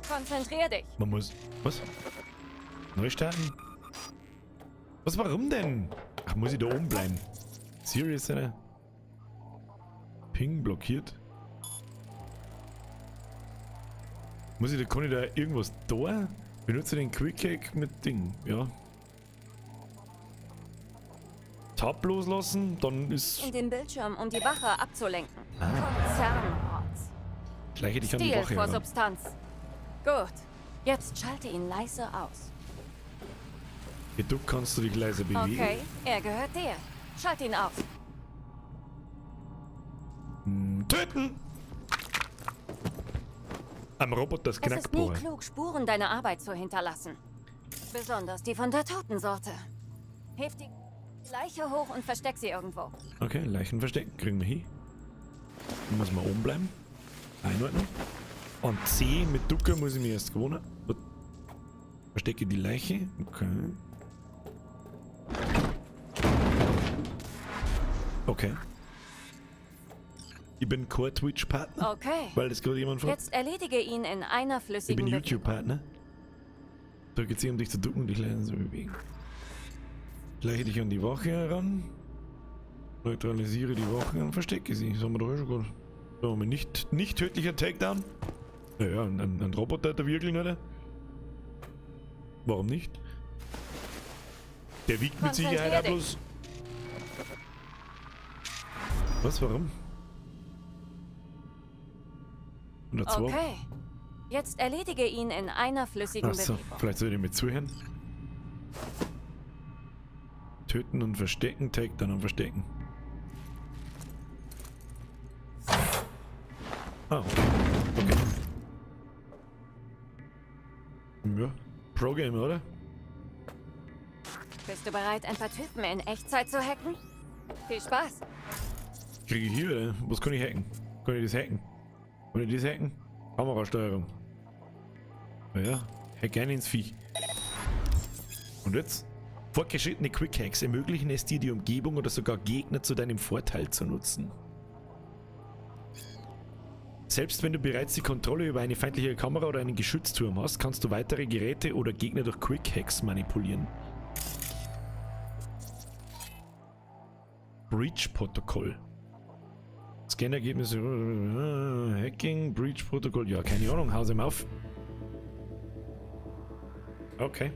Konzentrier dich. Man muss. Was? Neu starten? Was, warum denn? Ach, muss ich da oben bleiben? Serious, oder? Ping blockiert. Kann ich da irgendwas da? Benutze den Quick Hack mit Ding, ja. Tab loslassen, dann ist. In den Bildschirm, um die Wache abzulenken. Konzernmord. Schleiche dich an die Stil Wache vor heran. Substanz. Gut. Jetzt schalte ihn leise aus. Geduckt kannst du dich leise bewegen. Okay, er gehört dir. Schalt ihn aus. Töten! Am Roboter das Es ist nie Knackbohrer. klug, Spuren deiner Arbeit zu hinterlassen. Besonders die von der Totensorte. Heb die Leiche hoch und versteck sie irgendwo. Okay, Leichen verstecken, kriegen wir hin. Dann muss man oben bleiben. Einordnen. Und C mit Ducker muss ich mir erst gewohnen. Verstecke die Leiche. Okay. Okay. Ich bin Core Twitch-Partner. Okay. Weil das gerade jemand fragt. Jetzt erledige ihn in einer Ich flüssigen bin Bewegung. YouTube-Partner. Drücke C, um dich zu ducken und dich leise zu bewegen. Schleiche dich an die Wache heran. Neutralisiere die Wache und verstecke sie. Das haben wir doch schon gut. So, haben wir nicht tödlicher Takedown. Naja, ein Roboter der Wirkeln, oder? Warum nicht? Der wiegt mit Sicherheit auch bloß. Was, warum? 102. Okay. Jetzt erledige ihn in einer flüssigen Achso, Bewegung. vielleicht sollte ich mir zuhören. Töten und verstecken, Takedown und verstecken. Ah, okay. Ja, Pro-Gamer, oder? Bist du bereit, ein paar Typen in Echtzeit zu hacken? Viel Spaß. Kriege ich hier, oder? Was kann ich hacken? Kann ich das hacken? Kann ich das hacken? Kamerasteuerung. Ja, hack ein ins Viech. Und jetzt? Fortgeschrittene Quick Hacks ermöglichen es dir, die Umgebung oder sogar Gegner zu deinem Vorteil zu nutzen. Selbst wenn du bereits die Kontrolle über eine feindliche Kamera oder einen Geschützturm hast, kannst du weitere Geräte oder Gegner durch Quick Hacks manipulieren. Breach-Protokoll. Scannergebnisse, Hacking, Breach-Protokoll, ja, keine Ahnung, haus ihm auf. Okay.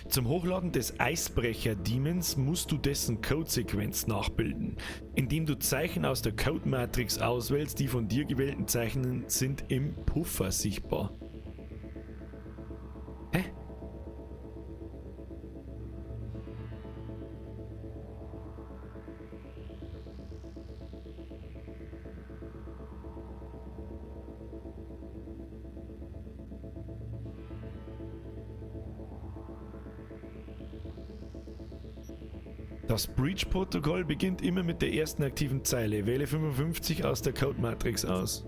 Zum Hochladen des Eisbrecher-Demons musst du dessen Codesequenz nachbilden. Indem du Zeichen aus der Code-Matrix auswählst, die von dir gewählten Zeichen sind im Puffer sichtbar. Hä? Das Breach-Protokoll beginnt immer mit der ersten aktiven Zeile. Wähle 55 aus der Code-Matrix aus.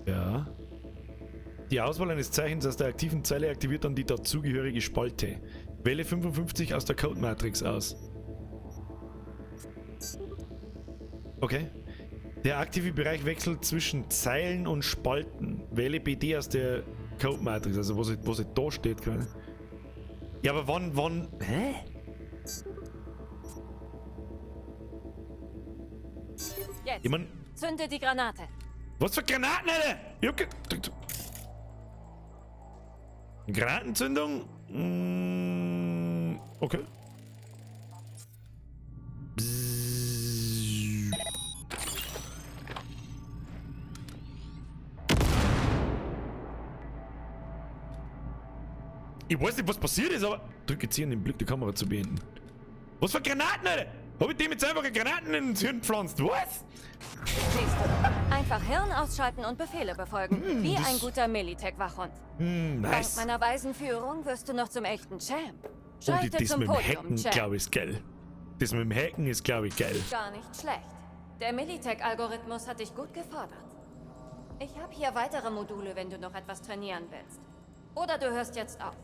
Ja. Die Auswahl eines Zeichens aus der aktiven Zeile aktiviert dann die dazugehörige Spalte. Wähle 55 aus der Code-Matrix aus. Okay. Der aktive Bereich wechselt zwischen Zeilen und Spalten. Wähle BD aus der Code-Matrix, also was da steht gerade. Ja, aber wann... Hä? Jetzt. Ich mein, Zünde die Granate. was für Granaten, Alter? Ich hab Granatenzündung? Okay. Ich weiß nicht, was passiert ist, aber... Drücke C, um den Blick der Kamera zu beenden. Was für Granaten, Alter? Hab ich dem jetzt einfach Granaten ins Hirn gepflanzt? Was? Siehst du, einfach Hirn ausschalten und Befehle befolgen. Wie ein guter Militech-Wachhund. Nice. Dank meiner weisen Führung wirst du noch zum echten Champ. Und Schreite das zum mit dem Podium, Hacken, Champ. glaube ich, ist geil. Das mit dem Hacken ist, glaube ich, geil. Gar nicht schlecht. Der Militech-Algorithmus hat dich gut gefordert. Ich habe hier weitere Module, wenn du noch etwas trainieren willst. Oder du hörst jetzt auf.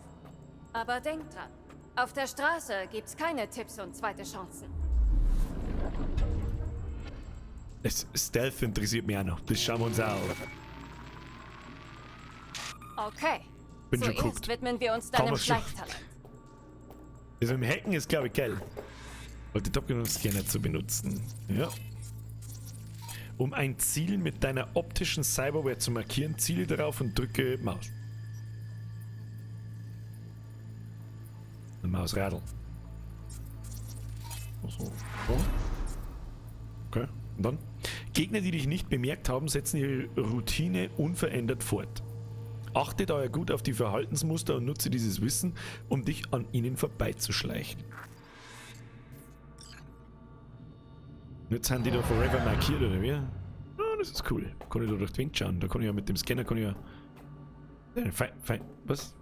Aber denk dran, auf der Straße gibt's keine Tipps und zweite Chancen. Stealth interessiert mich auch noch. Das schauen wir uns auch an. Okay. Bin schon Zuerst geguckt. widmen wir uns Kann deinem man schon. Schleichtalent. Das mit dem Hacken ist, glaube ich, geil. Und die Top-Genug-Scanner zu benutzen. Ja. Um ein Ziel mit deiner optischen Cyberware zu markieren, ziele darauf und drücke Maus. Ein Mausradl. So. Okay, und dann? Gegner, die dich nicht bemerkt haben, setzen ihre Routine unverändert fort. Achte daher gut auf die Verhaltensmuster und nutze dieses Wissen, um dich an ihnen vorbeizuschleichen. Jetzt sind die da forever markiert, oder wie? Ah, das ist cool. Kann ich da durch die Wind schauen. Da kann ich ja mit dem Scanner, was?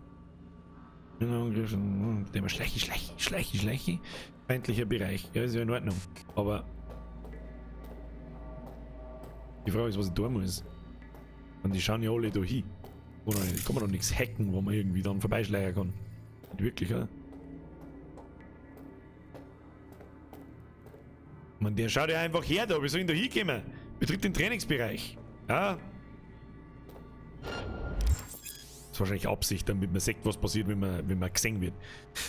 Der Schleichi. Feindlicher Bereich. Ja, ist ja in Ordnung. Aber die Frage ist, was ich tun muss. Und die schauen ja alle da hin. Oder kann man doch nichts hacken, wo man irgendwie dann vorbeischleichen kann. Nicht wirklich, oder? Man, der schaut ja einfach her da. Wie soll ich da hinkommen? Betritt den Trainingsbereich. Ja. Das ist wahrscheinlich Absicht, damit man sieht, was passiert, wenn man gesehen wird.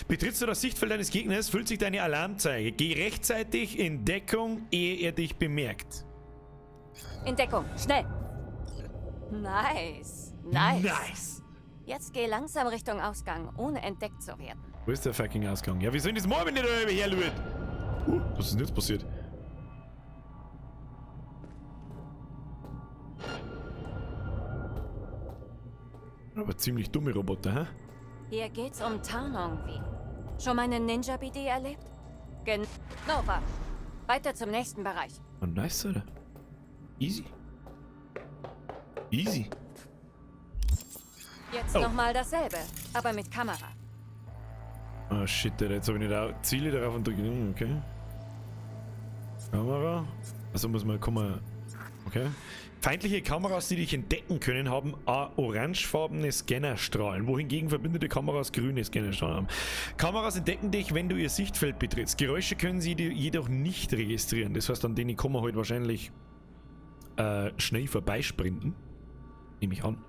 Betrittst du das Sichtfeld deines Gegners, füllt sich deine Alarmzeige. Geh rechtzeitig in Deckung, ehe er dich bemerkt. In Deckung, schnell. Nice. Nice. Jetzt geh langsam Richtung Ausgang, ohne entdeckt zu werden. Wo ist der fucking Ausgang? Ja, wieso in diesem Mob nicht da herlüht? Was ist denn jetzt passiert? Aber ziemlich dumme Roboter, hä? Hier geht's um Tarnung, wie. Schon mal einen Ninja-BD erlebt? Nova. Weiter zum nächsten Bereich. Oh, nice, oder? Easy. Easy. Jetzt nochmal dasselbe, aber mit Kamera. Oh shit, Alter, jetzt habe ich nicht auch Ziele darauf und drücke. Okay. Kamera. Also muss man kommen. Okay. Feindliche Kameras, die dich entdecken können, haben orangefarbene Scannerstrahlen, wohingegen verbündete Kameras grüne Scannerstrahlen haben. Kameras entdecken dich, wenn du ihr Sichtfeld betrittst. Geräusche können sie jedoch nicht registrieren. Das heißt, an denen kann man halt wahrscheinlich schnell vorbeisprinten. Nehme ich an.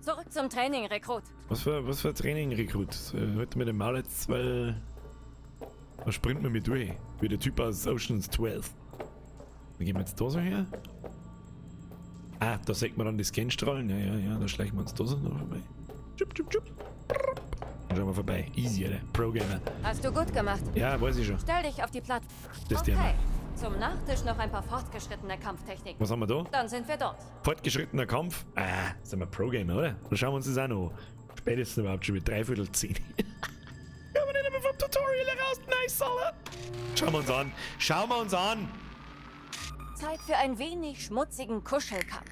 Zurück zum Training, Rekrut. Was für Training, Rekrut? Heute mit dem Maul jetzt, weil da sprinten wir mit durch. Wie der Typ aus Ocean's 12. Dann gehen wir jetzt da so her. Ah, da sieht man dann die Scanstrahlen. Ja, da schleichen wir uns da so noch vorbei. Dann schauen wir vorbei. Easy, Alter. Pro-Gamer. Hast du gut gemacht. Ja, weiß ich schon. Stell dich auf die Plattform. Das ist der Mann. Zum Nachtisch noch ein paar fortgeschrittene Kampftechniken. Was haben wir da? Dann sind wir dort. Fortgeschrittener Kampf. Ah, sind wir Pro-Gamer, oder? Dann schauen wir uns das auch noch an. Spätestens überhaupt schon mit 3/4. Ja, aber nicht einmal vom Tutorial heraus. Nice, Alter. Schauen wir uns an. Schauen wir uns an. Zeit für ein wenig schmutzigen Kuschelkampf.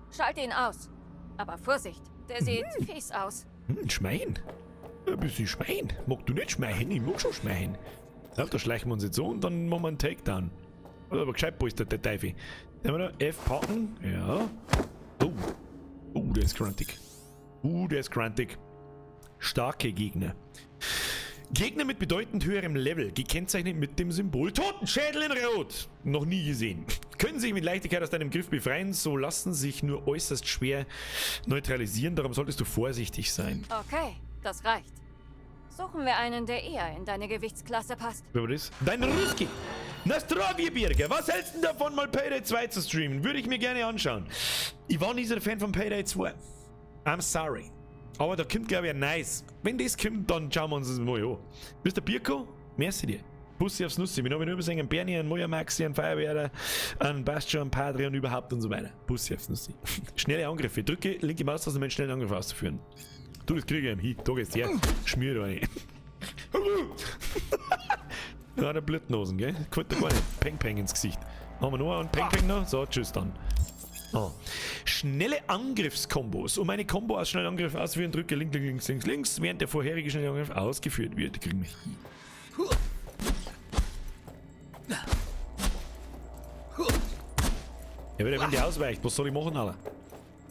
Schalte ihn aus. Aber Vorsicht, der sieht fies aus. Schmein? Ein bisschen Schmein. Mag du nicht Schmein? Ich mag schon Schmein. Ja, da schleichen wir uns jetzt so und dann machen wir einen Takedown. Aber gescheit polstert der Teufel. Dann haben wir da F packen. Ja. Der ist grantig. Der ist grantig. Starke Gegner. Gegner mit bedeutend höherem Level, gekennzeichnet mit dem Symbol Totenschädel in Rot. Noch nie gesehen. Können sich mit Leichtigkeit aus deinem Griff befreien, so lassen sich nur äußerst schwer neutralisieren. Darum solltest du vorsichtig sein. Okay, das reicht. Suchen wir einen, der eher in deine Gewichtsklasse passt. Wer war das? Dein Ruski! Nastrovje-Birger, was hältst du davon, mal Payday 2 zu streamen? Würde ich mir gerne anschauen. Ich war nie so der Fan von Payday 2. I'm sorry. Aber da kommt, glaube ich, ein Nice. Wenn das kommt, dann schauen wir uns das mal an. Bist du Birko? Merci dir. Bussi aufs Nussi. Wir haben nur übersehen, einen Bernie, einen Moja Maxi, einen Feuerwehr, einen Bastion, einen Padre und überhaupt und so weiter. Bussi aufs Nussi. Schnelle Angriffe. Drücke linke Maustaste, um einen schnellen Angriff auszuführen. Du, das kriege ich ihm hin. Da geht's her. Schmier da rein. Ja, der Blutnosen, gell? Gefällt dir gar nicht. Peng Peng ins Gesicht. Haben wir noch einen Peng Peng noch? So, tschüss dann. Oh. Schnelle Angriffskombos. Um eine Kombo aus schnellen Angriff auszuführen, drücke links, während der vorherige schnelle Angriff ausgeführt wird. Die kriegen wir hin. Ja, wenn die ausweicht, was soll ich machen, Alter?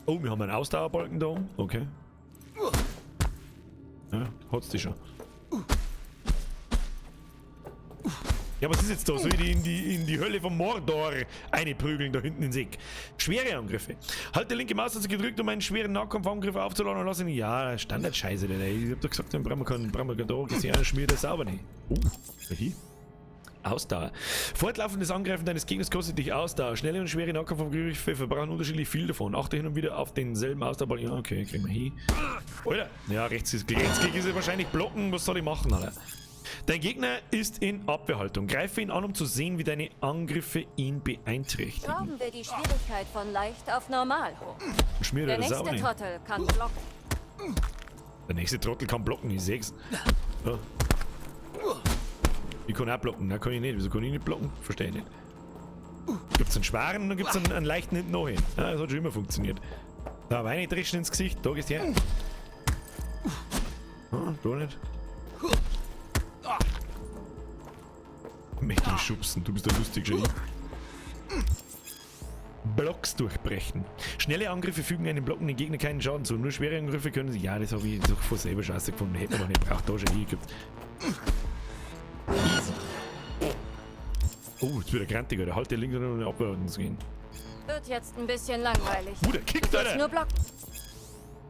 Oh, wir haben einen Ausdauerbalken da oben. Okay. Ja, hat's die schon. Ja, was ist jetzt da? Soll ich die in die Hölle von Mordor einprügeln, da hinten ins Eck? Schwere Angriffe. Halte linke Maustaste gedrückt, um einen schweren Nahkampfangriff aufzuladen und lass ihn. Ja, Standardscheiße, ey. Ich hab doch gesagt, dann brauchen wir da gesehen, einer schmiert das sauber nicht. Hier. Ausdauer. Fortlaufendes Angreifen deines Gegners kostet dich Ausdauer. Schnelle und schwere Nahkampfangriffe verbrauchen unterschiedlich viel davon. Achte hin und wieder auf denselben Ausdauerball. Ja, okay, kriegen wir hin. Alter. Ja, Rechtsklick ist ja wahrscheinlich blocken. Was soll ich machen, Alter? Dein Gegner ist in Abwehrhaltung. Greife ihn an, um zu sehen, wie deine Angriffe ihn beeinträchtigen. Schrauben wir die Schwierigkeit von leicht auf normal hoch. Der nächste Trottel kann blocken. Der nächste Trottel kann blocken, ich seh's. Ja. Ich kann auch blocken, nein, kann ich nicht. Wieso kann ich nicht blocken? Verstehe ich nicht. Gibt's einen schweren und dann gibt's einen leichten hinten noch hin. Ja, das hat schon immer funktioniert. Da Weine dreschen ins Gesicht, da gehst du her. Ah, da nicht. Mächtig schubsen, du bist der lustige Genie. Blocks durchbrechen. Schnelle Angriffe fügen einem blockenden Gegner keinen Schaden zu. Nur schwere Angriffe können sie. Ja, das habe ich doch vor selber scheiße gefunden. Hätte man doch nicht braucht, da schon hingehabt. Easy. Oh, jetzt wird er grantig, Alter. Halt dir links und abwarten zu gehen. Wird jetzt ein bisschen langweilig. Der kickt, du Alter! nur blocken.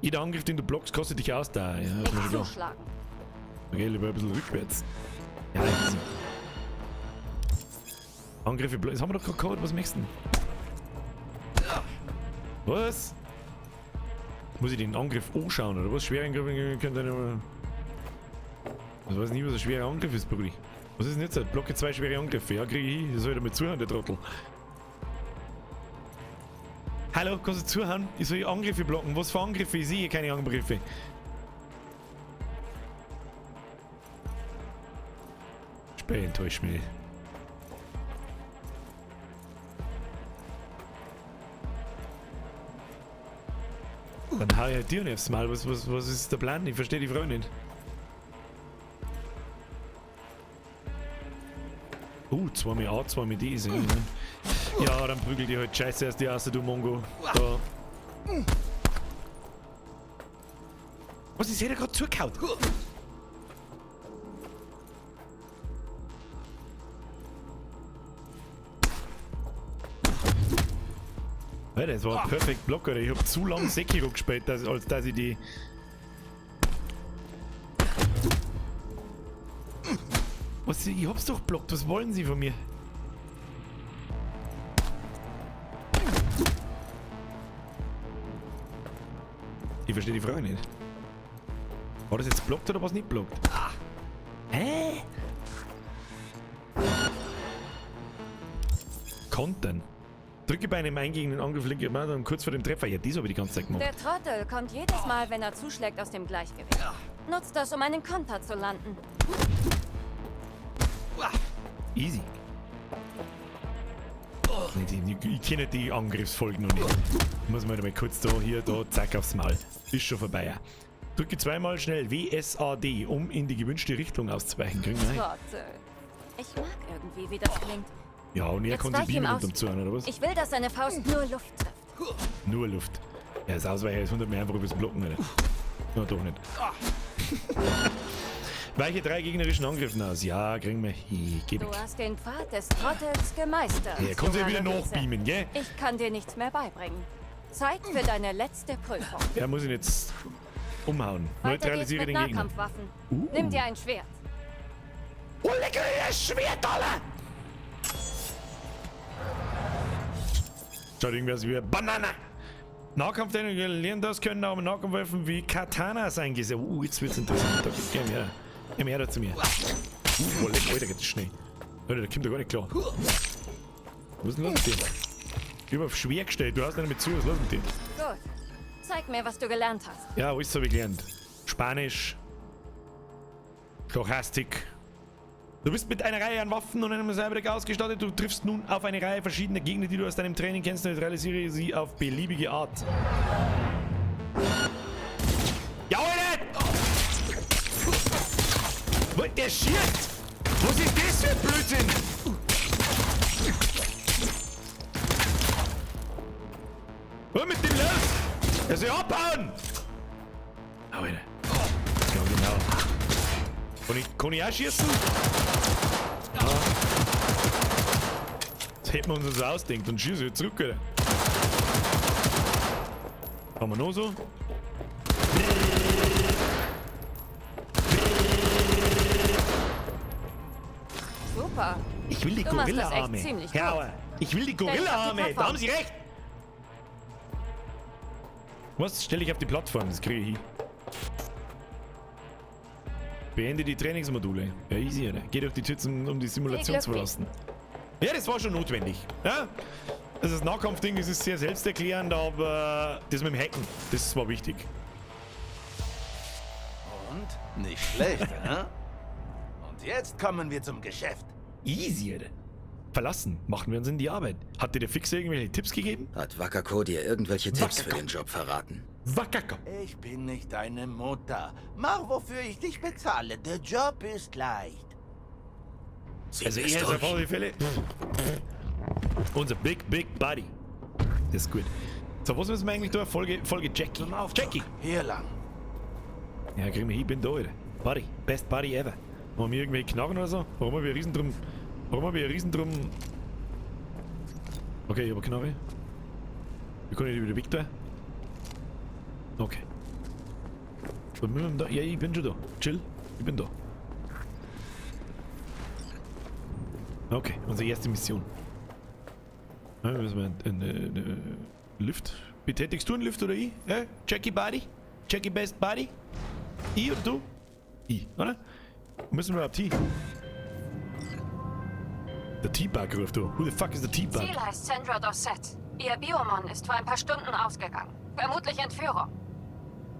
Jeder Angriff, den du blockst, kostet dich Ausdauer. Ja, das ist mir schon klar. Zuschlagen. Okay, lieber ein bisschen rückwärts. Ja, easy. Angriffe, das haben wir doch gerade gehabt, was möchtest du denn? Was? Muss ich den Angriff anschauen, oder was? Schwere Angriffe können dann. Ich weiß nicht, was ein schwerer Angriff ist, Brudi. Was ist denn jetzt? Blocke 2 schwere Angriffe. Ja, kriege ich hin. Das soll ich damit zuhauen, der Trottel. Hallo, kannst du zuhauen? Ich soll Angriffe blocken. Was für Angriffe? Ich sehe keine Angriffe. Spät enttäuscht mich. Dann hau ich halt dir nicht aufs Mal. Was ist der Plan? Ich verstehe die Frau nicht. Zweimal A, zweimal D ist ja, dann prügel die halt scheiße erst die Asse, du Mongo. Da. Was ist hier gerade zugehauen? Alter, das war ein perfekt Block, Alter. Ich hab zu lang Sekiro gespielt, als dass ich die... Was? Ich hab's doch blockt, was wollen Sie von mir? Ich verstehe die Frage nicht. War das jetzt blockt oder was nicht blockt? Hä? Kontern. Drücke bei einem eingehenden Angriff linke Maus kurz vor dem Treffer. Ja, das habe ich die ganze Zeit gemacht. Der Trottel kommt jedes Mal, wenn er zuschlägt, aus dem Gleichgewicht. Nutzt das, um einen Konter zu landen. Easy. Ich kenne die Angriffsfolgen noch nicht. Ich muss mal kurz da, hier, da, zack aufs Maul. Ist schon vorbei. Drücke zweimal schnell WSAD, um in die gewünschte Richtung auszuweichen. Trottel. Ich mag irgendwie, wie das klingt. Ja, und er kann sich beamen unterm Zuhören, oder was? Ich will, dass seine Faust nur Luft trifft. Nur Luft. Ja, das Ausweichen ist 100 mehr einfach übers Blocken, Alter. Na, doch nicht. Weiche 3 gegnerischen Angriffen aus. Ja, kriegen wir. Gib Du hast den Pfad des Trottels gemeistert. Ja, kannst du ja wieder junger Luise. nachbeamen, gell? Ich kann dir nichts mehr beibringen. Zeit für deine letzte Prüfung. Ja, muss ihn jetzt umhauen. Weiter geht's Neutralisiere mit den Gegner. Nahkampfwaffen. Nimm dir ein Schwert. Oh, lecker, das Schwert, Alter! Schaut irgendwie aus wie eine Banane. Nahkampftechniker lernen das, können auch mit Nahkampfwaffen wie Katanas eingesetzt. Jetzt wird's interessant. Da geh her. Geh her da zu mir. Oh, leck, Alter, geht das schnell. Alter, der kommt doch gar nicht klar. Was ist denn los mit dir? Ich hab auf schwer gestellt, du hast nicht mit zu, was ist los mit dir? Gut. Zeig mir, was du gelernt hast. Ja, alles habe ich gelernt. Spanisch. Stochastik. Du bist mit einer Reihe an Waffen und einem Cyberdeck ausgestattet. Du triffst nun auf eine Reihe verschiedener Gegner, die du aus deinem Training kennst. Neutralisiere sie auf beliebige Art. Ja, Alter! Was, der schießt! Was ist das für ein Blödsinn? Was mit dem los? Er soll abhauen! Alter. Ja, genau. Kann ich auch schießen? Ja. Jetzt hätten wir uns das ausdenkt und schießen jetzt zurück, Alter. Haben wir noch so? Super. Ich will die Du machst das echt Gorilla-Arme. ziemlich Ja, gut. aber ich will die Stell dich auf die Gorilla-Arme. Da Plattform. haben Sie recht. Was stelle ich auf die Plattform? Das kriege ich hin. Beende die Trainingsmodule. Ja, easy, oder? Geh durch die Tür, um die Simulation zu verlassen. Ja, das war schon notwendig. Ja? Also das Nahkampfding, das ist sehr selbsterklärend, aber das mit dem Hacken, das war wichtig. Und? Nicht schlecht, ne? Und jetzt kommen wir zum Geschäft. Easy, oder? Verlassen. Machen wir uns in die Arbeit. Hat dir der Fixer irgendwelche Tipps gegeben? Hat Wakako dir irgendwelche Tipps für den Job verraten? Wakako. Ich bin nicht deine Mutter. Mach, wofür ich dich bezahle. Der Job ist leicht. Also er ist auf alle Fälle unser Big Buddy. Das ist gut. So, was müssen wir eigentlich tun? Folge Jackie. Jackie! Hier lang. Ja, kriegen wir hin, ich bin da, Alter. Buddy. Best Buddy ever. Haben wir irgendwelche Knarren oder so? Warum haben wir einen Riesendrum? Okay, ich habe eine Knarre. Wie kann ich die wieder weg tun? Okay. Was müssen wir da? Ja, ich bin schon da. Chill. Ich bin da. Okay, unsere erste Mission. Ja, müssen wir einen Lift. Betätigst du einen Lift oder ich? Ja? Jackie Buddy? Jackie Best Buddy? Ich oder du? Ich, oder? Müssen wir überhaupt hin? Der T-Bug ruft du. Who the fuck is the T-Bug? Ziel heißt Sandra Dorset. Ihr Biomon ist vor ein paar Stunden ausgegangen. Vermutlich Entführung.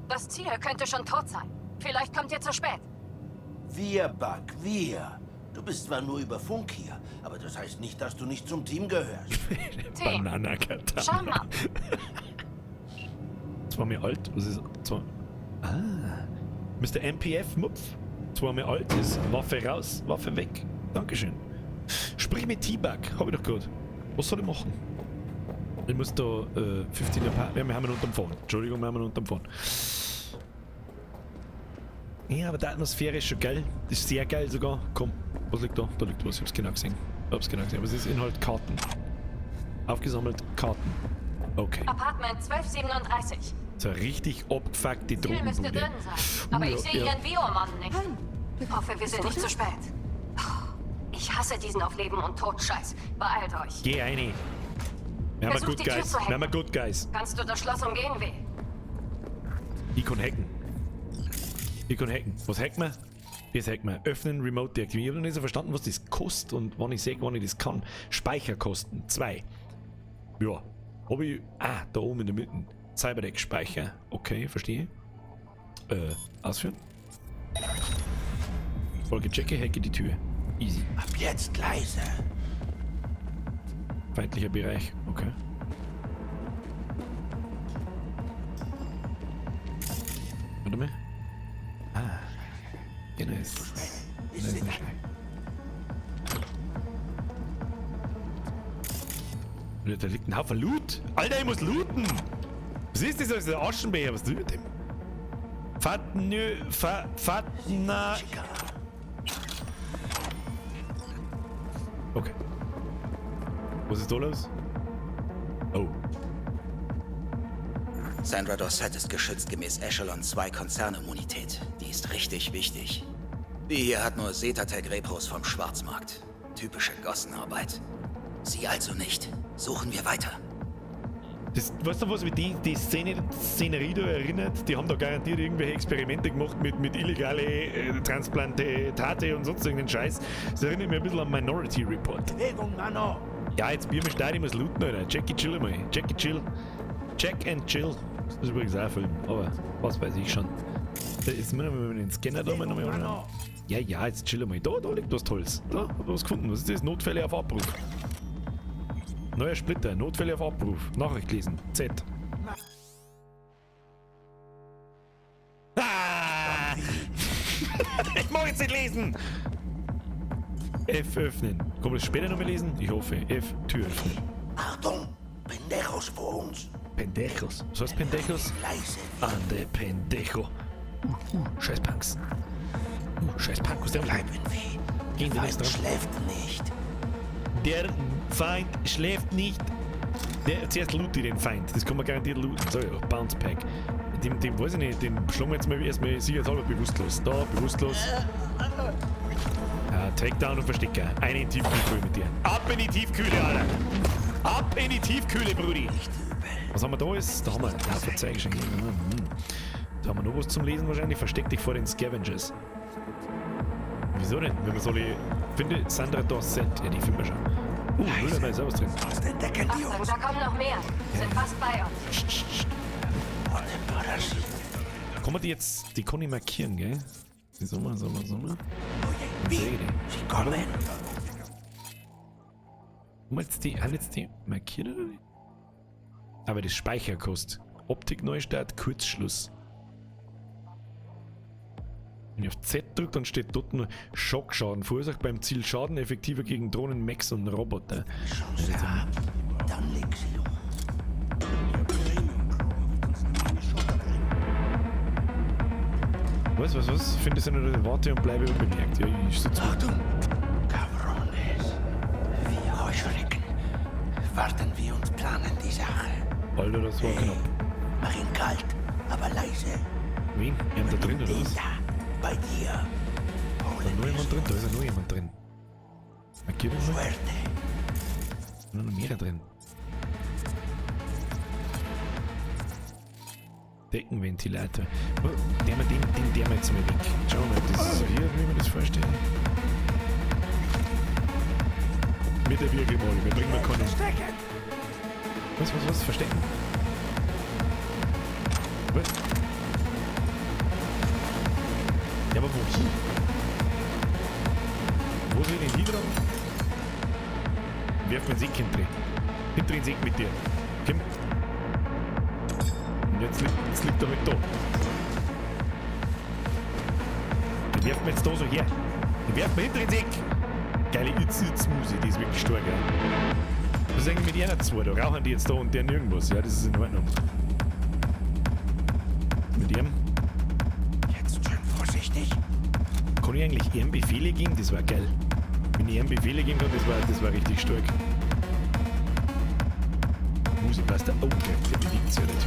Das Ziel könnte schon tot sein. Vielleicht kommt ihr zu spät. Wir, Bug, wir. Du bist zwar nur über Funk hier, aber das heißt nicht, dass du nicht zum Team gehörst. Team. Bananakatana. Schau mal. Zwar mir alt, was ist. Zwar. Ah. Mr. MPF-Mupf. Zwar mir alt ist. Waffe raus, Waffe weg. Dankeschön. Sprich mit T-Bug, hab ich doch gehört. Was soll ich machen? Ich muss da 15 Apart. Ja, wir haben ihn unterm Fahren. Entschuldigung, wir haben ihn unterm Fahren. Ja, aber die Atmosphäre ist schon geil. Das ist sehr geil sogar. Komm, was liegt da? Da liegt was. Ich hab's genau gesehen. Aber es ist Inhalt Karten. Aufgesammelt Karten. Okay. Apartment 1237. So eine richtig abgefuckte Ziel müsste Drogenbude. drin sein. Aber ich sehe ihren Biomon nicht. Hoffe, wir sind nicht zu spät. Ich hasse diesen auf Leben und Tod Scheiß. Beeilt euch. Geh rein. Wir haben Versuch, Good die Tür Guys. zu hacken. Wir haben Good Guys. Kannst du das Schloss umgehen, weh? Ich kann hacken. Was hacken wir? Das hacken wir. Öffnen, Remote deaktivieren. Ich habe noch nicht so verstanden, was das kostet und wann ich sehe, wann ich das kann. Speicherkosten 2. Ja. Hab ich. Ah, da oben in der Mitte. Cyberdeck Speicher. Okay, verstehe. Ausführen. Folge checke, hacke die Tür. Easy. Ab jetzt leise. Feindlicher Bereich. Okay. Warte mal. Ah. Genau. Da liegt ein Haufen Loot. Alter, ich muss looten. Was ist das? Das ist der Aschenbecher. Was tut mit dem? Fatna. Okay. Was ist da los? Oh. Sandra Dorsett ist geschützt gemäß Echelon 2 Konzernimmunität. Die ist richtig wichtig. Die hier hat nur Zetatec-Repros vom Schwarzmarkt. Typische Gossenarbeit. Sie also nicht. Suchen wir weiter. Das, weißt du, was mich die Szenerie da erinnert? Die haben da garantiert irgendwelche Experimente gemacht mit illegale Transplantate und sonst irgendeinen Scheiß. Das erinnert mich ein bisschen an Minority Report. Bewegung, Mano! Ja, jetzt Bier mit ich muss looten, Alter. Jackie chill mal. Jackie chill. Jack and chill. Das ist übrigens auch ein Film, aber was weiß ich schon. Jetzt müssen wir den Scanner da mal nochmal anschauen. Ja, jetzt chill mal. Da liegt was Tolles. Da, hab ich was gefunden. Was ist das? Notfälle auf Abruf. Neuer Splitter, Notfälle auf Abruf. Nachricht lesen. Z. Ah! Ich mag jetzt nicht lesen! F öffnen. Kann man das später nochmal lesen? Ich hoffe. F, Tür öffnen. Achtung! Pendejos vor uns! Pendejos? Was heißt Pendejos? Leise. Ande Pendejo. Scheiß Punks. Scheiß Punk, was der Bleiben wir. Gehen Der Sie Feind nicht dran. schläft nicht. Der Feind schläft nicht. Zuerst loot ich den Feind. Das kann man garantiert looten. So, ja, Bounce Pack. Dem weiß ich nicht, den schlagen wir jetzt mal erstmal sicherheitshalber bewusstlos. Da, bewusstlos. Ja, Takedown und Verstecker. Eine in Tiefkühle mit dir. Ab in die Tiefkühle, Alter. Ab in die Tiefkühle, Brudi. Was haben wir da ist? Da haben wir. Ja, verzeih schon. Da haben wir noch was zum Lesen wahrscheinlich. Versteck dich vor den Scavengers. Wieso denn? Wenn man so die. Finde Sandra Dorsett. Ja, die finden wir schon. Da ist auch was drin. Achtung, da kommen noch mehr. Sind fast bei uns. Kann man die jetzt. Die kann ich markieren, gell? So mal. Sie kommen. Haben jetzt die markiert oder nicht? Aber das Speicherkost. Optik Neustart, Kurzschluss. Wenn ich auf Z drücke, dann steht dort nur Schockschaden. Verursacht beim Ziel Schaden, effektiver gegen Drohnen, Mechs und Roboter. Dann leg sie los. Was? Finde es nur, warte und bleibe unbemerkt. Ja, ich sitze. Achtung! Cabrones. Wir Heuschrecken. Warten wir und planen die Sache. Alter, das war knapp. Mach ihn kalt, aber leise. Wen? Wir haben da drin oder was? Da, bei dir. Da ist noch jemand drin, da ist ja noch jemand drin. Markier den mal. Da sind noch mehrere drin. Deckenventilator. Oh, der wir jetzt mal weg. Schauen wir mal, ob das ist so hier, wie wir das vorstellen. Mit der Wirkelmolle, wir bringen mal keine. Was? Verstecken? Was? Ja, aber wo? Wo sind denn die drauf? Werf mir einen Säck hinter den Säck mit dir. Komm. Und jetzt liegt er mit da. Den werfen wir jetzt da so her. Den werfen wir hinter den Säck. Geile Itz-Itz-Musik, die ist wirklich stark, ja. Was ist eigentlich mit einer zwei? Da rauchen die jetzt da und der nirgendwas. Ja, das ist in Ordnung. Mit ihm? Jetzt schön vorsichtig. Kann ich eigentlich ihm Befehle geben? Das war geil. Wenn ich ihm Befehle geben kann, das war richtig stark. Musik passt da. Oh, der bewegt sich ja nicht.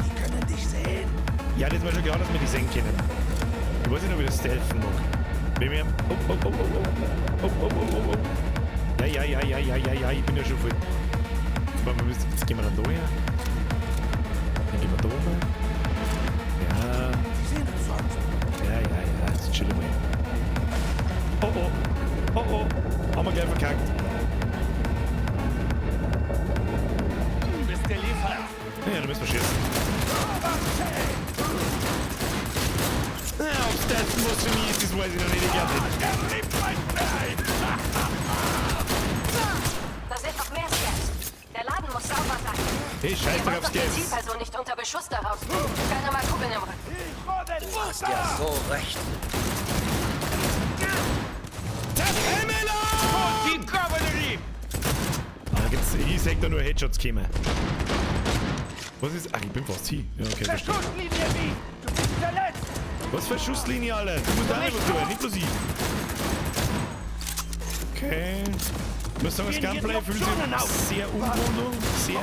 Die können dich sehen. Ja, das war schon klar, dass wir die sehen können. Ich weiß nicht, ob ich das stealthen mag. Wenn wir... Oh. Ja, ich bin ja schon voll... Jetzt gehen wir dann da her. Dann gehen wir da mal. Ja. Die sehen uns sonst. Ja, jetzt chill mal. Oh. Haben wir gleich verkackt. Bist der Liefer. Ja, da müssen wir schießen. Ja, ob's das was für mich ist, das weiß ich noch nicht. Ich glaub nicht. Da sind noch mehr Scans. Der Laden muss sauber sein. Hey, scheiß doch aufs Die Gas. Zielperson nicht unter Beschuss daraus. Keine mal Kugeln im Rücken. Du hast ja so recht. Die Kavallerie! gibt's, ich sag da nur Headshots kommen. Was ist. Ach, ich bin fast hier. Ja, okay, verstehe. Schusslinie, wie? Du bist verletzt! Was für Schusslinie, Alter? Du musst auch nicht was tun, nicht so sie. Okay. Ich muss sagen, das Gunplay fühlt sich sehr ungewohnt an. Sehr.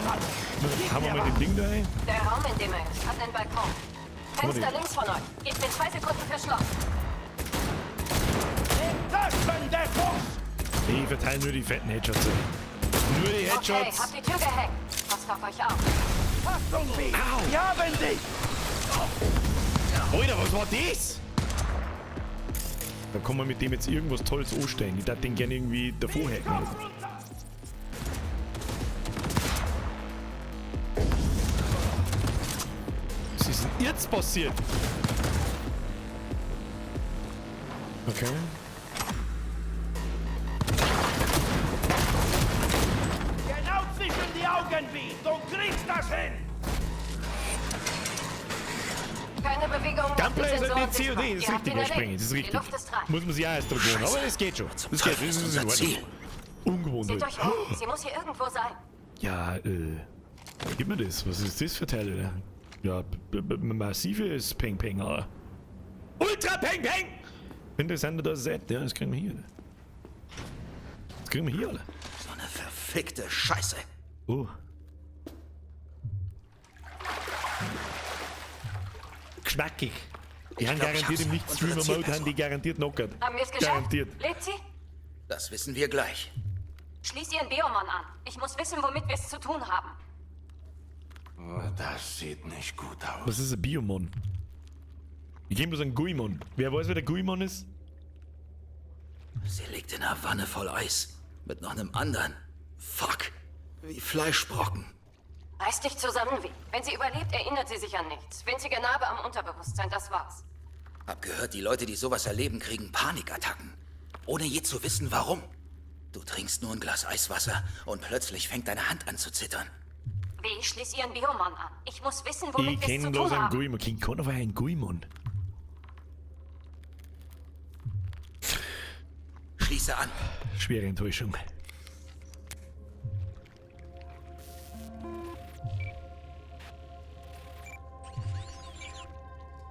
Haben wir mal den Ding da rein? Der Raum, in dem er ist, hat einen Balkon. Fenster links von euch. Gebt mir 2 Sekunden für Schloss. Ich verteile nur die fetten Headshots. Nur die Headshots. Okay, habt die Tür gehackt. Passt auf euch auf. Achtung, wie? Wir haben dich! Alter, was war das? Da kann man mit dem jetzt irgendwas Tolles anstellen. Ich darf den gerne irgendwie davor hacken. Was ist denn jetzt passiert? Okay. Genau zwischen die Augen, wie? Du kriegst das hin! Keine Bewegung. Gunplay ist halt nicht COD, das ist richtig, wir springen, das ist richtig. Muss man sich auch erst drücken, aber das geht schon. Das geht, das ist in Ordnung. Ungewohnt. Seht euch um, sie muss hier irgendwo sein. Ja, gib mir das. Was ist das für Teile? Ja, massives Peng-Peng, Alter. Ultra Peng-Peng! Interessanter das Set, ja, das kriegen wir hier. Das kriegen wir hier, alle. So eine verfickte Scheiße. Oh. Geschmackig. Die haben garantiert im Nicht-Streamer-Mode, haben die garantiert knockert. Haben wir es geschafft? Garantiert. Lebt sie? Das wissen wir gleich. Schließ ihren Biomon an. Ich muss wissen, womit wir es zu tun haben. Oh, das sieht nicht gut aus. Was ist ein Biomon? Ich gebe bloß einen Guimon. Wer weiß, wer der Guimon ist? Sie liegt in einer Wanne voll Eis. Mit noch einem anderen. Fuck. Wie Fleischbrocken. Reiß dich zusammen, wie. Wenn sie überlebt, erinnert sie sich an nichts. Winzige Narbe am Unterbewusstsein, das war's. Hab gehört, die Leute, die sowas erleben, kriegen Panikattacken. Ohne je zu wissen, warum. Du trinkst nur ein Glas Eiswasser und plötzlich fängt deine Hand an zu zittern. Wie, schließ ihren Biomon an. Ich muss wissen, Ich womit wir es kenne zu bloß tun einen haben. Guimon. Ich kann aber einen Guimon. Schließe an. Schwere Enttäuschung.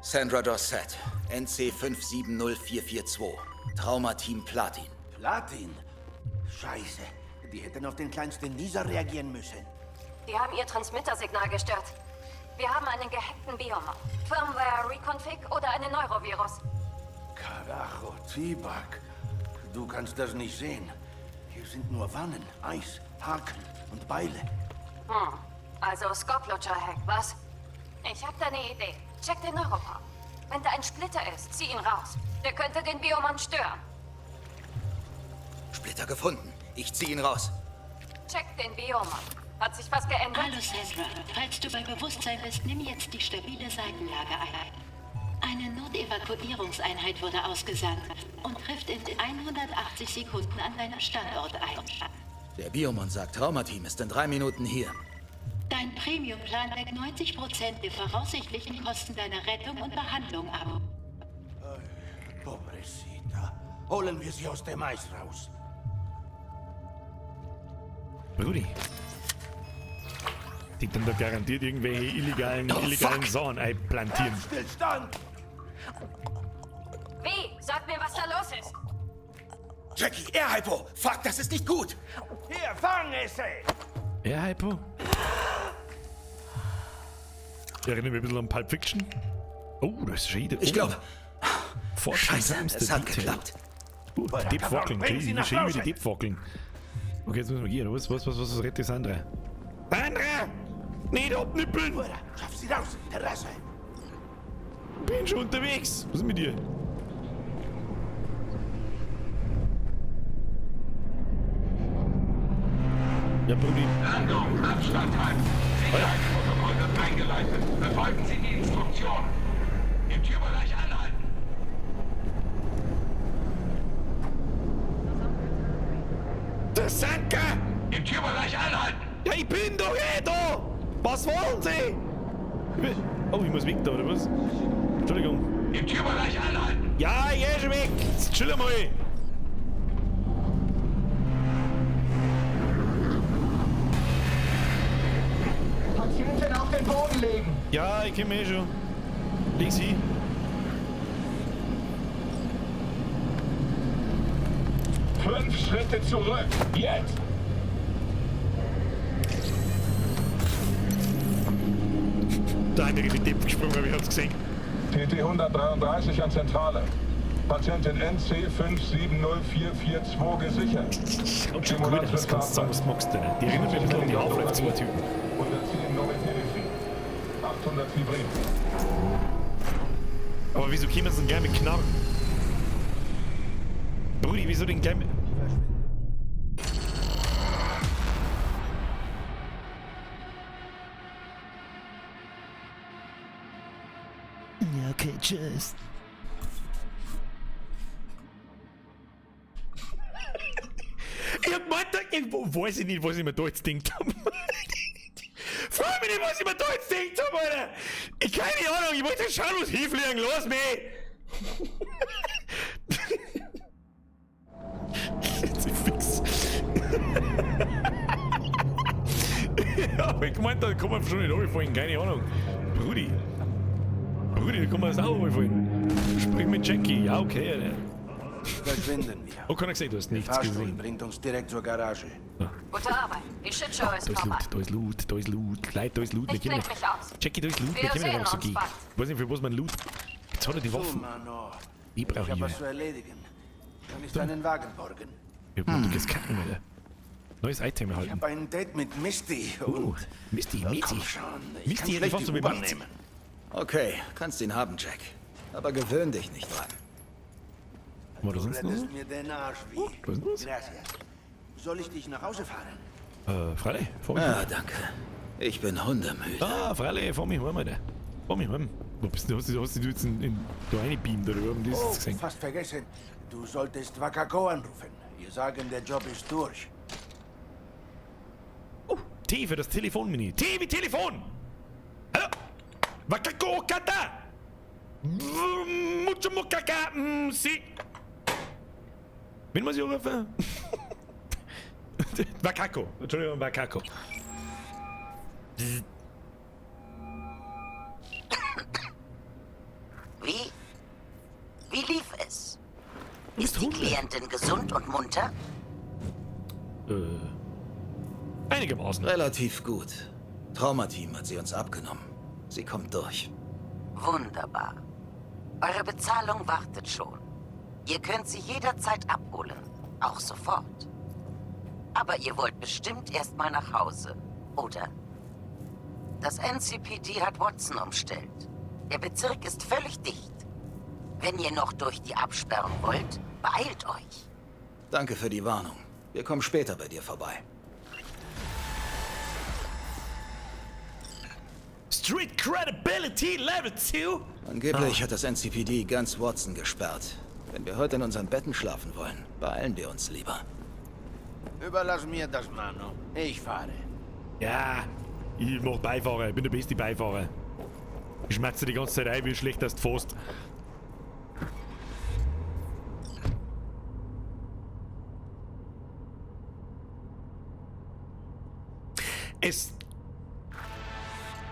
Sandra Dorset, NC 570442. Traumateam Platin. Platin? Scheiße. Die hätten auf den kleinsten Nieser reagieren müssen. Die haben ihr Transmittersignal gestört. Wir haben einen gehackten Biomon. Firmware Reconfig oder einen Neurovirus. Carajo, Tibak. Du kannst das nicht sehen. Hier sind nur Wannen, Eis, Haken und Beile. Also Skoplutscher-Hack, was? Ich hab da eine Idee. Check den Neuroport. Wenn da ein Splitter ist, zieh ihn raus. Der könnte den Biomon stören. Splitter gefunden. Ich zieh ihn raus. Check den Biomon. Hat sich was geändert? Hallo Sandra. Falls du bei Bewusstsein bist, nimm jetzt die stabile Seitenlage ein. Eine Notevakuierungseinheit wurde ausgesandt und trifft in 180 Sekunden an deinem Standort ein. Der Biomon sagt, Traumateam ist in 3 Minuten hier. Dein Premium-Plan deckt 90% der voraussichtlichen Kosten deiner Rettung und Behandlung ab. Pobrecita. Holen wir sie aus dem Eis raus. Brudi. Die dann da garantiert irgendwelche illegalen Sachen einplantieren. Stillstand! Wie? Sag mir, was da los ist. Jackie, Air-Hypo! Fuck, das ist nicht gut! Hier, fang es! Air-Hypo? Erinnert mich ein bisschen an Pulp Fiction. Oh, das ist schon Ich glaube... Scheiße, es hat geklappt. Deepfackeln, okay, wie schön wie die Deepfackeln. Okay, jetzt müssen wir gehen. Was rettet die Sandra? Sandra! Nicht abnippeln! Schaff sie raus, Terrasse! Bin schon unterwegs. Was ist mit dir? Ja, Brudi. Landung, Abstand halten. Sicherheitsprotokoll wird eingeleitet. Befolgen Sie die Instruktion. Im Türbereich anhalten. Der Sanka! Im Türbereich anhalten. Ja, ich bin doch da! Was wollen Sie? Oh, ich muss weg da, oder was? Entschuldigung. Im Türbereich anhalten. Ja, ich geh schon weg. Jetzt chill mal. den Boden legen! Ja, ich komme eh schon. Leg sie. Fünf Schritte zurück. Jetzt! Da haben wir mit dem gesprungen, habe ich hab's gesehen. TT 133 an Zentrale. Patientin NC 570442 gesichert. Und schon gut, das kannst du sagen, was magst du denn? Die erinnern mich ein bisschen an die Half-Life 2 Typen. 110 Novetherapie. 800 Fibrin. Aber wieso kämen sie denn gleich mit Knarren? Brudi, wieso denn gleich mit... Ja, okay, tschüss. Ich hab gemeint, weiß ich nicht, was ich mir da jetzt denkt habe. Frag mich nicht, was ich mir da jetzt denkt habe, Alter. Ich keine Ahnung, ich wollte schauen, was hinfliegen. Los, meh. Jetzt ist fix. Ja, aber ich gemeint, da kann man schon nicht runterfallen, keine Ahnung. Brudi, da kann man das auch runterfallen. Sprich mit Jackie, ja okay, Alter. Verschwinden wir. Oh, kann ich sehen, du hast Der nichts Fahrstuhl gesehen. bringt uns direkt zur Garage. Gute Arbeit. Die Shitshow ist vorbei. Da ist Loot. Leute, da ist Loot. Ich klinge mich aus. Jackie, da ist Loot. Wir Wir kennen sehen ja uns so gehen. bald. Ich weiß nicht, für was man Loot. Jetzt hat er die Waffen. Mano. Ich Ich brauche habe hier. was zu erledigen. Kann ich deinen Wagen borgen? Ich hab du gehst kacken, Alter. Neues Item Ich erhalten. habe ein Date mit Misty und... Misty. Komm schon, ich Misty kann hätte schlecht fast so die U-Bahn gemacht. nehmen. Okay, kannst ihn haben, Jack. Aber gewöhn dich nicht dran. War das Du sonst noch? rettest mir den Arsch wie. Was ist das? Gracias. Soll ich dich nach Hause fahren? Freilich, fahr mich Ja, heim. danke. Ich bin hundemüde. Ah, Freilich, fahr mich heim, Alter. Fahr mich heim. Wo bist du? Hast du jetzt da reingebeamt oder oben? Das Oh, ist gesehen. fast vergessen. Du solltest Wakako anrufen. Wir sagen, der Job ist durch. T für das Telefonmenü. T wie Telefon! Hallo? Wakako Kata! Mucho Mokaka! Si! Wen muss ich rufen? Wakako. Entschuldigung, Wakako. Wie lief es? Ist die Klientin gesund und munter? Einigermaßen. Relativ gut. Traumateam hat sie uns abgenommen. Sie kommt durch. Wunderbar. Eure Bezahlung wartet schon. Ihr könnt sie jederzeit abholen. Auch sofort. Aber ihr wollt bestimmt erst mal nach Hause, oder? Das NCPD hat Watson umstellt. Der Bezirk ist völlig dicht. Wenn ihr noch durch die Absperrung wollt, beeilt euch. Danke für die Warnung. Wir kommen später bei dir vorbei. Street Credibility Level 2? Angeblich hat das NCPD ganz Watson gesperrt. Wenn wir heute in unseren Betten schlafen wollen, beeilen wir uns lieber. Überlass mir das, Mano. Ich fahre. Ja, ich mach Beifahrer. Ich bin der beste Beifahrer. Ich schmerze die ganze Zeit ein, wie schlecht das du fährst.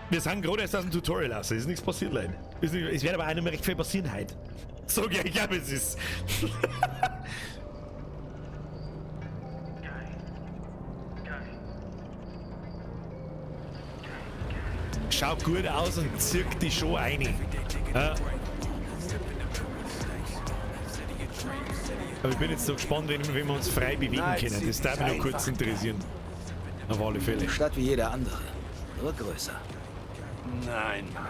Wir sind gerade erst aus dem Tutorial raus. Es ist nichts passiert, Leute. Es wird aber auch nicht mehr recht viel passieren heute. So, ja, ich glaube, es ist. Schaut gut aus und zirkt die Show ein. Ja. Aber ich bin jetzt so gespannt, wenn wir uns frei bewegen können. Das darf mich noch kurz interessieren. Auf alle Fälle. Stadt wie jeder andere. Nur größer. Nein, Mano.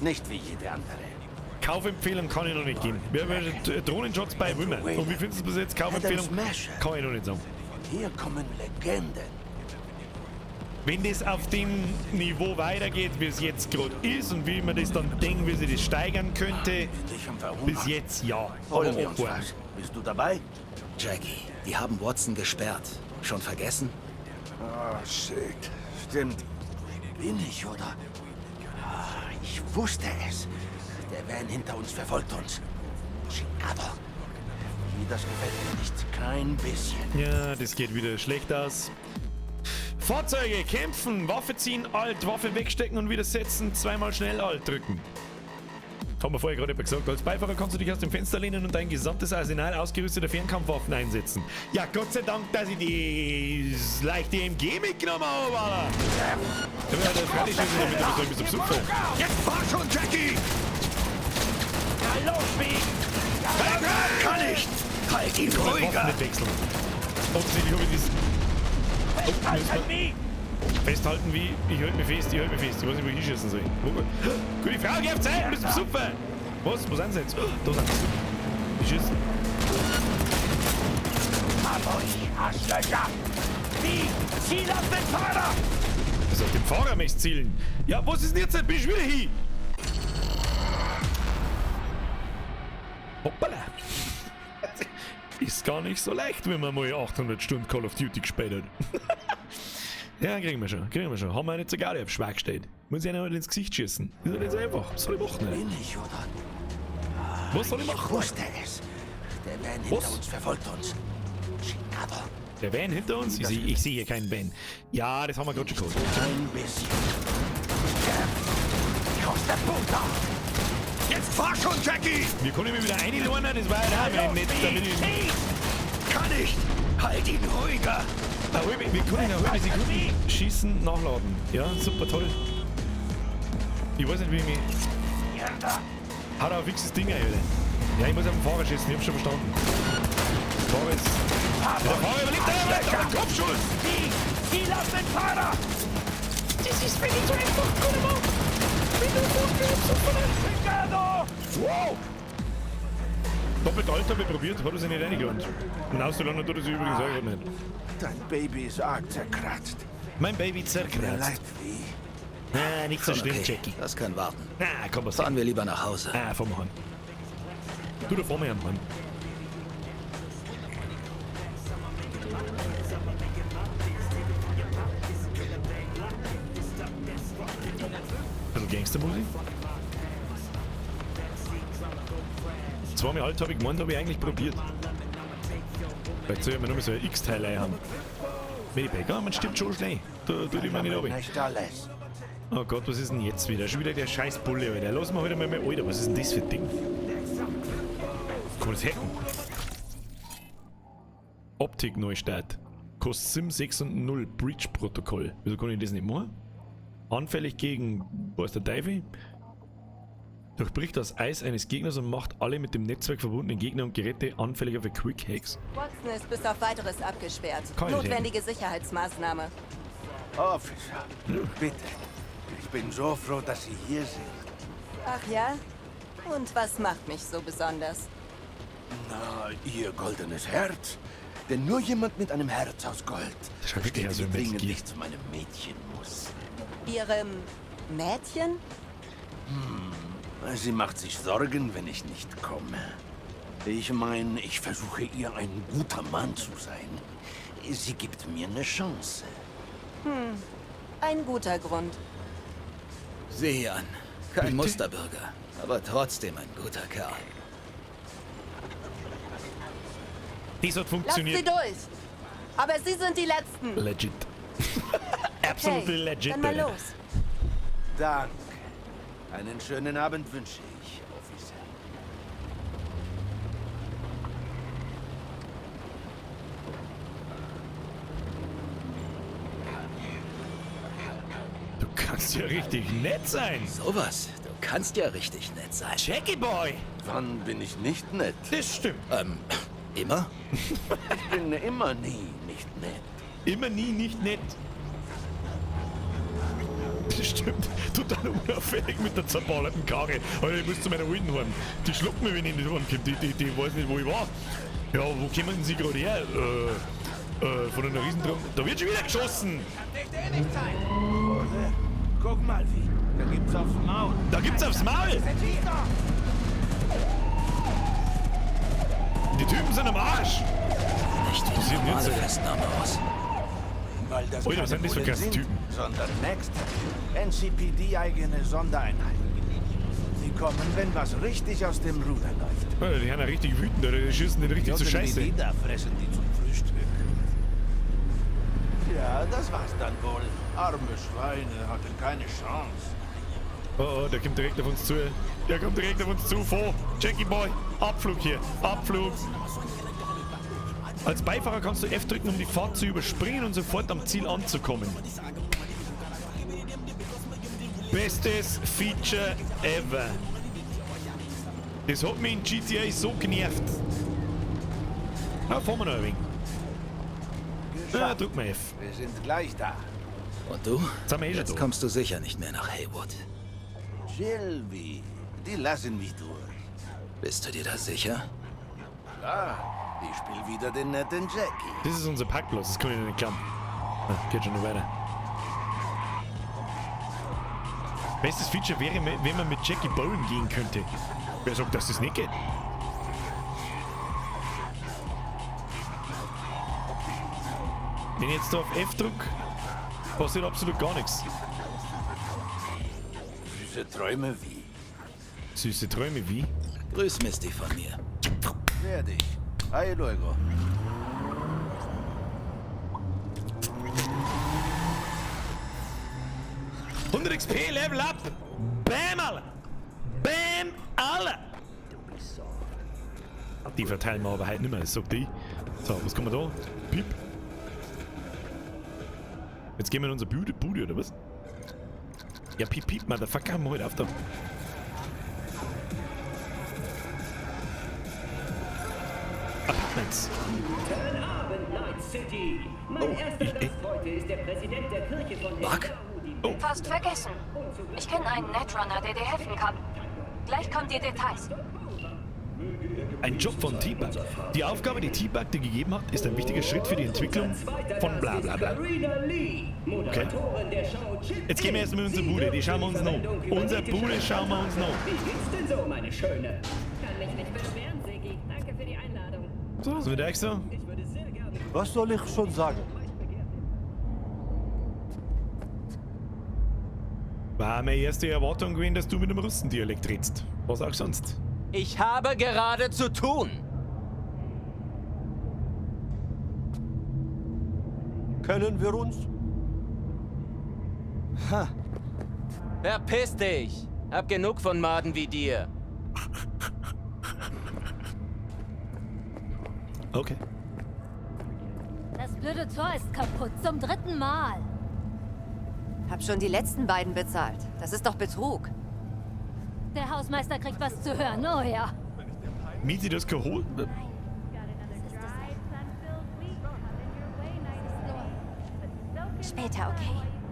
Nicht wie jede andere. Kaufempfehlung kann ich noch nicht geben. Wir haben Drohnenshots bei Wimmer. Und wie findest du bis jetzt? Kaufempfehlung kann ich noch nicht sagen. Hier kommen Legenden. Wenn das auf dem Niveau weitergeht, wie es jetzt gerade ist und wie man das dann denkt, wie sich das steigern könnte, bis jetzt ja. Holen wir uns was. Bist du dabei? Jackie, die haben Watson gesperrt. Schon vergessen? Oh, shit. Stimmt. Bin ich, oder? Ah, ich wusste es. Der Van hinter uns verfolgt uns. Chicago. Das gefällt mir nicht. Kein bisschen. Ja, das geht wieder schlecht aus. Fahrzeuge, kämpfen, Waffe ziehen, Alt, Waffe wegstecken und wieder setzen, zweimal schnell Alt drücken. Haben wir vorher gerade gesagt, als Beifahrer kannst du dich aus dem Fenster lehnen und dein gesamtes Arsenal ausgerüsteter Fernkampfwaffen einsetzen. Ja, Gott sei Dank, dass ich die leichte MG mitgenommen habe, Alter. Da wäre der Freischießen damit, aber soll ich bis zum Besuch. Jetzt fahr schon, Jackie! Ja, los, wie? Kann ich! Halt ihn ruhiger! Nicht wechseln. Offensichtlich habe ich das... Oh, müssen wir festhalten wie, ich halte mich fest, ich halte mich fest. Ich weiß nicht, wo ich hinschießen soll. Gute Frau, geh auf Zeit, bis zum Super! Was? Wo sind sie jetzt? Da sind sie. Ich schieße. Hab euch, Arschlöcher! Wie? Ziel auf den Fahrer! Also auf den Fahrer möchtest du zielen. Ja, was ist denn jetzt? Bin ich wieder hin? Hoppala! Ist gar nicht so leicht, wenn man mal 800 Stunden Call of Duty gespielt hat. Ja, kriegen wir schon. Haben wir nicht so geil auf Schwach gestellt. Muss ich einer halt ins Gesicht schießen. Ist doch nicht so einfach. Was soll ich machen? Bin ich, oder? Was soll ich machen? Ich wusste es. Der Van hinter uns verfolgt uns. Chicago. Der Van hinter uns? Ich sehe hier keinen Van. Ja, das haben wir gerade schon geholt. Ein bisschen. Aus der Bunker. Jetzt fahr schon, Jackie! Wir können mich wieder einladen, das war ja auch nicht, damit ich... Kann ich! Halt ihn ruhiger! Wir können in einer halben Sekunde schießen, nachladen. Ja, super toll. Ich weiß nicht, wie ich mich... Hat auch fixes Ding, Alter. Ja, ich muss auf den Fahrer schießen, ich hab's schon verstanden. Der Fahrer ist... Der Fahrer überlebt, der Kopfschuss! Ziel auf den Fahrer! Das ist mir nicht so einfach, Kunde. Wow! Doppelt alt habe ich probiert, hat er sich nicht reingerannt. Und auszuladen tut er sich übrigens auch nicht. Dein Baby ist arg zerkratzt. Mein Baby zerkratzt. Na, nicht so schlimm, okay. Jackie. Das kann warten. Na, komm mal. Fahren wir lieber nach Hause. Ah, fahren wir heim. Du, da fahren wir heim, Mann. Also Gangstermusik? Zweimal alt habe ich gemeint, habe ich eigentlich probiert. Vielleicht soll ich mir noch mal so ein X-Teil haben. Medipack, man stirbt schon schnell. Da tue ich mir nicht runter. Nicht alles. Oh Gott, was ist denn jetzt wieder? Schon wieder der scheiß Bulle, Alter. Lass mal heute mal Alter, was ist denn das für ein Ding? Kann man das hacken? Optik Neustart. Kostet 7.6.0 Breach-Protokoll. Wieso kann ich das nicht machen? Anfällig gegen, wo ist der Teufel? Durchbricht das Eis eines Gegners und macht alle mit dem Netzwerk verbundenen Gegner und Geräte anfälliger für Quick Hacks. Watson ist bis auf weiteres abgesperrt. Keine Notwendige Sicherheitsmaßnahme. Officer, bitte. Ich bin so froh, dass Sie hier sind. Ach ja? Und was macht mich so besonders? Na, Ihr goldenes Herz. Denn nur jemand mit einem Herz aus Gold versteht, also wie dringend ich zu meinem Mädchen muss. Ihrem Mädchen? Sie macht sich Sorgen, wenn ich nicht komme. Ich meine, ich versuche ihr ein guter Mann zu sein. Sie gibt mir eine Chance. Ein guter Grund. Sieh an. Kein Musterbürger, aber trotzdem ein guter Kerl. Das hat Lasst funktioniert. sie durch! Aber Sie sind die Letzten! Legit. Absolutely legit. Dann mal Alter. los. Danke. Einen schönen Abend wünsche ich, Officer. Du kannst ja richtig nett sein. Sowas. Du kannst ja richtig nett sein. Jackie Boy. Wann bin ich nicht nett? Das stimmt. Immer? Ich bin immer nie nicht nett. Immer nie nicht nett. Das stimmt. Total unauffällig mit der zerballerten Karre. Alter, ich muss zu meiner Alten heim. Die schluckt mich, wenn ich nicht heimkomme. Die weiß nicht, wo ich war. Ja, wo kommen denn Sie gerade her? Von einer Riesendrum. Da wird schon wieder geschossen. Guck mal, wie. Da gibt's aufs Maul. Da gibt's aufs Maul. Die Typen sind am Arsch. Nicht wie eine normale Festnahme aus. Weil das Alter, was sind das für krasse Typen? Sondern Next. NCPD-eigene Sondereinheit. Sie kommen, wenn was richtig aus dem Ruder läuft. Alter, die haben ja richtig wütend, Alter. Die schießen den richtig zu Scheiße. Da fressen die zum Frühstück. Ja, das war's dann wohl. Arme Schweine hatten keine Chance. Oh, der kommt direkt auf uns zu. Der kommt direkt auf uns zu. Vor. Jackie Boy. Abflug hier. Abflug. Als Beifahrer kannst du F drücken, um die Fahrt zu überspringen und sofort am Ziel anzukommen. Bestes Feature ever. Das hat mich in GTA so genervt. Na, fahren wir noch ein wenig. Na, drück mal F. Wir sind gleich da. Und du? Jetzt Jetzt kommst du sicher nicht mehr nach Haywood. Shelby, die lassen mich durch. Bist du dir da sicher? Klar, ich spiele wieder den netten Jackie. Das ist unser Parkplatz, das kann ich nicht klappen. Geht schon noch weiter. Bestes Feature wäre, wenn man mit Jackie Bowen gehen könnte. Wer sagt, dass das nicht geht? Wenn ich jetzt da auf F drücke, passiert absolut gar nichts. Süße Träume wie? Süße Träume wie? Grüß Misty von mir. Werde ich. Hi, luego. $100 XP, Level up! Bam, alle! Bam, alle! Die verteilen wir aber halt nicht mehr, das sagt die. So, was kommen wir da? Piep. Jetzt gehen wir in unsere Bude, oder was? Ja, piep, piep, Motherfucker, haben wir heute auf da. Apartments. Guten Abend, Night City. Mein erster Gast heute ist der Präsident der Kirche von Mark? Fast vergessen. Ich kenne einen Netrunner, der dir helfen kann. Gleich kommen die Details. Ein Job von T-Bug. Die Aufgabe, die T-Bug dir gegeben hat, ist ein wichtiger Schritt für die Entwicklung von bla bla bla. Okay. Jetzt gehen wir erstmal in unsere Bude, die schauen wir uns noch. Unsere Bude schauen wir uns noch. Wie geht's denn so, meine Schöne? Kann mich nicht beschweren, Siggi. Danke für die Einladung. So, sind wir da extra? Was soll ich schon sagen? War meine erste Erwartung gewesen, dass du mit dem Russendialekt redst. Was auch sonst. Ich habe gerade zu tun. Kennen wir uns? Ha. Verpiss dich. Hab genug von Maden wie dir. Okay. Das blöde Tor ist kaputt, zum 3. Mal. Hab schon die letzten beiden bezahlt. Das ist doch Betrug. Der Hausmeister kriegt was zu hören, oh ja. Mieti das geholt? Später, okay?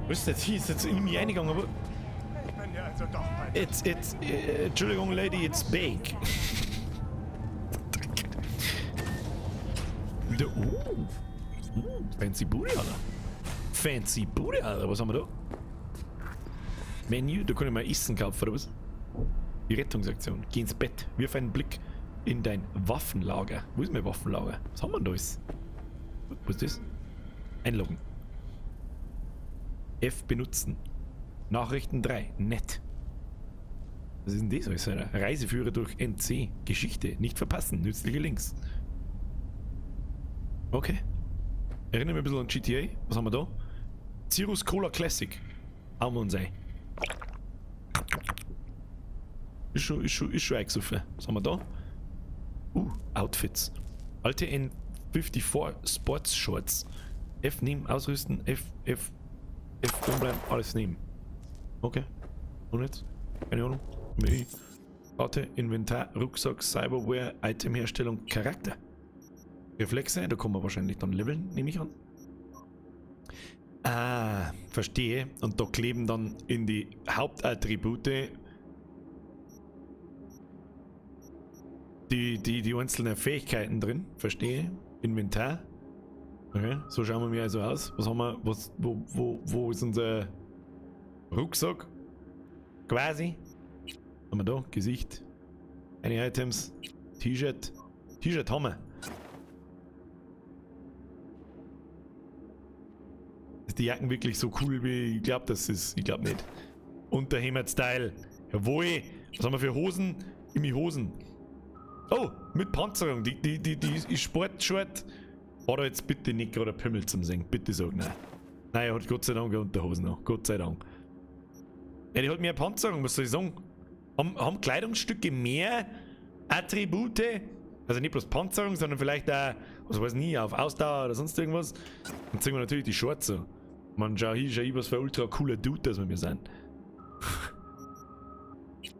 Was ist das hier? Ist jetzt in mich eingegangen, aber... Entschuldigung, Lady, it's big. Fancy Booty, Alter. Fancy Booty, Alter. Was haben wir da? Menü, da kann ich mal Essen kaufen, oder was? Die Rettungsaktion. Geh ins Bett. Wirf einen Blick in dein Waffenlager. Wo ist mein Waffenlager? Was haben wir denn da alles? Was ist das? Einloggen. F benutzen. Nachrichten 3. Nett. Was ist denn das alles, Alter? Reiseführer durch NC. Geschichte. Nicht verpassen. Nützliche Links. Okay. Erinnere mich ein bisschen an GTA. Was haben wir da? Cirrus Cola Classic. Hauen wir uns ein. Ist schon eingesoffen. Was haben wir da? Outfits. Alte N54 Sports Shorts. F nehmen, ausrüsten, F umbleiben, alles nehmen. Okay. Und jetzt? Keine Ahnung. Karte, Inventar, Rucksack, Cyberware, Itemherstellung, Charakter. Reflexe, da kann man wahrscheinlich dann leveln, nehme ich an. Ah, verstehe. Und da kleben dann in die Hauptattribute die einzelnen Fähigkeiten drin. Verstehe. Inventar. Okay, so schauen wir mir also aus. Was haben wir? Wo ist unser Rucksack? Quasi. Was haben wir da? Gesicht. Eine Items. T-Shirt. T-Shirt haben wir. Ist die Jacken wirklich so cool, wie ich glaube, das ist? Ich glaube nicht. Unterhemd-Style. Jawohl. Was haben wir für Hosen? In die Hosen. Oh, mit Panzerung. Die Sport-Short War da jetzt bitte nicht gerade ein Pimmel zum Singen. Bitte sag nein. Nein, er hat Gott sei Dank eine Unterhose noch. Gott sei Dank. Ja, die hat mehr Panzerung, was soll ich sagen? Haben Kleidungsstücke mehr Attribute? Also nicht bloß Panzerung, sondern vielleicht auch, was weiß ich nie, auf Ausdauer oder sonst irgendwas. Dann ziehen wir natürlich die Shorts so. Man, schau hier, was für ein ultra cooler Dude, dass wir sind.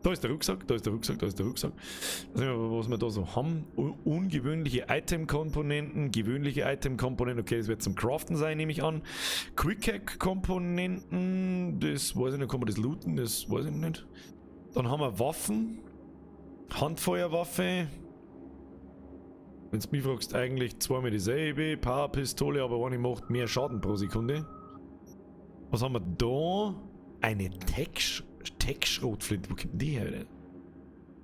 Da ist der Rucksack, da ist der Rucksack, da ist der Rucksack. Da sehen wir, was wir da so haben. Ungewöhnliche Item-Komponenten, gewöhnliche Item-Komponenten, okay, das wird zum Craften sein, nehme ich an. Quick-Hack-Komponenten, das weiß ich nicht, kann man das looten, das weiß ich nicht. Dann haben wir Waffen, Handfeuerwaffe. Wenn du mich fragst, eigentlich zweimal dieselbe, Powerpistole, aber eine macht mehr Schaden pro Sekunde. Was haben wir da? Eine Tech-Schrotflinte. Wo kommt denn die her, oder?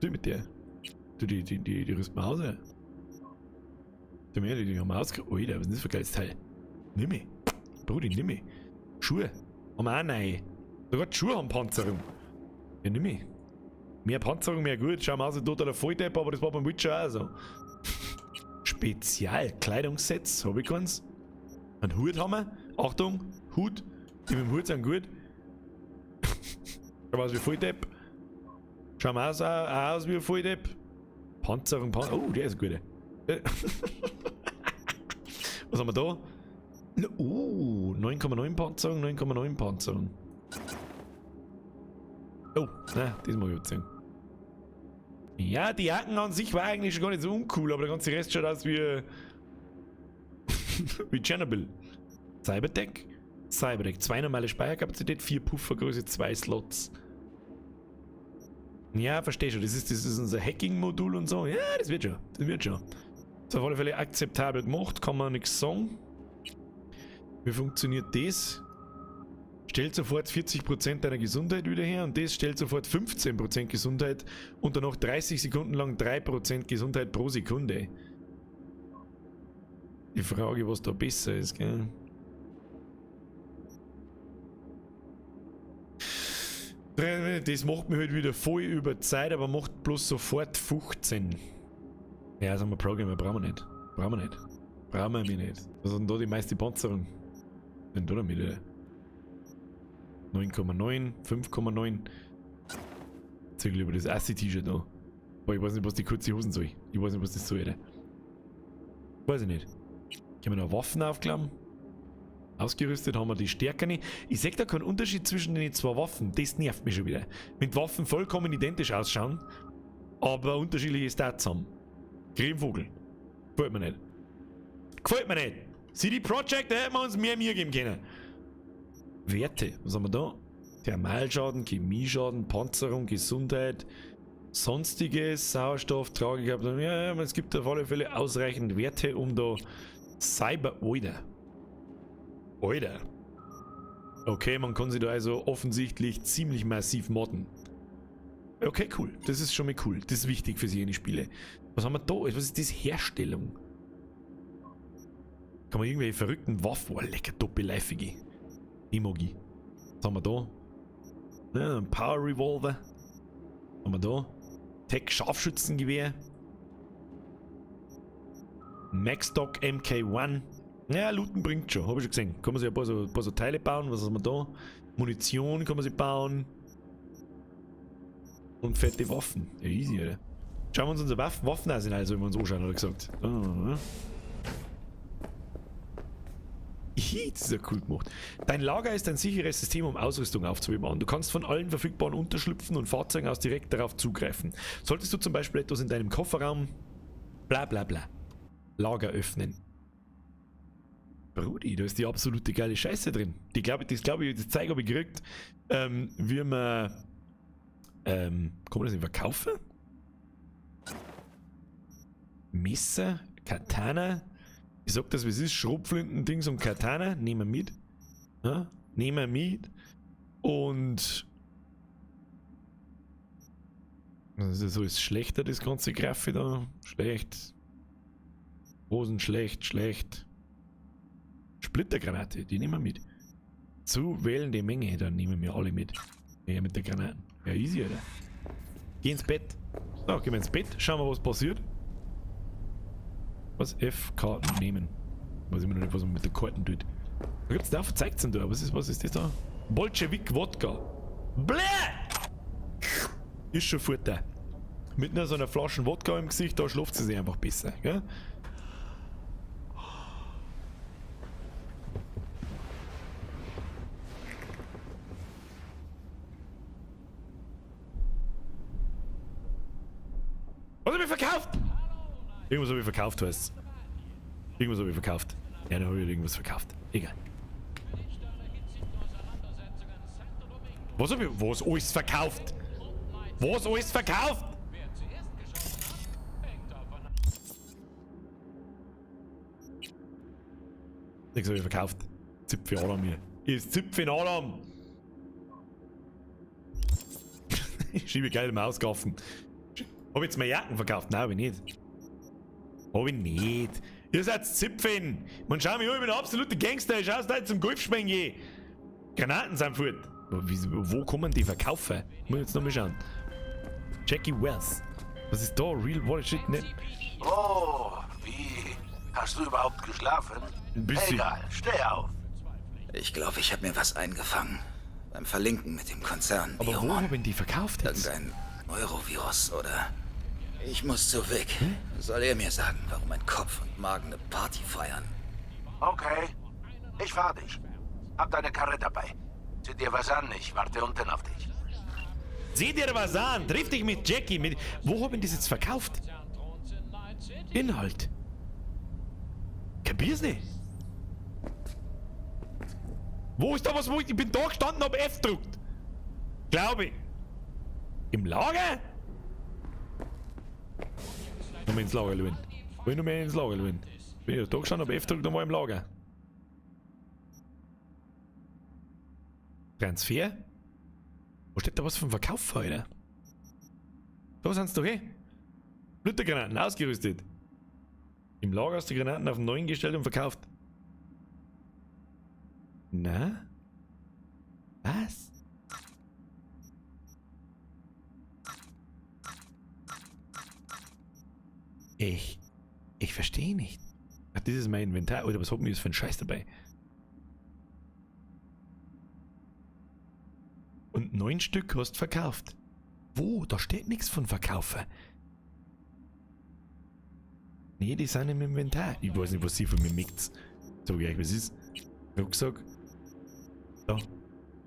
Du mit der? Du, die rüsten wir aus, oder? Die haben wir ausgerüstet. Alter, was ist das für ein geiles Teil? Nimm mich. Brudi, nimm mich. Schuhe. Haben wir auch neu. Sogar die Schuhe haben Panzerung. Ja, nimm mich. Mehr Panzerung, mehr gut. Schauen wir aus, totaler Volldepp, aber das war beim Witcher auch so. Spezial-Kleidungssets, habe ich keins. Ein Hut haben wir. Achtung, Hut. Die mit dem Hut sind gut. Schauen wir aus wie Volldepp. Schauen wir aus wie ein Volldepp. Panzerung, oh, der ist gut. Was haben wir da? Oh, 9,9 Panzerung, 9,9 Panzerung. Oh, nein, das muss ich jetzt sehen. Ja, die Jacken an sich war eigentlich schon gar nicht so uncool, aber der ganze Rest schaut aus wie wie Chernobyl. Cyberdeck, 2 normale Speicherkapazität, 4 Puffergröße, 2 Slots. Ja, verstehe schon, das ist unser Hacking-Modul und so. Ja, das wird schon, das wird schon. Ist auf alle Fälle akzeptabel gemacht, kann man nichts sagen. Wie funktioniert das? Stellt sofort 40% deiner Gesundheit wieder her und das stellt sofort 15% Gesundheit und dann noch 30 Sekunden lang 3% Gesundheit pro Sekunde. Die Frage, was da besser ist, gell? Das macht mich halt wieder voll über Zeit, aber macht bloß sofort 15. Ja, sagen wir Programmer, brauchen wir nicht. Brauchen wir nicht. Brauchen wir mich nicht. Was hat denn da die meiste Panzerung? Denn da damit, oder? 9,9, 5,9. Zeig lieber das Assi-T-Shirt da. Aber ich weiß nicht, was die kurze Hosen soll. Ich weiß nicht, was das soll, oder? Weiß ich nicht. Können wir noch Waffen aufklappen? Ausgerüstet haben wir die stärkeren. Ich sehe da keinen Unterschied zwischen den zwei Waffen. Das nervt mich schon wieder. Wenn die Waffen vollkommen identisch ausschauen, aber unterschiedliche Stats haben. Cremevogel. Gefällt mir nicht. Gefällt mir nicht. CD Projekt, da hätten wir uns mehr geben können. Werte, was haben wir da? Thermalschaden, Chemieschaden, Panzerung, Gesundheit, sonstiges, Sauerstoff, Tragekraft. Ja, es gibt auf alle Fälle ausreichend Werte, um da Cyber... Alter. Okay, man kann sich da also offensichtlich ziemlich massiv modden. Okay, cool. Das ist schon mal cool. Das ist wichtig für jene Spiele. Was haben wir da? Was ist das? Herstellung. Kann man irgendwelche verrückten Waffen... Oh, lecker, doppelleifige. Emoji. Was haben wir da? Ja, ein Power Revolver. Was haben wir da? Tech Scharfschützengewehr. Maxstock MK1. Ja, looten bringt schon, habe ich schon gesehen. Kann man sich ein paar so Teile bauen. Was haben wir da? Munition kann man sich bauen. Und fette Waffen. Ja, easy, oder? Schauen wir uns unsere Waffenarsenal an, sollen wir uns anschauen, hat er gesagt. Das ist ja cool gemacht. Dein Lager ist ein sicheres System, um Ausrüstung aufzubewahren. Du kannst von allen verfügbaren Unterschlüpfen und Fahrzeugen aus direkt darauf zugreifen. Solltest du zum Beispiel etwas in deinem Kofferraum... Bla bla bla. Lager öffnen. Brudi, da ist die absolute geile Scheiße drin. Das Zeug habe ich gekriegt, wie man... kann man das nicht verkaufen? Messer, Katana... Ich sag das, wie es ist, Schrotflinten-Dings und Katana, nehmen wir mit. Ja? Nehmen wir mit. Und... Das ist alles schlechter, das ganze Graffi da. Schlecht. Hosen schlecht. Splittergranate, die nehmen wir mit. Zu wählende Menge, dann nehmen wir alle mit. Ja, mit der Granaten. Ja, easy, oder? Geh ins Bett. So, gehen wir ins Bett, schauen wir, was passiert. Was? F-Karten nehmen. Weiß immer noch nicht, was man mit den Karten tut. Da gibt's da, zeigt's denn da? Was ist das da? Bolschewik Wodka. Bläh! Ist schon fort da. Mit nur so einer Flasche Wodka im Gesicht, da schläft sie sich einfach besser, gell? Was hab ich verkauft? Irgendwas habe ich verkauft, heißt's. Irgendwas habe ich verkauft. Ja, dann habe ich irgendwas verkauft. Egal. Was hab ich. Was alles verkauft? Was alles verkauft? Nichts habe ich verkauft. Zipfe Adam hier. Ist Zipfe Adam. Ich schiebe geil im Ausgaffen. Hab ich jetzt meine Jacken verkauft? Nein, hab ich nicht. Hab ich nicht. Ihr seid Zipfen. Man schau mich an, ich bin ein absoluter Gangster. Ich schaust heute zum Golfspielen je. Granaten sind fort. Wo kommen die verkaufen? Muss ich jetzt noch mal schauen. Jackie Wells. Was ist da? Real Water Shit? Ne? Oh, wie? Hast du überhaupt geschlafen? Ein bisschen. Egal, steh auf. Ich glaube, ich habe mir was eingefangen. Beim Verlinken mit dem Konzern. Aber wo haben die verkauft jetzt? Irgendein Neurovirus, oder? Ich muss zu Vic. Soll er mir sagen, warum mein Kopf und Magen eine Party feiern? Okay, ich fahr dich. Hab deine Karre dabei. Sieh dir was an, ich warte unten auf dich. Sieh dir was an, triff dich mit Jackie. Wo haben die das jetzt verkauft? Inhalt. Kapier's nicht? Wo ist da was, wo ich bin da gestanden, hab F gedruckt? Glaube ich. Im Lager? Nochmal ins Lager schauen. Will ich noch mehr ins Lager schauen? Bin ich da gestanden, hab F gedruckt und war im Lager. Transfer? Wo steht da was vom Verkauf heute? Da sind's doch eh. Bluttergranaten ausgerüstet. Im Lager hast du Granaten auf den neuen gestellt und verkauft. Na? Was? Ich verstehe nicht. Ach, das ist mein Inventar. Oder was hat mir das für ein Scheiß dabei? Und 9 Stück hast verkauft. Wo? Da steht nichts von Verkaufen. Nee, die sind im Inventar. Ich weiß nicht, was sie von mir mickt. Sag ich euch, was ist? Rucksack. Da.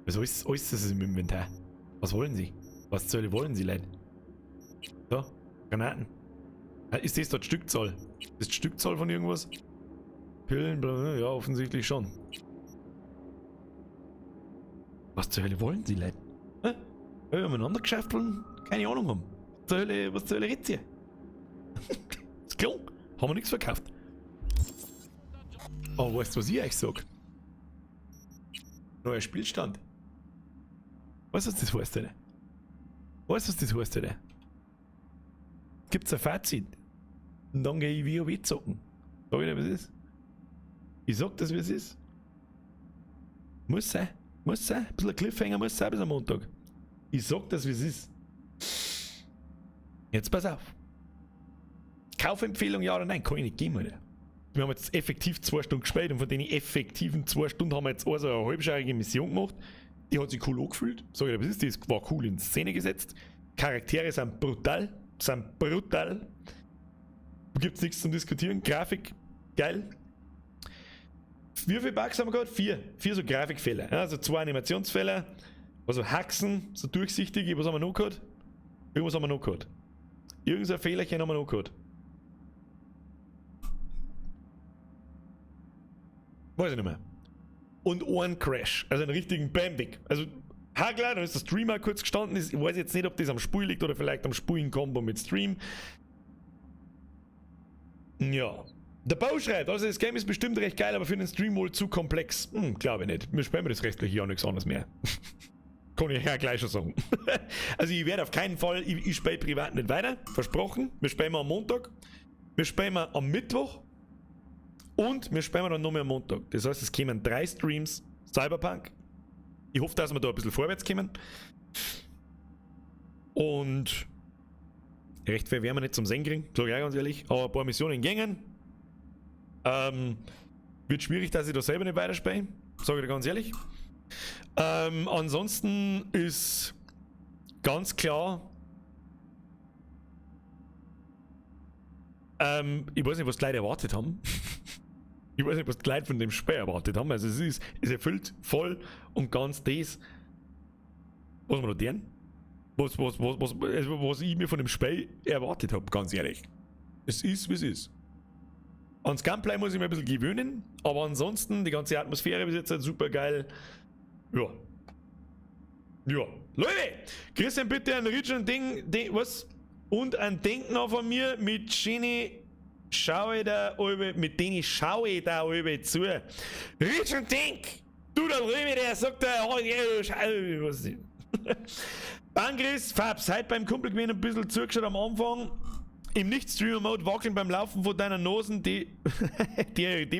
Was alles das ist im Inventar? Was wollen sie? Was zur Hölle wollen sie, Leute? Da. Granaten. Ist das dort Stückzahl? Ist das Stückzahl von irgendwas? Pillen, bla, ja, offensichtlich schon. Was zur Hölle wollen sie, Leute? Hä? Wenn wir miteinander geschäfteln, keine Ahnung haben. Was zur Hölle redet ihr? Ist klar, haben wir nichts verkauft. Aber weißt du, was ich euch sag? Neuer Spielstand. Weißt du, was das heißt, oder? Weißt du, was das heißt, oder? Gibt's ein Fazit. Und dann gehe ich WoW zocken. Sag ich dir, was ist? Ich sag das, wie es ist. Muss sein. Muss sein. Ein bisschen Cliffhanger muss sein bis am Montag. Ich sag das, wie es ist. Jetzt pass auf. Kaufempfehlung ja oder nein? Kann ich nicht geben, oder? Wir haben jetzt effektiv 2 Stunden gespielt und von den effektiven 2 Stunden haben wir jetzt also eine halbschaurige Mission gemacht. Die hat sich cool angefühlt. Sag ich dir, was ist? Die war cool in Szene gesetzt. Charaktere sind brutal. Gibt's nichts zum Diskutieren. Grafik, geil. Wie viele Bugs haben wir gehabt? 4. 4 so Grafikfehler. Also 2 Animationsfehler. Also Haxen, so durchsichtige. Was haben wir noch gehabt? Irgendwas haben wir noch gehabt. Irgendein Fehlerchen haben wir noch gehabt. Weiß ich nicht mehr. Und einen Crash. Also einen richtigen Bambik. Also Hagler, da ist der Streamer kurz gestanden. Ich weiß jetzt nicht, ob das am Spiel liegt oder vielleicht am Spielen-Kombo mit Stream. Ja. Der Bau schreibt, also das Game ist bestimmt recht geil, aber für den Stream wohl zu komplex. Glaube ich nicht. Wir spielen das restliche Jahr nichts anderes mehr. Kann ich ja gleich schon sagen. Also ich werde auf keinen Fall, ich spiele privat nicht weiter. Versprochen. Wir spielen am Montag. Wir spielen am Mittwoch. Und wir spielen dann noch mehr am Montag. Das heißt, es kommen 3 Streams Cyberpunk. Ich hoffe, dass wir da ein bisschen vorwärts kommen. Und recht viel werden wir nicht zum Singen kriegen, sage ich auch ganz ehrlich. Aber ein paar Missionen gängen. Wird schwierig, dass ich da selber nicht weiterspiele. Sage ich dir ganz ehrlich. Ansonsten ist ganz klar. Ich weiß nicht, was die Leute erwartet haben. Ich weiß nicht, was die Leute von dem Spiel erwartet haben. Also es erfüllt voll und ganz das, was wir noch tun. Was ich mir von dem Spiel erwartet habe, ganz ehrlich. Es ist, wie es ist. Ans Gameplay muss ich mir ein bisschen gewöhnen, aber ansonsten, die ganze Atmosphäre ist jetzt halt super geil. Ja. Ja. Leute, Christian, bitte ein Richard was? Und ein Denken noch von mir, mit denen schaue ich da oben zu. Richard Denk! Du da drüben, der sagt da, oh, ja, was ist Angriff, Fabs, heute beim Kumpel gewesen ein bisschen zugeschaut am Anfang. Im Nicht-Streamer-Mode wackeln beim Laufen von deiner Nosen, die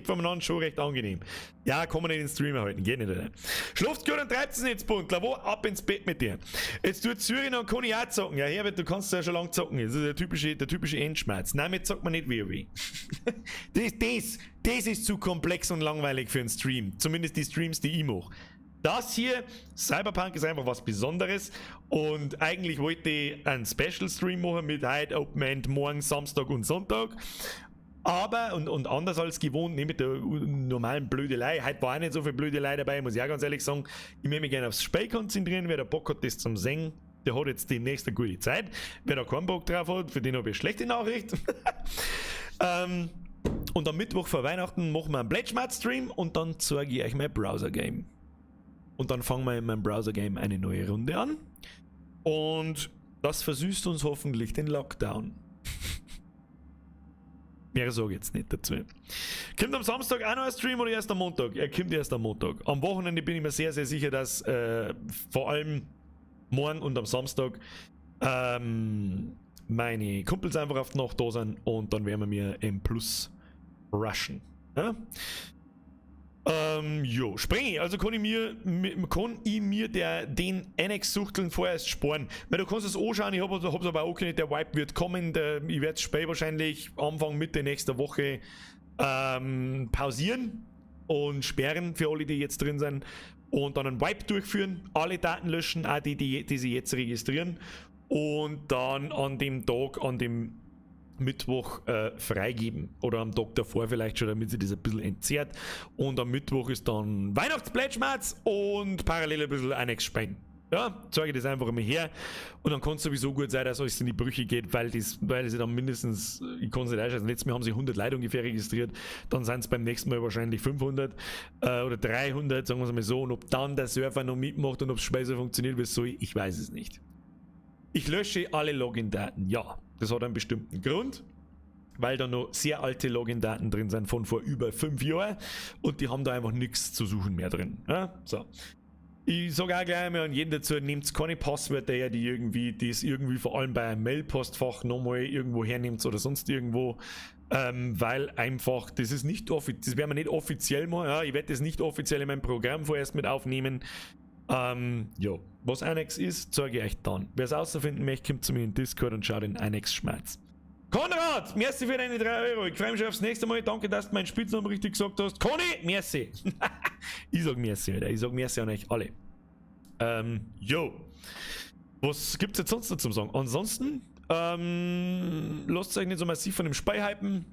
voneinander schon recht angenehm. Ja, kann man nicht in den Streamer halten, geht nicht, oder? Schlaft gut und treibt es nicht, Buntler. Wo? Ab ins Bett mit dir. Jetzt tut Syrien und kann ich auch zocken. Ja, Herbert, du kannst ja schon lange zocken. Das ist der typische Endschmerz. Nein, mit zockt man nicht WoW. das ist zu komplex und langweilig für einen Stream. Zumindest die Streams, die ich mache. Das hier, Cyberpunk, ist einfach was Besonderes und eigentlich wollte ich einen Special-Stream machen mit heute, Open End, morgen, Samstag und Sonntag. Aber, und anders als gewohnt, nicht mit der normalen Blödelei. Heute war auch nicht so viel Blödelei dabei, muss ich auch ganz ehrlich sagen. Ich möchte mich gerne aufs Spiel konzentrieren. Wer da Bock hat, das zum Singen, der hat jetzt demnächst eine gute Zeit. Wer da keinen Bock drauf hat, für den habe ich eine schlechte Nachricht. Und am Mittwoch vor Weihnachten machen wir einen Bletschmatz-Stream und dann zeige ich euch mein Browser-Game. Und dann fangen wir in meinem Browser-Game eine neue Runde an. Und das versüßt uns hoffentlich den Lockdown. Mehr sage ich jetzt nicht dazu. Kommt am Samstag auch noch ein Stream oder erst am Montag? Er kommt erst am Montag. Am Wochenende bin ich mir sehr, sehr sicher, dass vor allem morgen und am Samstag meine Kumpels einfach auf die Nacht da sind und dann werden wir mir M+ rushen. Ja? Jo, Sprengi, also kann ich mir den Annex-Suchteln vorerst sparen. Weil du kannst es anschauen, ich hab's aber auch nicht, der Wipe wird kommen, ich werde das Spiel wahrscheinlich Anfang, Mitte nächster Woche pausieren und sperren für alle, die jetzt drin sind und dann einen Wipe durchführen, alle Daten löschen, auch die sie jetzt registrieren und dann an dem Tag, an dem Mittwoch freigeben oder am Tag davor vielleicht schon, damit sie das ein bisschen entzerrt und am Mittwoch ist dann Weihnachtsplätschmatz und parallel ein bisschen Annex spielen. Ja, zeige ich das einfach mal her und dann kann es sowieso gut sein, dass alles in die Brüche geht, weil sie dann mindestens, ich kann es nicht einschätzen, letztes Mal haben sie 100 Leute ungefähr registriert, dann sind es beim nächsten Mal wahrscheinlich 500 oder 300, sagen wir es mal so, und ob dann der Server noch mitmacht und ob das Spiel so funktioniert, wie es soll, ich weiß es nicht. Ich lösche alle Login-Daten, ja. Das hat einen bestimmten Grund, weil da noch sehr alte Login-Daten drin sind von vor über 5 Jahren und die haben da einfach nichts zu suchen mehr drin. Ja? So. Ich sage auch gleich mal an jeden dazu, nehmt keine Passwörter her, die es irgendwie vor allem bei einem Mail-Postfach nochmal irgendwo hernimmt oder sonst irgendwo, weil einfach, das werden wir nicht offiziell machen, ja? Ich werde das nicht offiziell in meinem Programm vorerst mit aufnehmen. Ja, was Annex ist, zeige ich euch dann. Wer es außerfinden möchte, kommt zu mir in Discord und schaut den Annex-Schmerz. Konrad, merci für deine 3 Euro. Ich freue mich schon aufs nächste Mal. Danke, dass du meinen Spitznamen richtig gesagt hast. Conny, merci. Ich sag merci, Alter. Ich sag merci an euch alle. Jo. Was gibt's jetzt sonst noch zum Sagen? Ansonsten, lasst euch nicht so massiv von dem Spiel hypen.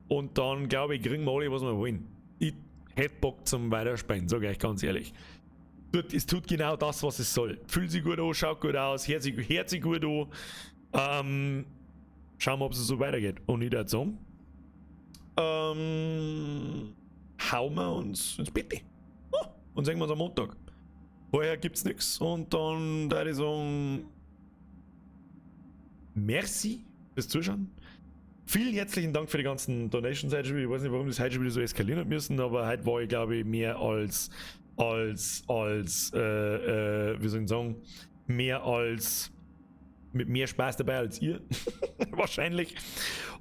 Und dann, glaube ich, kriegen wir alle, was wir wollen. Ich hätte Bock zum Weiterspielen, sage ich euch ganz ehrlich. Es tut genau das, was es soll. Fühlt sich gut an, schaut gut aus, hört sich gut an. Schauen wir, ob es so weitergeht. Und ich würde sagen, hauen wir uns ins Bett. Und sehen wir uns am Montag. Vorher gibt's nichts. Und dann würde ich sagen, merci fürs Zuschauen. Vielen herzlichen Dank für die ganzen Donations heute schon wieder. Ich weiß nicht, warum das heute schon wieder so eskalieren hat müssen, aber heute war ich, glaube ich, mehr als wie soll ich sagen, mit mehr Spaß dabei als ihr. Wahrscheinlich.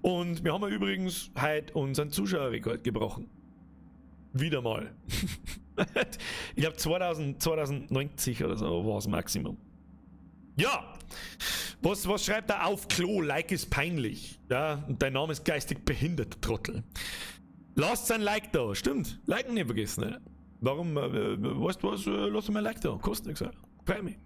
Und wir haben ja übrigens heute unseren Zuschauerrekord gebrochen. Wieder mal. Ich glaube 2090 oder so war das Maximum. Ja! Was schreibt er auf Klo? Like ist peinlich. Ja, und dein Name ist geistig behindert, Trottel. Lasst ein Like da, stimmt. Liken nicht vergessen, ne? Warum, weißt du was, lasst mal ein Like da, kostet nichts. Freut mich.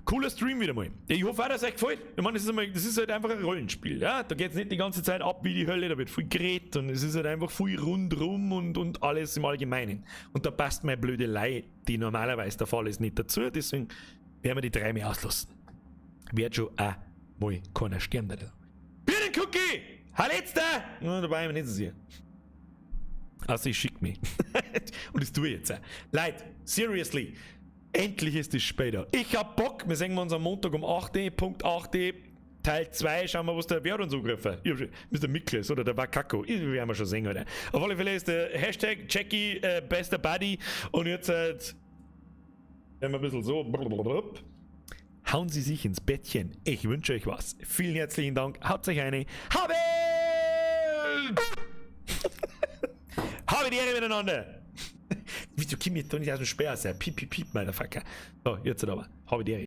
Cooler Stream wieder mal. Ich hoffe auch, dass es euch gefällt. Ich meine, das ist halt einfach ein Rollenspiel. Ja? Da geht es nicht die ganze Zeit ab wie die Hölle, da wird viel geredet und es ist halt einfach viel rundrum und alles im Allgemeinen. Und da passt meine Blödelei, die normalerweise der Fall ist, nicht dazu. Deswegen werden wir die 3 mehr auslassen. Wird schon auch mal keiner sterben da. Bitte Cookie! Halletzter! Ja, dabei bin ich nicht so sehr. Also ich schick mich. Und das tue ich jetzt auch. Leute, seriously. Endlich ist es später. Ich hab Bock. Wir sehen uns am Montag um 8 Uhr, Punkt 8 Uhr, Teil 2. Schauen wir, was der Wer hat uns angegriffen. Mr. Mikles oder der Wakako. Ich werden wir schon sehen, Alter. Auf alle Fälle ist der Hashtag Jackie bester Buddy. Und jetzt werden wir ein bisschen so. Hauen Sie sich ins Bettchen. Ich wünsche euch was. Vielen herzlichen Dank. Haut euch eine. Habe die Ehre miteinander. Wieso kommt mir doch nicht aus dem Speer? Piep, piep, piep, Motherfucker. So, jetzt aber. Habe die Ehre.